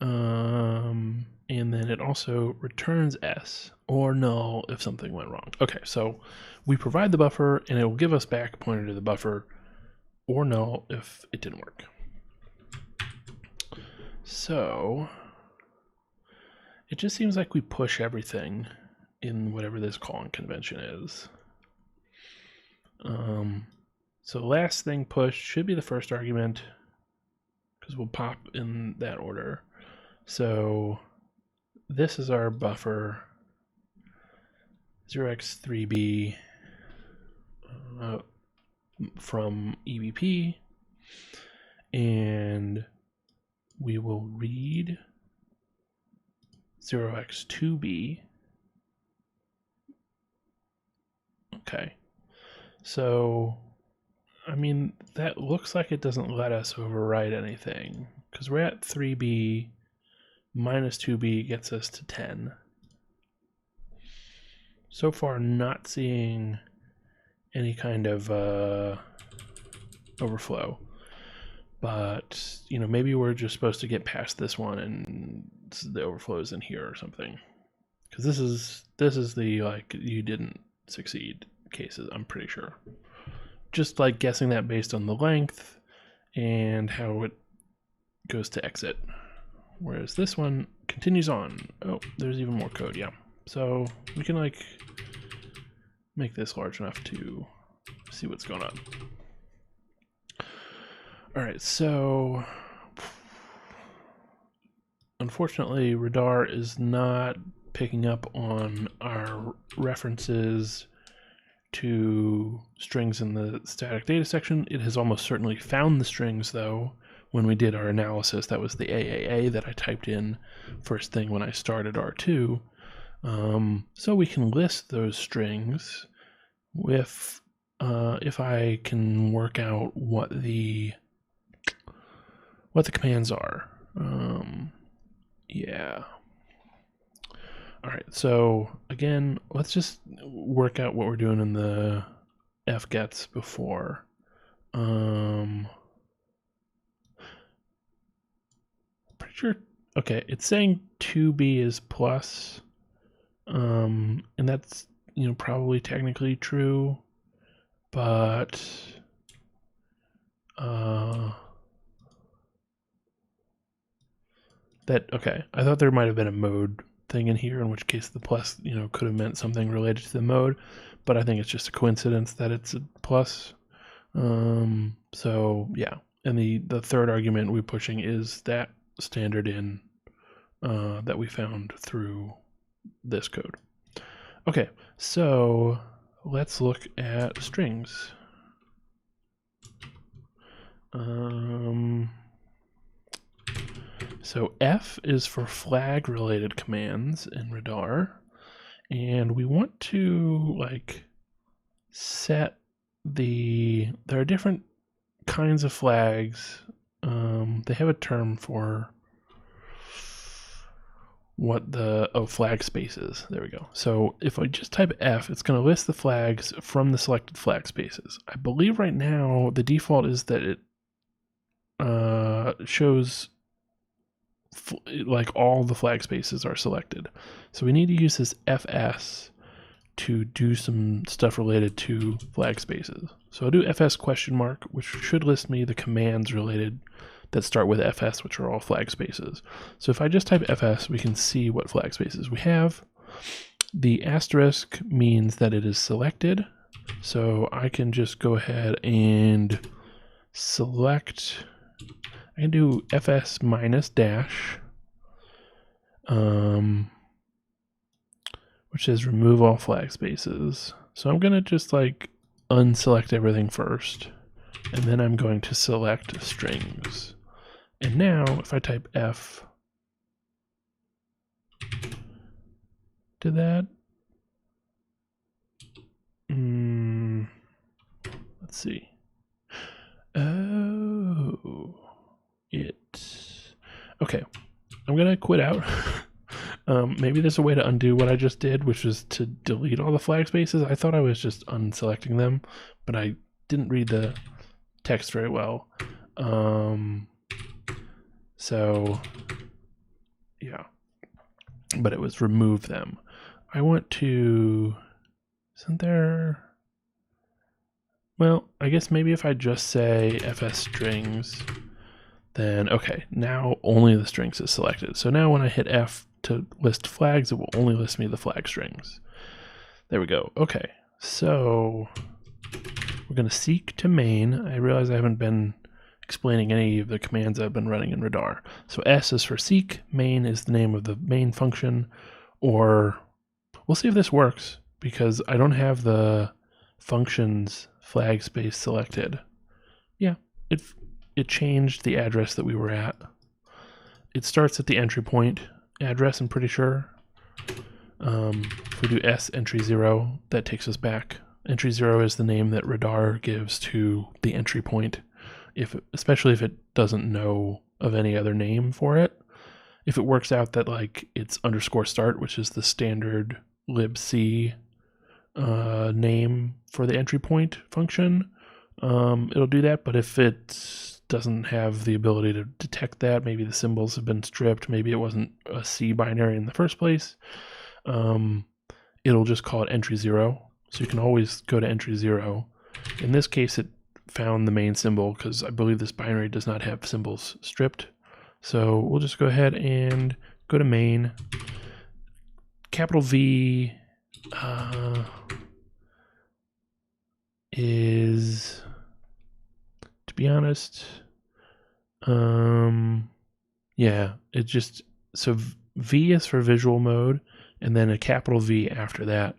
[SPEAKER 2] And then it also returns S or null if something went wrong. Okay, so we provide the buffer and it will give us back a pointer to the buffer, or null if it didn't work. So it just seems like we push everything in whatever this calling convention is. So last thing pushed should be the first argument, because we'll pop in that order. So this is our buffer 0x3b from EBP, and we will read 0x2b. Okay, so I mean, that looks like it doesn't let us overwrite anything, because we're at 3b minus 2b gets us to 10. So far, not seeing any kind of overflow, but you know, maybe we're just supposed to get past this one and the overflow is in here or something, because this is the like you didn't succeed cases, I'm pretty sure. Just like guessing that based on the length and how it goes to exit. Whereas this one continues on. Oh, there's even more code, yeah. So we can like make this large enough to see what's going on. All right, so unfortunately, radar is not picking up on our references to strings in the static data section. It has almost certainly found the strings, though, when we did our analysis. That was the AAA that I typed in first thing when I started R2. So we can list those strings with if I can work out what the commands are. Yeah. All right, so again, let's just work out what we're doing in the fgets before. Pretty sure, okay, it's saying 2b is plus, and that's, you know, probably technically true, but okay, I thought there might have been a mode thing in here, in which case the plus, you know, could have meant something related to the mode, but I think it's just a coincidence that it's a plus. So yeah, and the third argument we're pushing is that standard in that we found through this code. Okay, so let's look at strings. So F is for flag related commands in radar, and we want to like set there are different kinds of flags. They have a term for what the flag spaces. There we go. So if I just type F, it's going to list the flags from the selected flag spaces. I believe right now the default is that it shows like all the flag spaces are selected. So we need to use this fs to do some stuff related to flag spaces. So I'll do fs question mark, which should list me the commands related that start with fs, which are all flag spaces. So if I just type fs, we can see what flag spaces we have. The asterisk means that it is selected. So I can just go ahead and select, I can do fs minus dash, which says remove all flag spaces. So I'm gonna just like unselect everything first, and then I'm going to select strings. And now if I type F, did that? Let's see. Oh, okay. I'm gonna quit out. Maybe there's a way to undo what I just did, which was to delete all the flag spaces. I thought I was just unselecting them, but I didn't read the text very well. So Yeah. But it was remove them. I want to... Isn't there... Well, I guess maybe if I just say fs strings, then okay, now only the strings is selected. So now when I hit F to list flags, it will only list me the flag strings. There we go. Okay, so we're going to seek to main. I realize I haven't been explaining any of the commands I've been running in Radar. So S is for seek, main is the name of the main function, or we'll see if this works because I don't have the functions flag space selected. Yeah, it changed the address that we were at. It starts at the entry point address, I'm pretty sure. If we do S entry 0, that takes us back. Entry 0 is the name that Radar gives to the entry point, especially if it doesn't know of any other name for it. If it works out that like it's _start, which is the standard libc name for the entry point function, it'll do that. But if it doesn't have the ability to detect that, maybe the symbols have been stripped, maybe it wasn't a C binary in the first place, it'll just call it entry 0. So you can always go to entry 0. In this case, it found the main symbol because I believe this binary does not have symbols stripped. So we'll just go ahead and go to main. Capital V is, to be honest, yeah, it just, so V is for visual mode, and then a capital V after that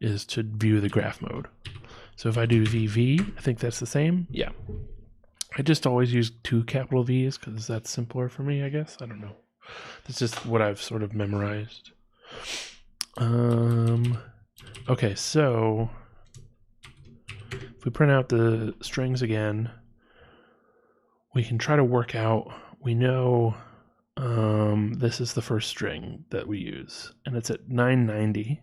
[SPEAKER 2] is to view the graph mode. So if I do VV, I think that's the same. Yeah. I just always use 2 capital V's because that's simpler for me, I guess. I don't know. That's just what I've sort of memorized. Okay, so if we print out the strings again, we can try to work out, we know this is the first string that we use, and it's at 990,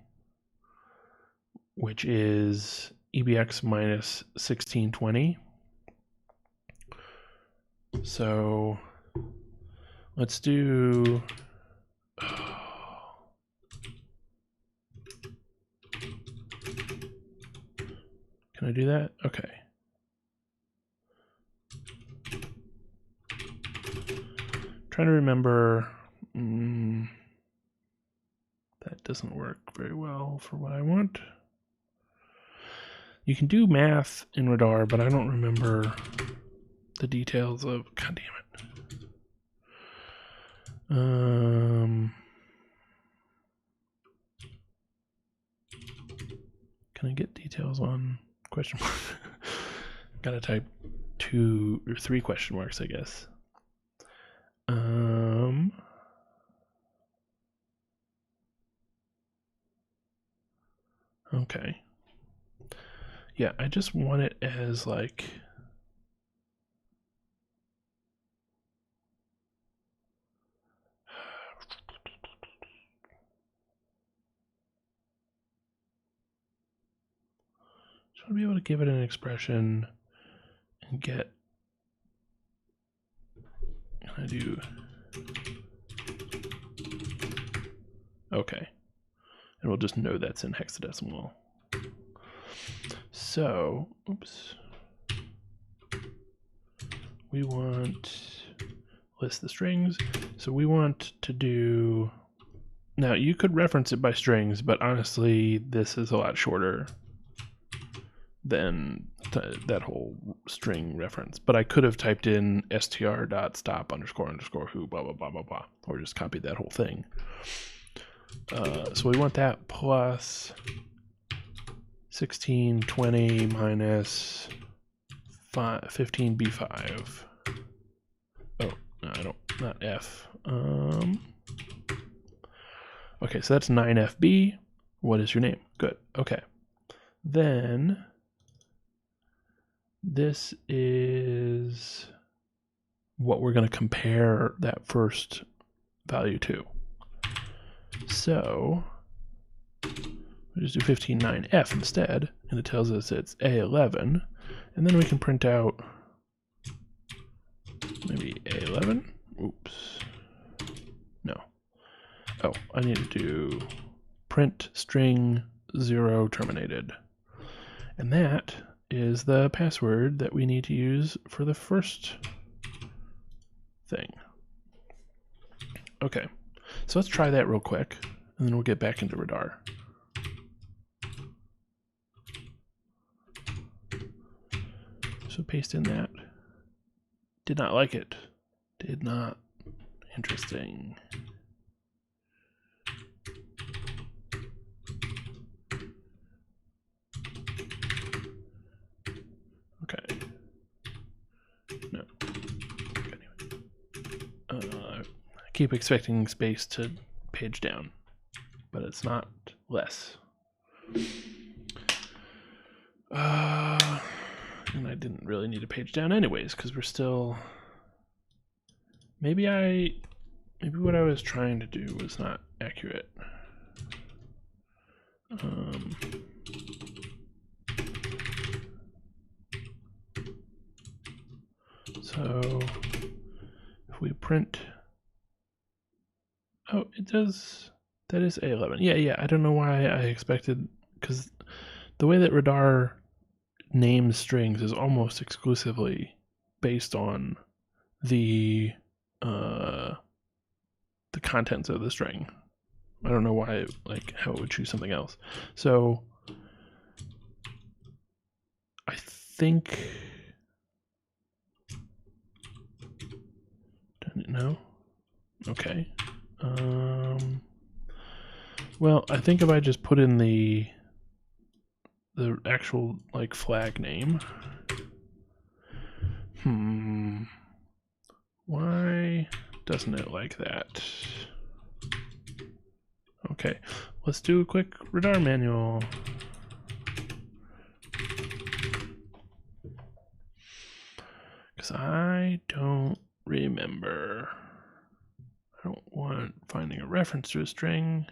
[SPEAKER 2] which is EBX minus 1620. So let's do, can I do that? Okay. Trying to remember, that doesn't work very well for what I want. You can do math in Radar, but I don't remember the details of, god damn it. Can I get details on question mark? Gotta type 2 or 3 question marks, I guess. Okay. Yeah, I just want it as like, just want to be able to give it an expression and get, can I do, okay. And we'll just know that's in hexadecimal. So, oops. We want list the strings. So we want to do, now you could reference it by strings, but honestly, this is a lot shorter than that whole string reference. But I could have typed in str.stop__who, blah, blah, blah, blah, blah, or just copied that whole thing. So we want that plus 1620 minus 15b5. Oh, no, I don't, not F. Okay, so that's 9FB. What is your name? Good, okay. Then this is what we're going to compare that first value to. So we just do 15.9F instead, and it tells us it's A11, and then we can print out maybe A11. Oops. No. Oh, I need to do print string 0 terminated. And that is the password that we need to use for the first thing. Okay, so let's try that real quick, and then we'll get back into Radar. So paste in that. Did not like it. Did not. Interesting. Okay. No. Okay, anyway. I keep expecting space to page down, but it's not less. And I didn't really need a page down anyways, because we're still... Maybe what I was trying to do was not accurate. So if we print... Oh, it does... That is A11. Yeah, I don't know why I expected... Because the way that Radar names strings is almost exclusively based on the contents of the string. I don't know why, like, how it would choose something else. So I think... No? Okay. Well, I think if I just put in the actual, like, flag name. Why doesn't it like that? Okay, let's do a quick Radar manual. Because I don't remember. I don't want finding a reference to a string.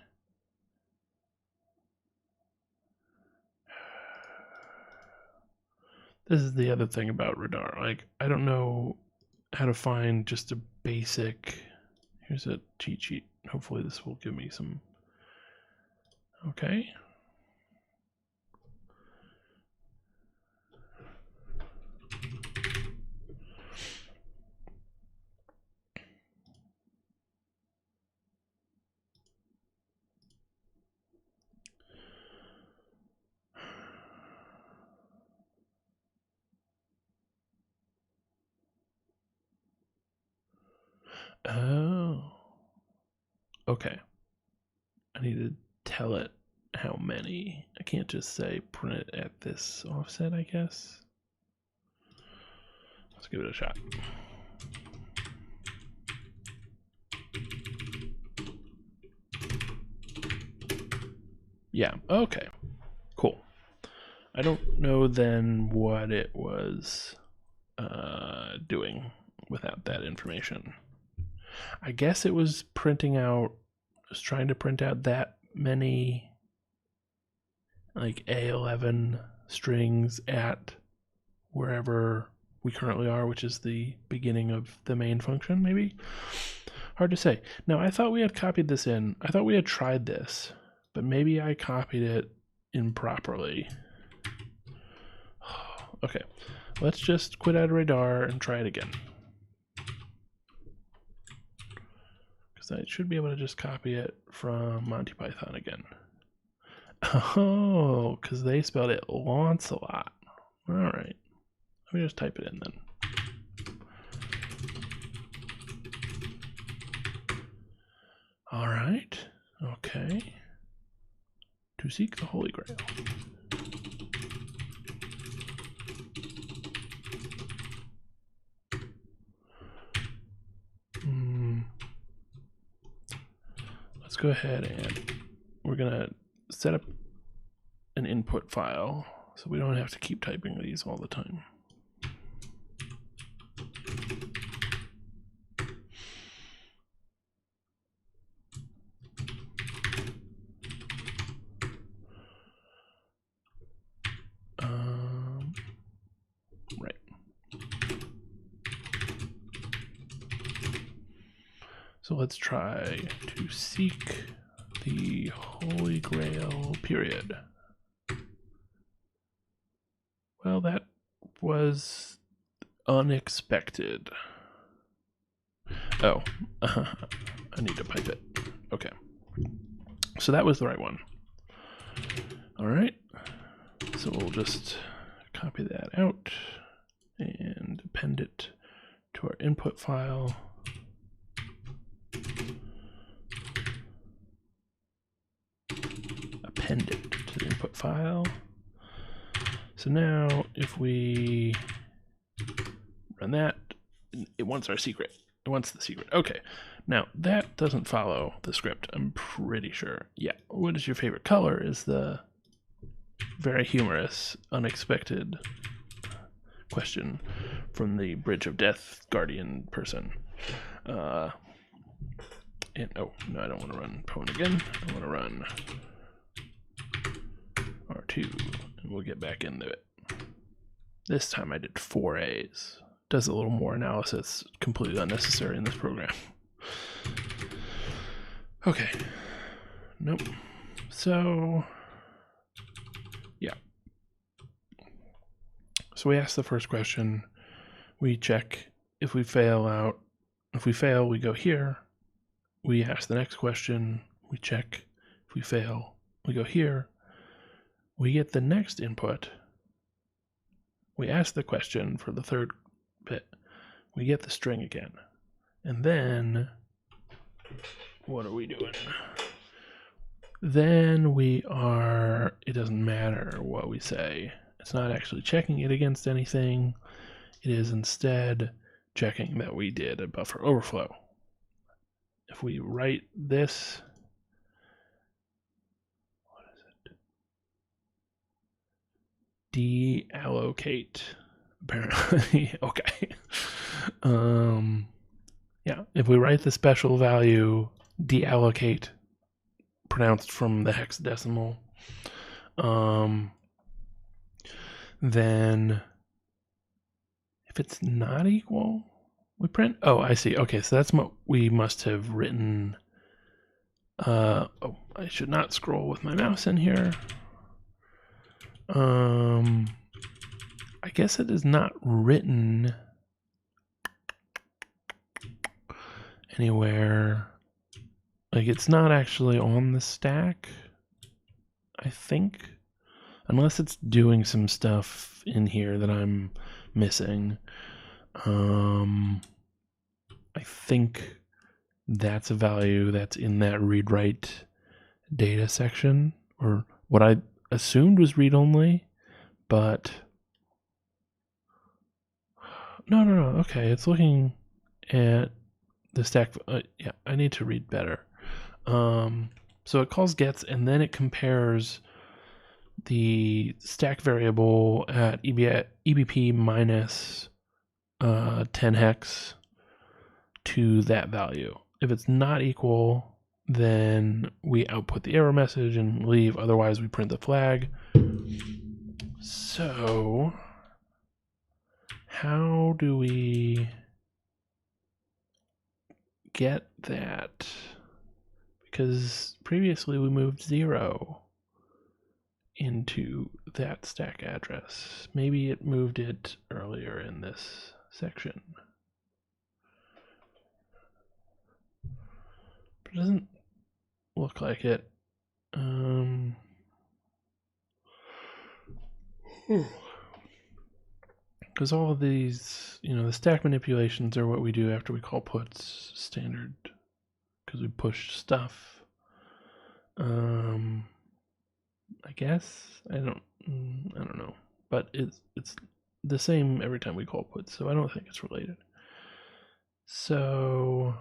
[SPEAKER 2] This is the other thing about Radar. Like, I don't know how to find just a basic... Here's a cheat sheet. Hopefully this will give me some... Okay. Oh. Okay. I need to tell it how many. I can't just say print it at this offset, I guess. Let's give it a shot. Yeah, okay. Cool. I don't know then what it was doing without that information. I guess it was printing out, was trying to print out that many, like, A11 strings at wherever we currently are, which is the beginning of the main function, maybe? Hard to say. Now, I thought we had copied this in. I thought we had tried this, but maybe I copied it improperly. Okay, let's just quit out of Radar and try it again. Because I should be able to just copy it from Monty Python again. Oh, because they spelled it Lancelot. All right, let me just type it in then. All right, okay. To seek the Holy Grail. Let's go ahead and we're gonna set up an input file so we don't have to keep typing these all the time. Right. So let's try to seek the Holy Grail period. Well, that was unexpected. Oh, I need to pipe it. Okay. So that was the right one. All right. So we'll just copy that out and append it to our input file. Append it to the input file. So now if we run that, it wants our secret. It wants the secret. Okay. Now that doesn't follow the script, I'm pretty sure. Yeah. What is your favorite color is the very humorous, unexpected question from the Bridge of Death Guardian person. And oh, no, I don't want to run pwn again. I want to run R2, and we'll get back into it. This time I did 4 A's. Does a little more analysis, completely unnecessary in this program. Okay. Nope. So, yeah. So we ask the first question. We check if we fail out. If we fail, we go here. We ask the next question. We check. If we fail, we go here. We get the next input. We ask the question for the third bit. We get the string again. And then, what are we doing? Then we are, it doesn't matter what we say. It's not actually checking it against anything. It is instead checking that we did a buffer overflow. If we write this, what is it? Deallocate, apparently. Okay. Yeah, if we write the special value deallocate, pronounced from the hexadecimal, then if it's not equal, we print. Oh, I see. Okay, so that's what we must have written. Oh, I should not scroll with my mouse in here. I guess it is not written anywhere. Like, it's not actually on the stack, I think. Unless it's doing some stuff in here that I'm missing. I think that's a value that's in that read-write data section, or what I assumed was read-only, but no. Okay, it's looking at the stack. Yeah, I need to read better. So it calls gets, and then it compares the stack variable at EBP minus 10 hex to that value. If it's not equal, then we output the error message and leave. Otherwise, we print the flag. So, how do we get that? Because previously we moved 0 into that stack address. Maybe it moved it earlier in this section. But it doesn't look like it. Because all of these, the stack manipulations are what we do after we call puts standard, because we push stuff. I guess I don't know, but it's the same every time we call puts, so I don't think it's related. So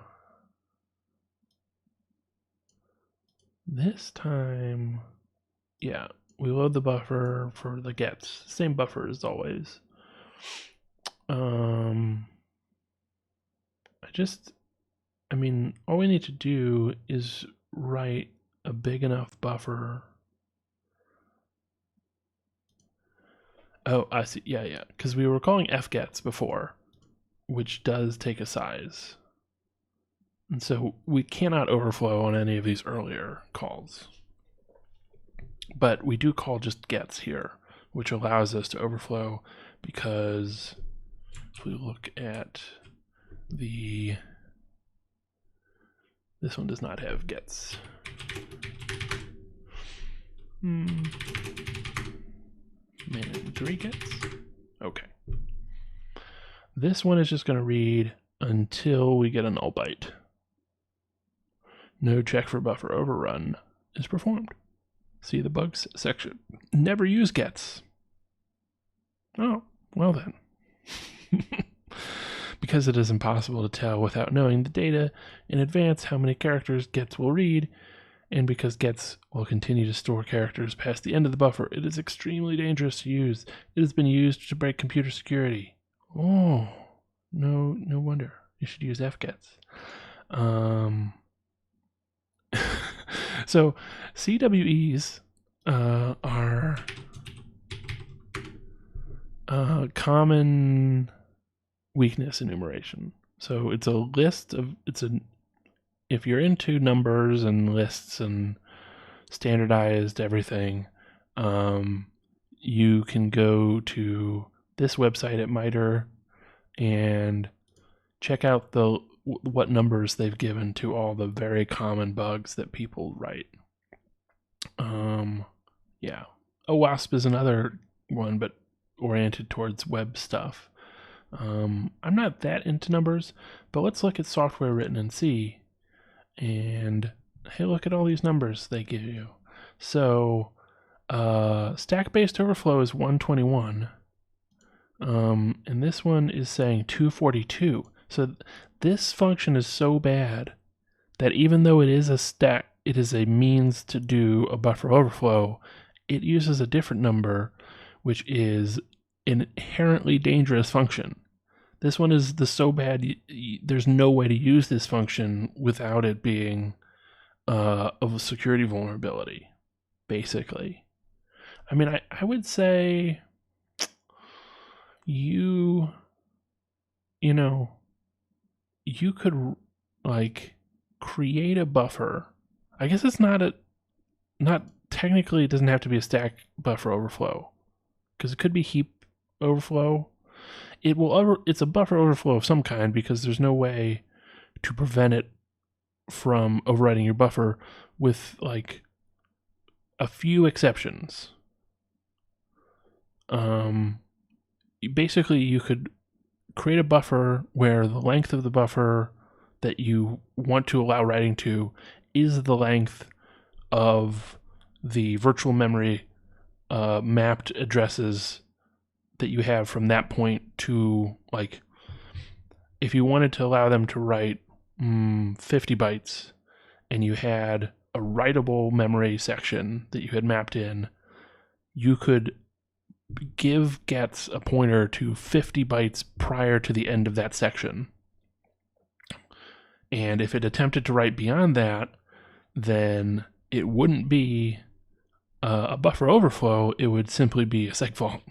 [SPEAKER 2] this time, yeah, we load the buffer for the gets, same buffer as always. All we need to do is write a big enough buffer. Oh, I see. Yeah. Because we were calling fgets before, which does take a size. And so we cannot overflow on any of these earlier calls. But we do call just gets here, which allows us to overflow because if we look at this one does not have gets. Man, 3 gets? Okay. This one is just going to read until we get a null byte. No check for buffer overrun is performed. See the bugs section. Never use gets. Oh, well then. Because it is impossible to tell without knowing the data in advance how many characters gets will read, and because gets will continue to store characters past the end of the buffer, it is extremely dangerous to use. It has been used to break computer security. Oh, no wonder. You should use fgets. So CWEs are common weakness enumeration. So it's a list of if you're into numbers and lists and standardized everything, you can go to this website at MITRE and check out what numbers they've given to all the very common bugs that people write. Yeah. OWASP is another one, but oriented towards web stuff. I'm not that into numbers, but let's look at software written in C. And hey, look at all these numbers they give you. So stack-based overflow is 121. And this one is saying 242. So this function is so bad that even though it is a means to do a buffer overflow, it uses a different number, which is an inherently dangerous function. This one is so bad, there's no way to use this function without it being of a security vulnerability, basically. I mean, I would say you could like create a buffer. I guess it's not technically, it doesn't have to be a stack buffer overflow, because it could be heap overflow. It's a buffer overflow of some kind, because there's no way to prevent it from overwriting your buffer with like a few exceptions. Basically, you could create a buffer where the length of the buffer that you want to allow writing to is the length of the virtual memory mapped addresses that you have from that point to, like, if you wanted to allow them to write 50 bytes and you had a writable memory section that you had mapped in, you could give gets a pointer to 50 bytes prior to the end of that section. And if it attempted to write beyond that, then it wouldn't be a buffer overflow, it would simply be a seg fault.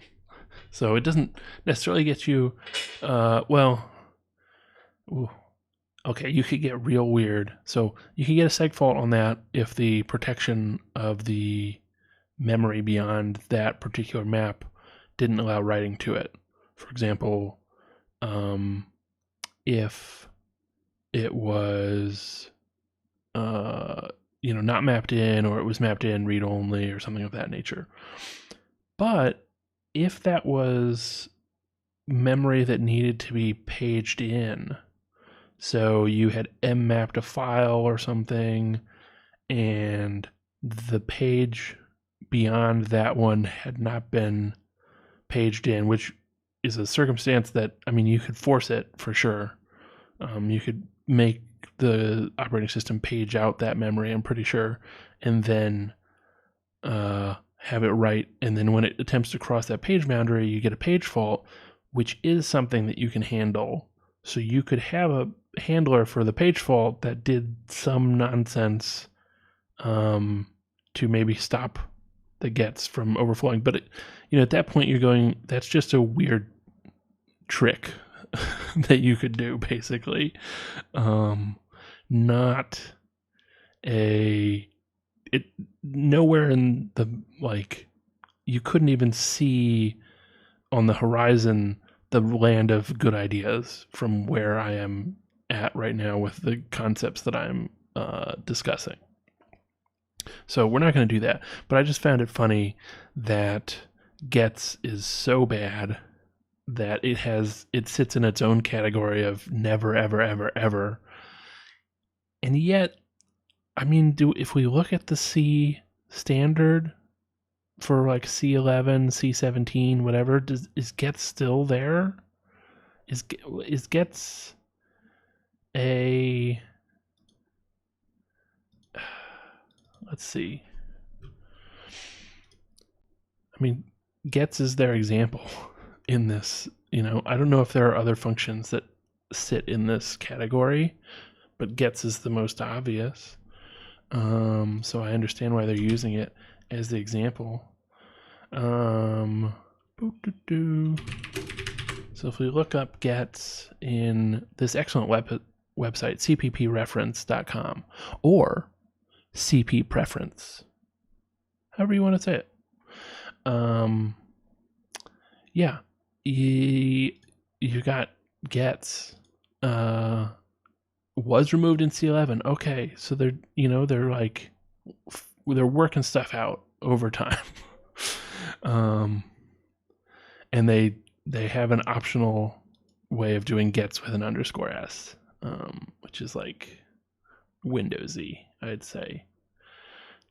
[SPEAKER 2] So it doesn't necessarily get you, okay, you could get real weird. So you could get a seg fault on that if the protection of the memory beyond that particular map didn't allow writing to it. For example, if it was, not mapped in, or it was mapped in read only or something of that nature. But if that was memory that needed to be paged in, so you had mapped a file or something, and the page beyond that one had not been paged in, which is a circumstance that, I mean, you could force it for sure. You could make the operating system page out that memory, I'm pretty sure, and then have it write, and then when it attempts to cross that page boundary, you get a page fault, which is something that you can handle. So you could have a handler for the page fault that did some nonsense to maybe stop the gets from overflowing. But at that point you're going, that's just a weird trick that you could do, basically. not nowhere in the, like, you couldn't even see on the horizon the land of good ideas from where I am at right now with the concepts that I'm discussing. So we're not going to do that. But I just found it funny that gets is so bad that it sits in its own category of never, ever, ever, ever. And yet, I mean, if we look at the C standard for like C11, C17, whatever, is gets still there? Is gets a, let's see. I mean, gets is their example in this. I don't know if there are other functions that sit in this category, but gets is the most obvious. So I understand why they're using it as the example. So if we look up gets in this excellent website, cppreference.com, or cppreference, however you want to say it. Yeah, you got gets was removed in C11. Okay, so they're working stuff out over time. And they have an optional way of doing gets with an underscore s, which is like Windowsy, I'd say,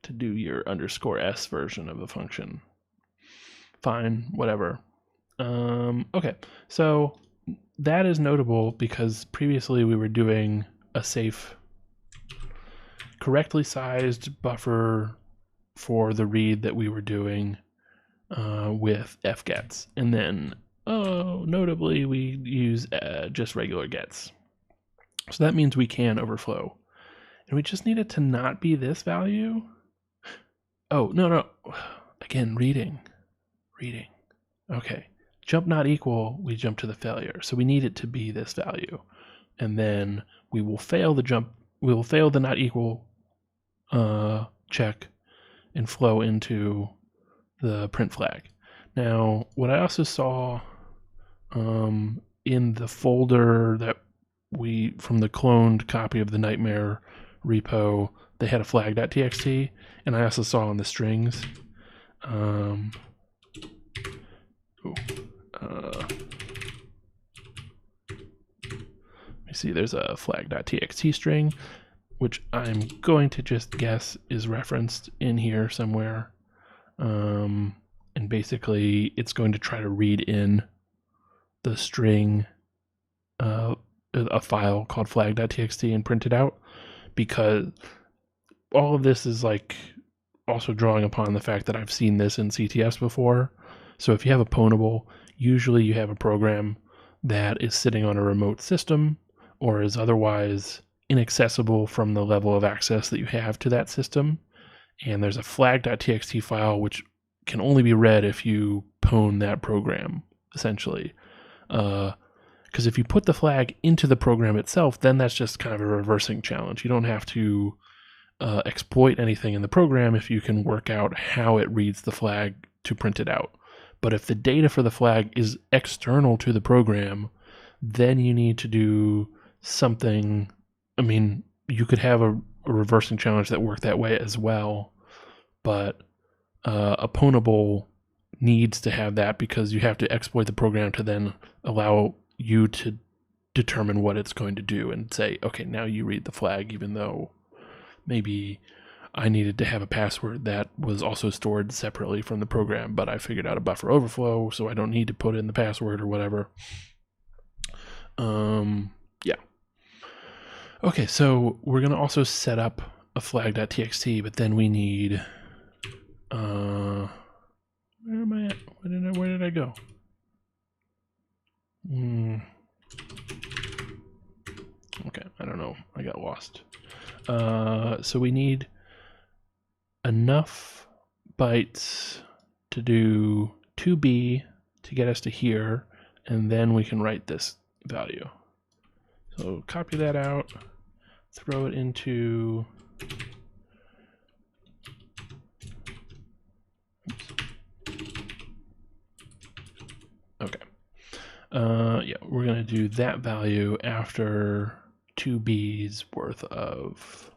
[SPEAKER 2] to do your underscore s version of a function. Fine, whatever. Okay, so that is notable because previously we were doing a safe, correctly sized buffer for the read that we were doing with fgets, and then notably we use just regular gets. So that means we can overflow, and we just need it to not be this value. Oh, no, again, reading. Okay, jump not equal, we jump to the failure, so we need it to be this value, and then we will fail the jump. We will fail the not equal check and flow into the print flag. Now, what I also saw in the folder that from the cloned copy of the Nightmare repo, they had a flag.txt, and I also saw in the strings. Let me see, there's a flag.txt string, which I'm going to just guess is referenced in here somewhere. And basically it's going to try to read in the string, a file called flag.txt, and print it out, because all of this is like also drawing upon the fact that I've seen this in CTFs before. So if you have a pwnable, usually you have a program that is sitting on a remote system or is otherwise inaccessible from the level of access that you have to that system. And there's a flag.txt file which can only be read if you pwn that program, essentially. Because if you put the flag into the program itself, then that's just kind of a reversing challenge. You don't have to exploit anything in the program if you can work out how it reads the flag to print it out. But if the data for the flag is external to the program, then you need to do something. I mean, you could have a reversing challenge that worked that way as well, but a pwnable needs to have that because you have to exploit the program to then allow you to determine what it's going to do and say, okay, now you read the flag, even though maybe I needed to have a password that was also stored separately from the program, but I figured out a buffer overflow, so I don't need to put in the password or whatever. Yeah. Okay, so we're going to also set up a flag.txt, but then we need, where am I at? Where did I go? Okay, I don't know. I got lost. So we need enough bytes to do 2b to get us to here, and then we can write this value. So copy that out. throw it into. Okay. Yeah, we're going to do that value after 2B's worth of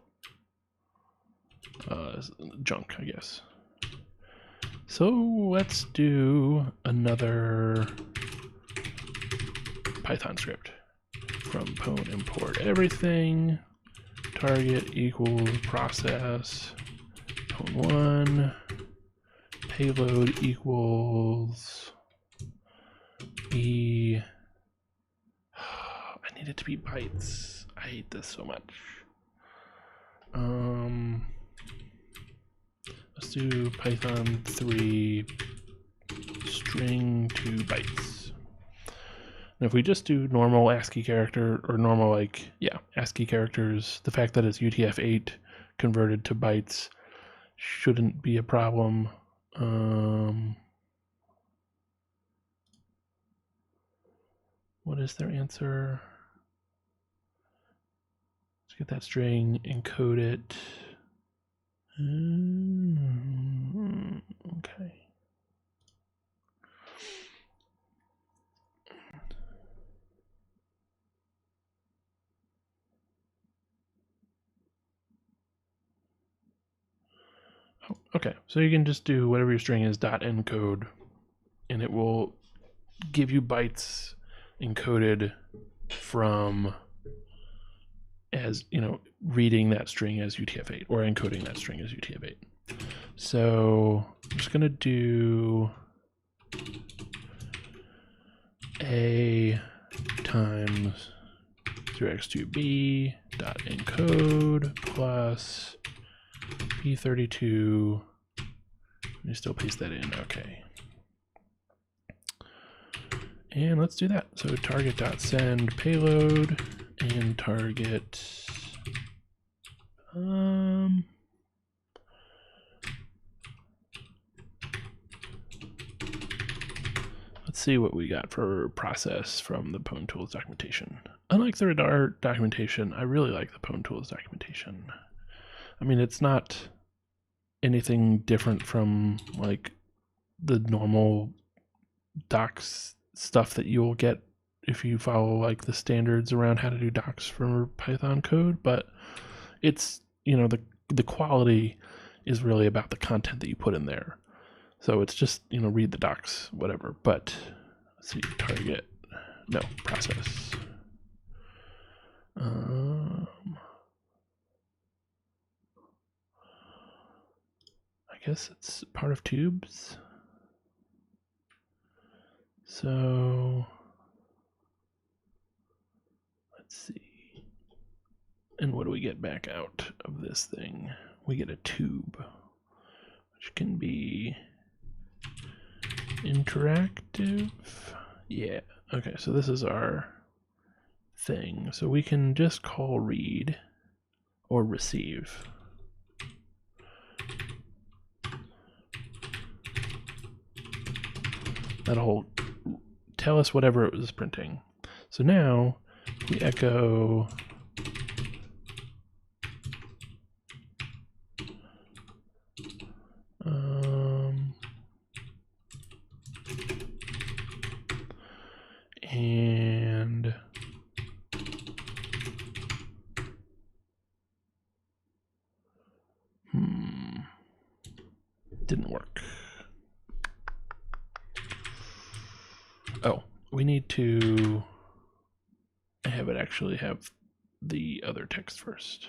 [SPEAKER 2] junk, I guess. So let's do another Python script. From pwn import everything, target equals process, pwn1, payload equals I need it to be bytes. I hate this so much. Let's do Python 3 string to bytes. And if we just do normal ASCII character, or normal, ASCII characters, the fact that it's UTF-8 converted to bytes shouldn't be a problem. What is their answer? Let's get that string, encode it. Okay. Okay, so you can just do whatever your string is .encode, and it will give you bytes encoded from, as reading that string as UTF-8 or encoding that string as UTF-8. So I'm just gonna do A times 0x2b dot encode plus p32. Let me still paste that in. Okay. And let's do that. So target.send payload and target let's see what we got for process from the Pwn Tools documentation. Unlike the radar documentation, I really like the Pwn Tools documentation. I mean, it's not anything different from like the normal docs stuff that you'll get if you follow like the standards around how to do docs for Python code, but it's, the quality is really about the content that you put in there. So it's just, read the docs, whatever. But let's see, process. I guess it's part of tubes. So let's see. And what do we get back out of this thing? We get a tube, which can be interactive. Yeah. Okay, so this is our thing. So we can just call read or receive. That'll tell us whatever it was printing. So now we echo and didn't work. Oh, we need to have it actually have the other text first.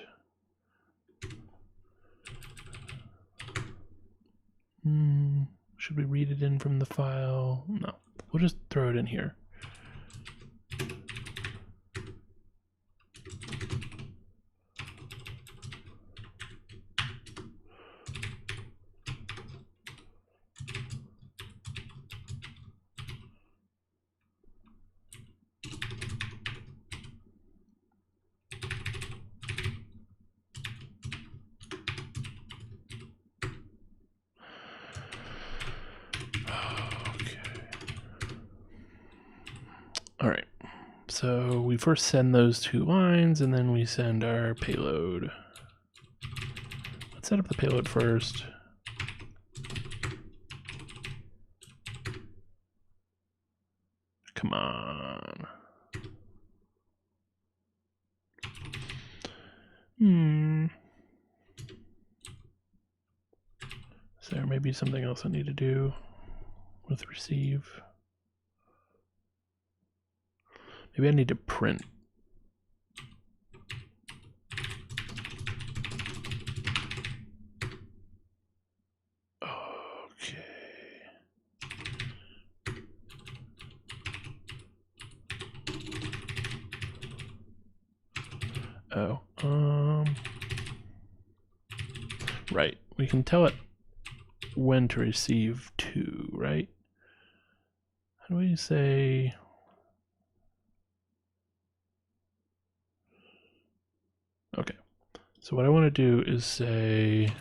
[SPEAKER 2] Should we read it in from the file? No, we'll just throw it in here. So we first send those 2 lines and then we send our payload. Let's set up the payload first. Come on. Is there maybe something else I need to do with receive? Maybe I need to print. Okay. Oh, right. We can tell it when to receive to, right? How do we say? Okay. So what I want to do is say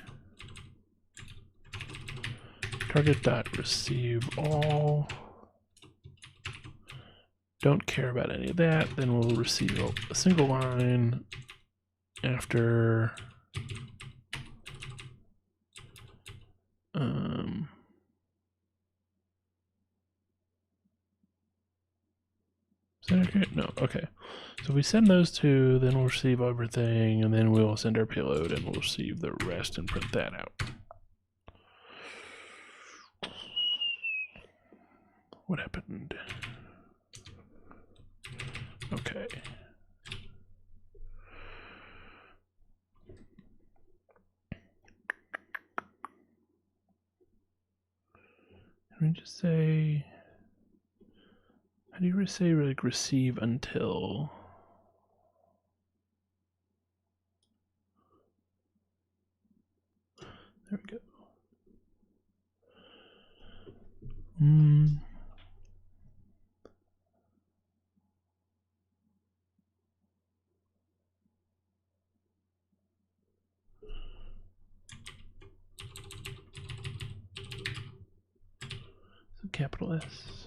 [SPEAKER 2] target.receive all. Don't care about any of that. Then we'll receive a single line after no, okay. So we send those 2, then we'll receive everything, and then we'll send our payload and we'll receive the rest and print that out. What happened? Okay. Let me just say, how do you say like receive until? There we go. So capital S.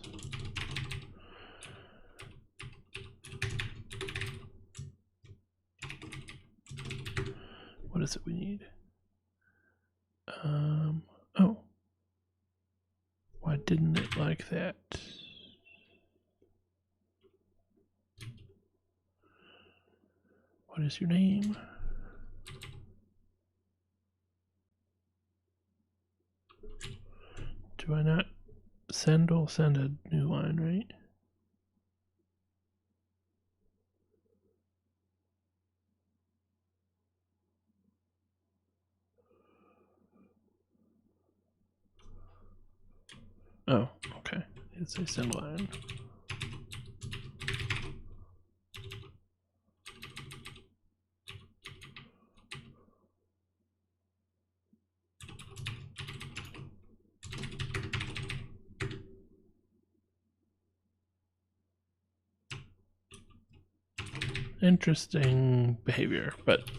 [SPEAKER 2] What is it we need? Oh. Why didn't it like that? What is your name? Do I not send? I'll send a new line, right? Oh, okay. It's a send line. Interesting behavior, but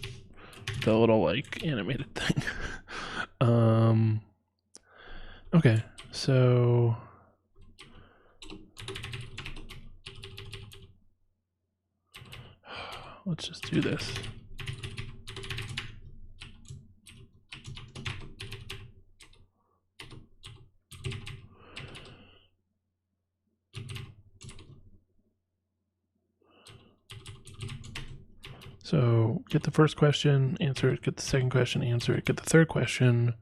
[SPEAKER 2] the little like animated thing. Okay, so let's just do this. So get the first question, answer it, get the second question, answer it, get the third question,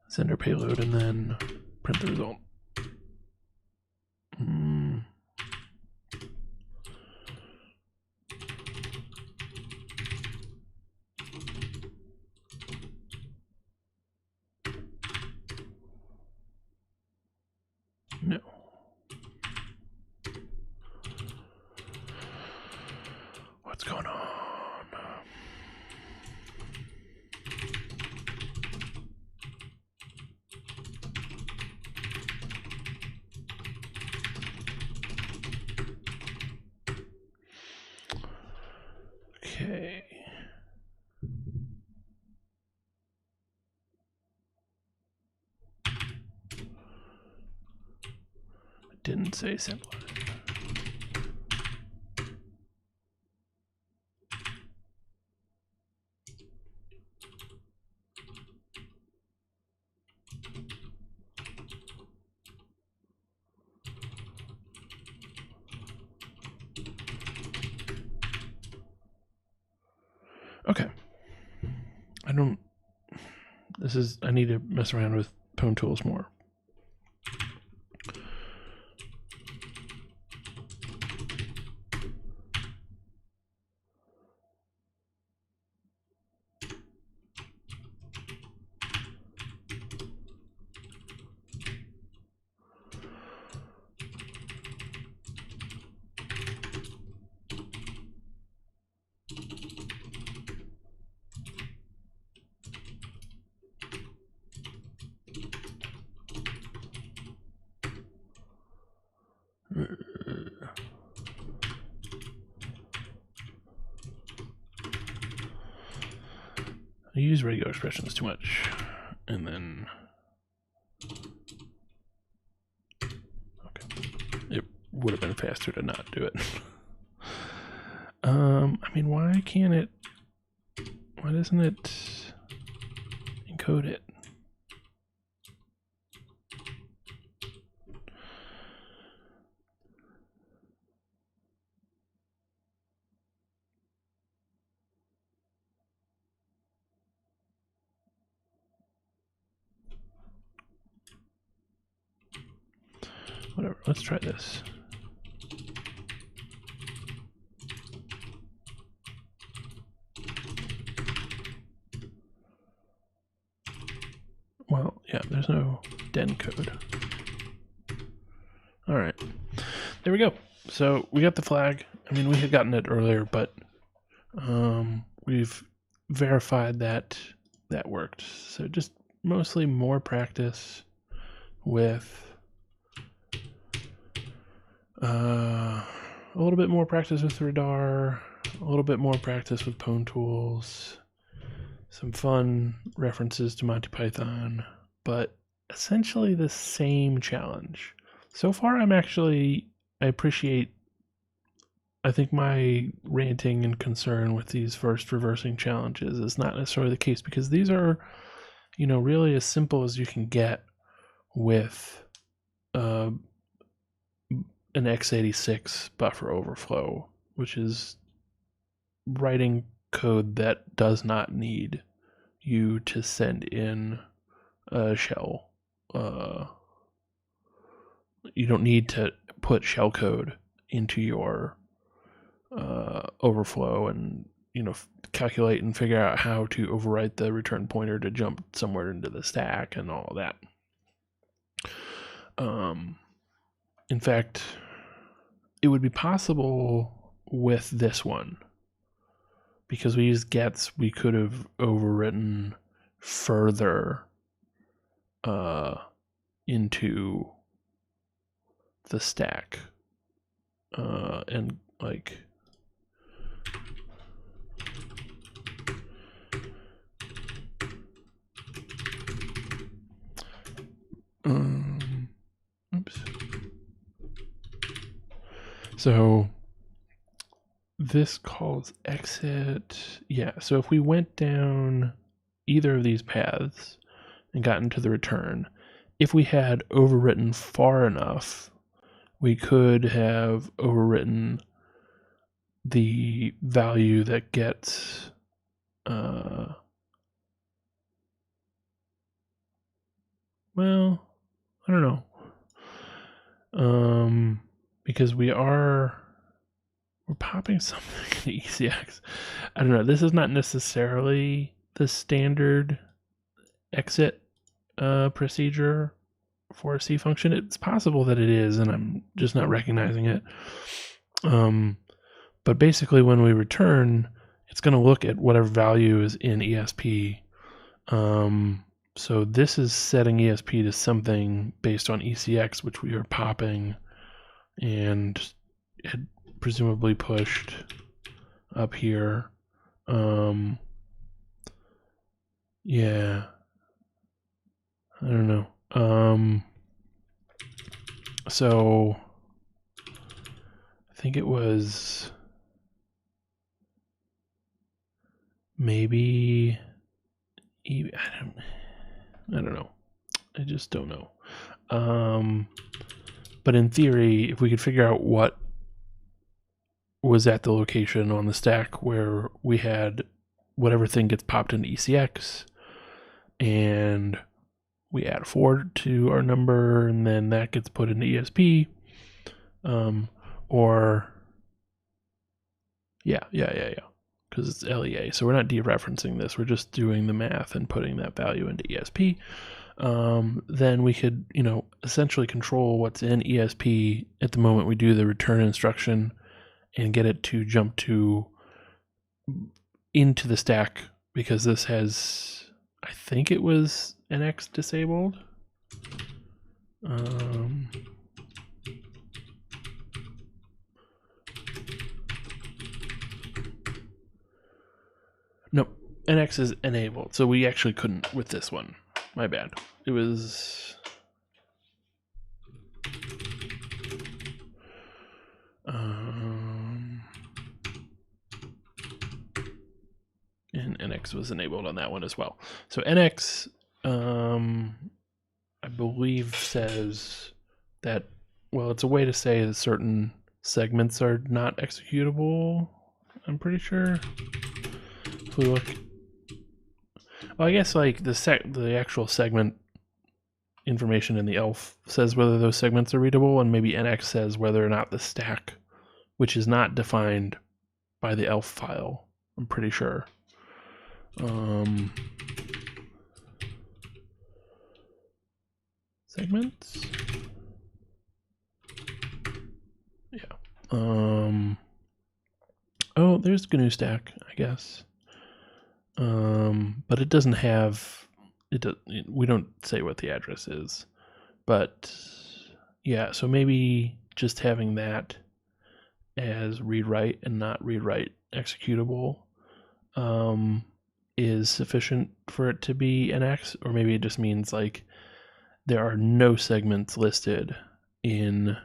[SPEAKER 2] send our payload, and then print the result. No. What's going on? Okay. it didn't say simpler. Okay. I need to mess around with Pwn Tools more. I use radio expressions too much, and then okay, it would have been faster to not do it. I mean, why can't it? Why doesn't it encode it? Whatever, let's try this. Well, yeah, there's no den code. All right, there we go. So we got the flag. I mean, we had gotten it earlier, but we've verified that that worked. So just mostly more practice with a little bit more practice with Radar, a little bit more practice with Pwn Tools, some fun references to Monty Python, but essentially the same challenge. So far, I appreciate, I think my ranting and concern with these first reversing challenges is not necessarily the case, because these are, really as simple as you can get with an x86 buffer overflow, which is writing code that does not need you to send in a shell. You don't need to put shellcode into your overflow and calculate and figure out how to overwrite the return pointer to jump somewhere into the stack and all that. In fact, it would be possible with this one. Because we used gets, we could have overwritten further into the stack. And like oops. So this calls exit. Yeah, so if we went down either of these paths and got into the return, if we had overwritten far enough, we could have overwritten the value that gets well, I don't know. Because we're popping something in ECX. I don't know. This is not necessarily the standard exit procedure for a C function. It's possible that it is, and I'm just not recognizing it. But basically, when we return, it's going to look at whatever value is in ESP. So this is setting ESP to something based on ECX, which we are popping, and it presumably pushed up here. Yeah, I don't know. So I think it was maybe I don't know. I just don't know. But in theory, if we could figure out what was at the location on the stack where we had whatever thing gets popped into ECX, and we add a 4 to our number, and then that gets put into ESP, or yeah, because it's LEA. So we're not dereferencing this. We're just doing the math and putting that value into ESP. Then we could, essentially control what's in ESP at the moment we do the return instruction and get it to jump into the stack, because this has, I think it was NX disabled. Nope, NX is enabled, so we actually couldn't with this one. My bad. It was and NX was enabled on that one as well. So NX, I believe, says that, well, it's a way to say that certain segments are not executable, I'm pretty sure. If we look, well, I guess like the actual segment information in the ELF says whether those segments are readable, and maybe NX says whether or not the stack, which is not defined by the ELF file, I'm pretty sure. Segments. Yeah. Oh, there's GNU stack, I guess. But it doesn't have we don't say what the address is. But yeah, so maybe just having that as read write and not read write executable is sufficient for it to be NX, or maybe it just means like there are no segments listed in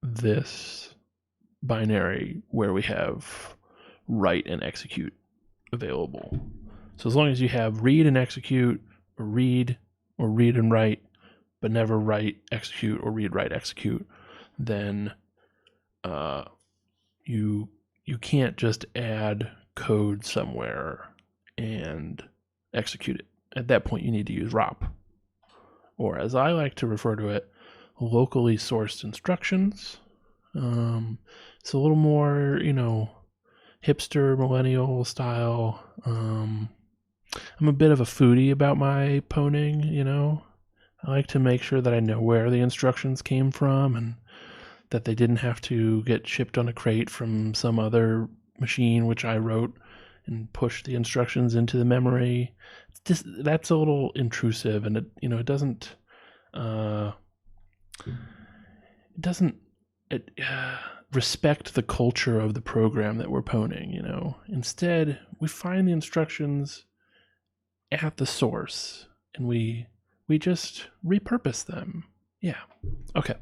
[SPEAKER 2] this binary where we have write and execute available. So as long as you have read and execute, or read and write, but never write, execute, or read, write, execute, then you can't just add code somewhere and execute it. At that point, you need to use ROP, or as I like to refer to it, locally sourced instructions. It's a little more, hipster millennial style. I'm a bit of a foodie about my pwning. I like to make sure that I know where the instructions came from and that they didn't have to get shipped on a crate from some other machine which I wrote and pushed the instructions into the memory. That's a little intrusive, and it doesn't respect the culture of the program that we're pwning. Instead, we find the instructions at the source and we just repurpose them. Yeah. Okay.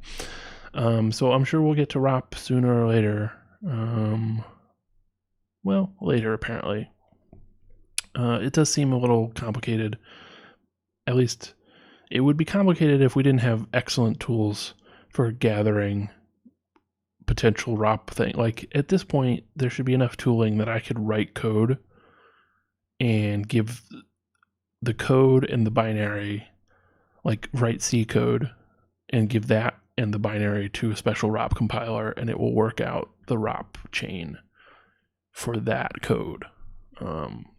[SPEAKER 2] So I'm sure we'll get to ROP sooner or later. Later apparently. It does seem a little complicated. At least it would be complicated if we didn't have excellent tools for gathering potential ROP thing. Like at this point, there should be enough tooling that I could write code and give the code and the binary, like write C code and give that and the binary to a special ROP compiler, and it will work out the ROP chain for that code.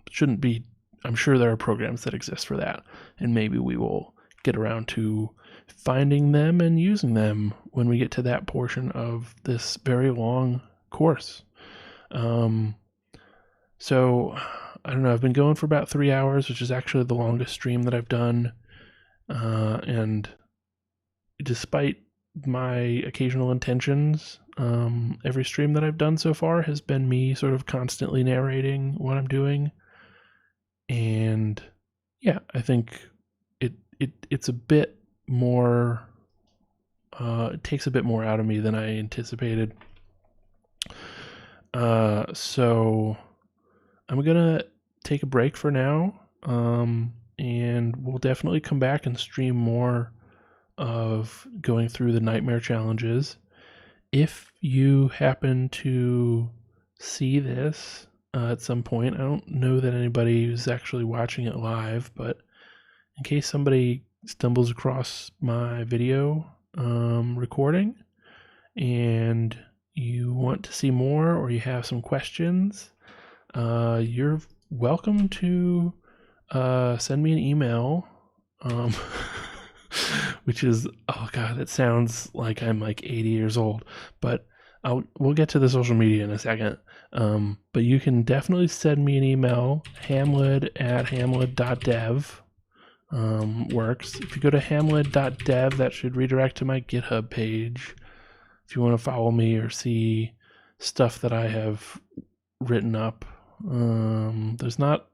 [SPEAKER 2] Shouldn't be, I'm sure there are programs that exist for that, and maybe we will get around to finding them and using them when we get to that portion of this very long course. So I don't know, I've been going for about 3 hours, which is actually the longest stream that I've done. And despite my occasional intentions, every stream that I've done so far has been me sort of constantly narrating what I'm doing. And yeah, I think it's a bit more It takes a bit more out of me than I anticipated. So I'm gonna take a break for now, and we'll definitely come back and stream more of going through the nightmare challenges. If you happen to see this at some point, I don't know that anybody who's actually watching it live, but in case somebody stumbles across my video recording and you want to see more or you have some questions, you're welcome to send me an email. Which is, oh god, that sounds like I'm like 80 years old, but we'll get to the social media in a second. But you can definitely send me an email. hamlid@hamlid.dev works. If you go to hamlid.dev, that should redirect to my GitHub page. If you want to follow me or see stuff that I have written up, there's not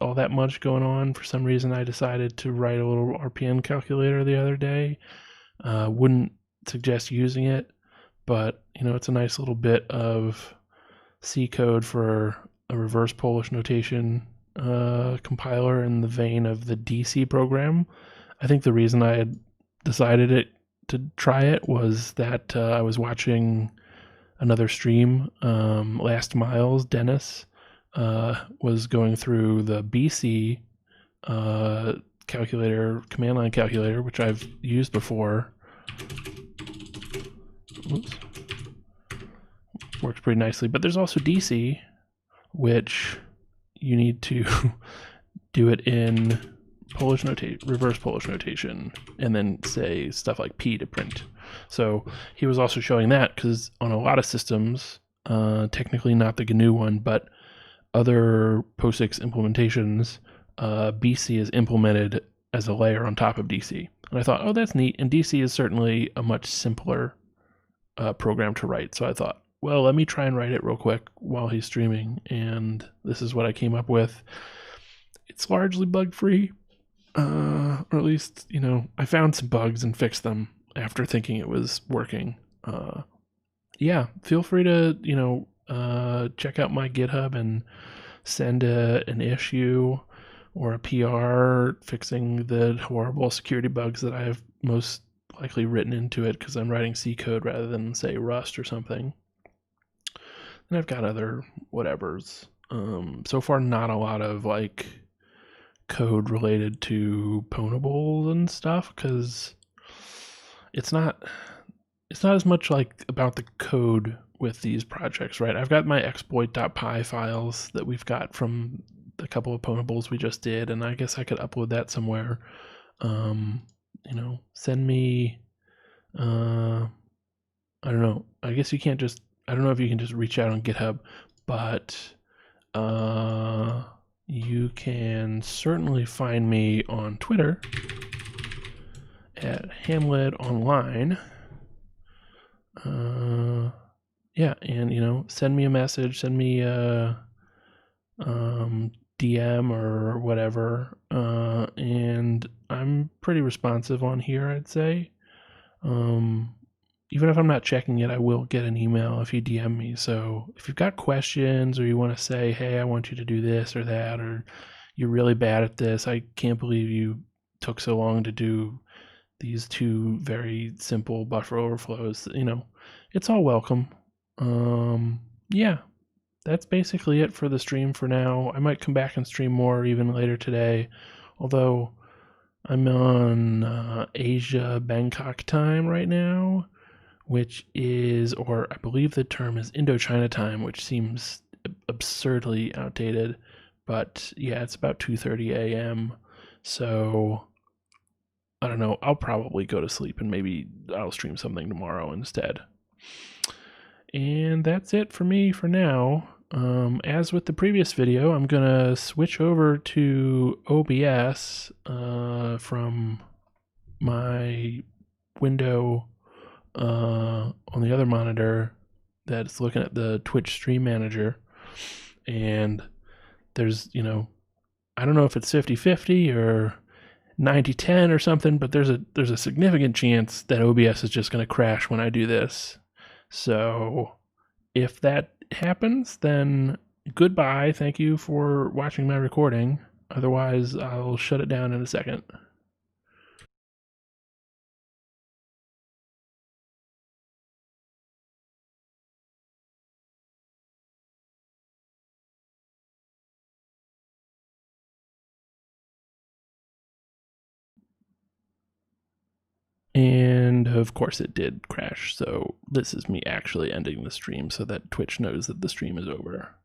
[SPEAKER 2] all that much going on. For some reason, I decided to write a little RPM calculator the other day. Wouldn't suggest using it, but it's a nice little bit of C code for a reverse Polish notation compiler in the vein of the DC program. I think the reason I had decided to try it was that I was watching another stream, Last Miles, Dennis, was going through the BC calculator, command line calculator, which I've used before. Oops. Works pretty nicely. But there's also DC, which you need to do it in reverse Polish notation, and then say stuff like P to print. So he was also showing that because on a lot of systems, technically not the GNU one, but other POSIX implementations, BC is implemented as a layer on top of DC. And I thought, oh, that's neat. And DC is certainly a much simpler program to write. So I thought, well, let me try and write it real quick while he's streaming. And this is what I came up with. It's largely bug-free. Or at least, I found some bugs and fixed them after thinking it was working. Yeah, feel free to, check out my GitHub and send an issue or a PR fixing the horrible security bugs that I have most likely written into it because I'm writing C code rather than, say, Rust or something. And I've got other whatevers. So far, not a lot of code related to Pwnable and stuff because it's not as much about the code with these projects, right? I've got my exploit.py files that we've got from a couple of Pwnables we just did, and I guess I could upload that somewhere. Send me, I don't know. I guess you can't just, I don't know if you can just reach out on GitHub, but you can certainly find me on Twitter at hamlidonline. Yeah, and send me a message, send me a DM or whatever, and I'm pretty responsive on here, I'd say. Even if I'm not checking it, I will get an email if you DM me. So if you've got questions or you want to say, hey, I want you to do this or that, or you're really bad at this, I can't believe you took so long to do these two very simple buffer overflows, it's all welcome. Yeah, that's basically it for the stream for now. I might come back and stream more even later today, although I'm on Asia Bangkok time right now, which is, or I believe the term is Indochina time, which seems absurdly outdated, but yeah, it's about 2:30 a.m. So I don't know, I'll probably go to sleep and maybe I'll stream something tomorrow instead. And that's it for me for now. As with the previous video, I'm going to switch over to OBS from my window on the other monitor that's looking at the Twitch Stream Manager. And there's, I don't know if it's 50-50 or 90-10 or something, but there's a significant chance that OBS is just going to crash when I do this. So if that happens, then goodbye. Thank you for watching my recording. Otherwise, I'll shut it down in a second. And of course it did crash, so this is me actually ending the stream so that Twitch knows that the stream is over.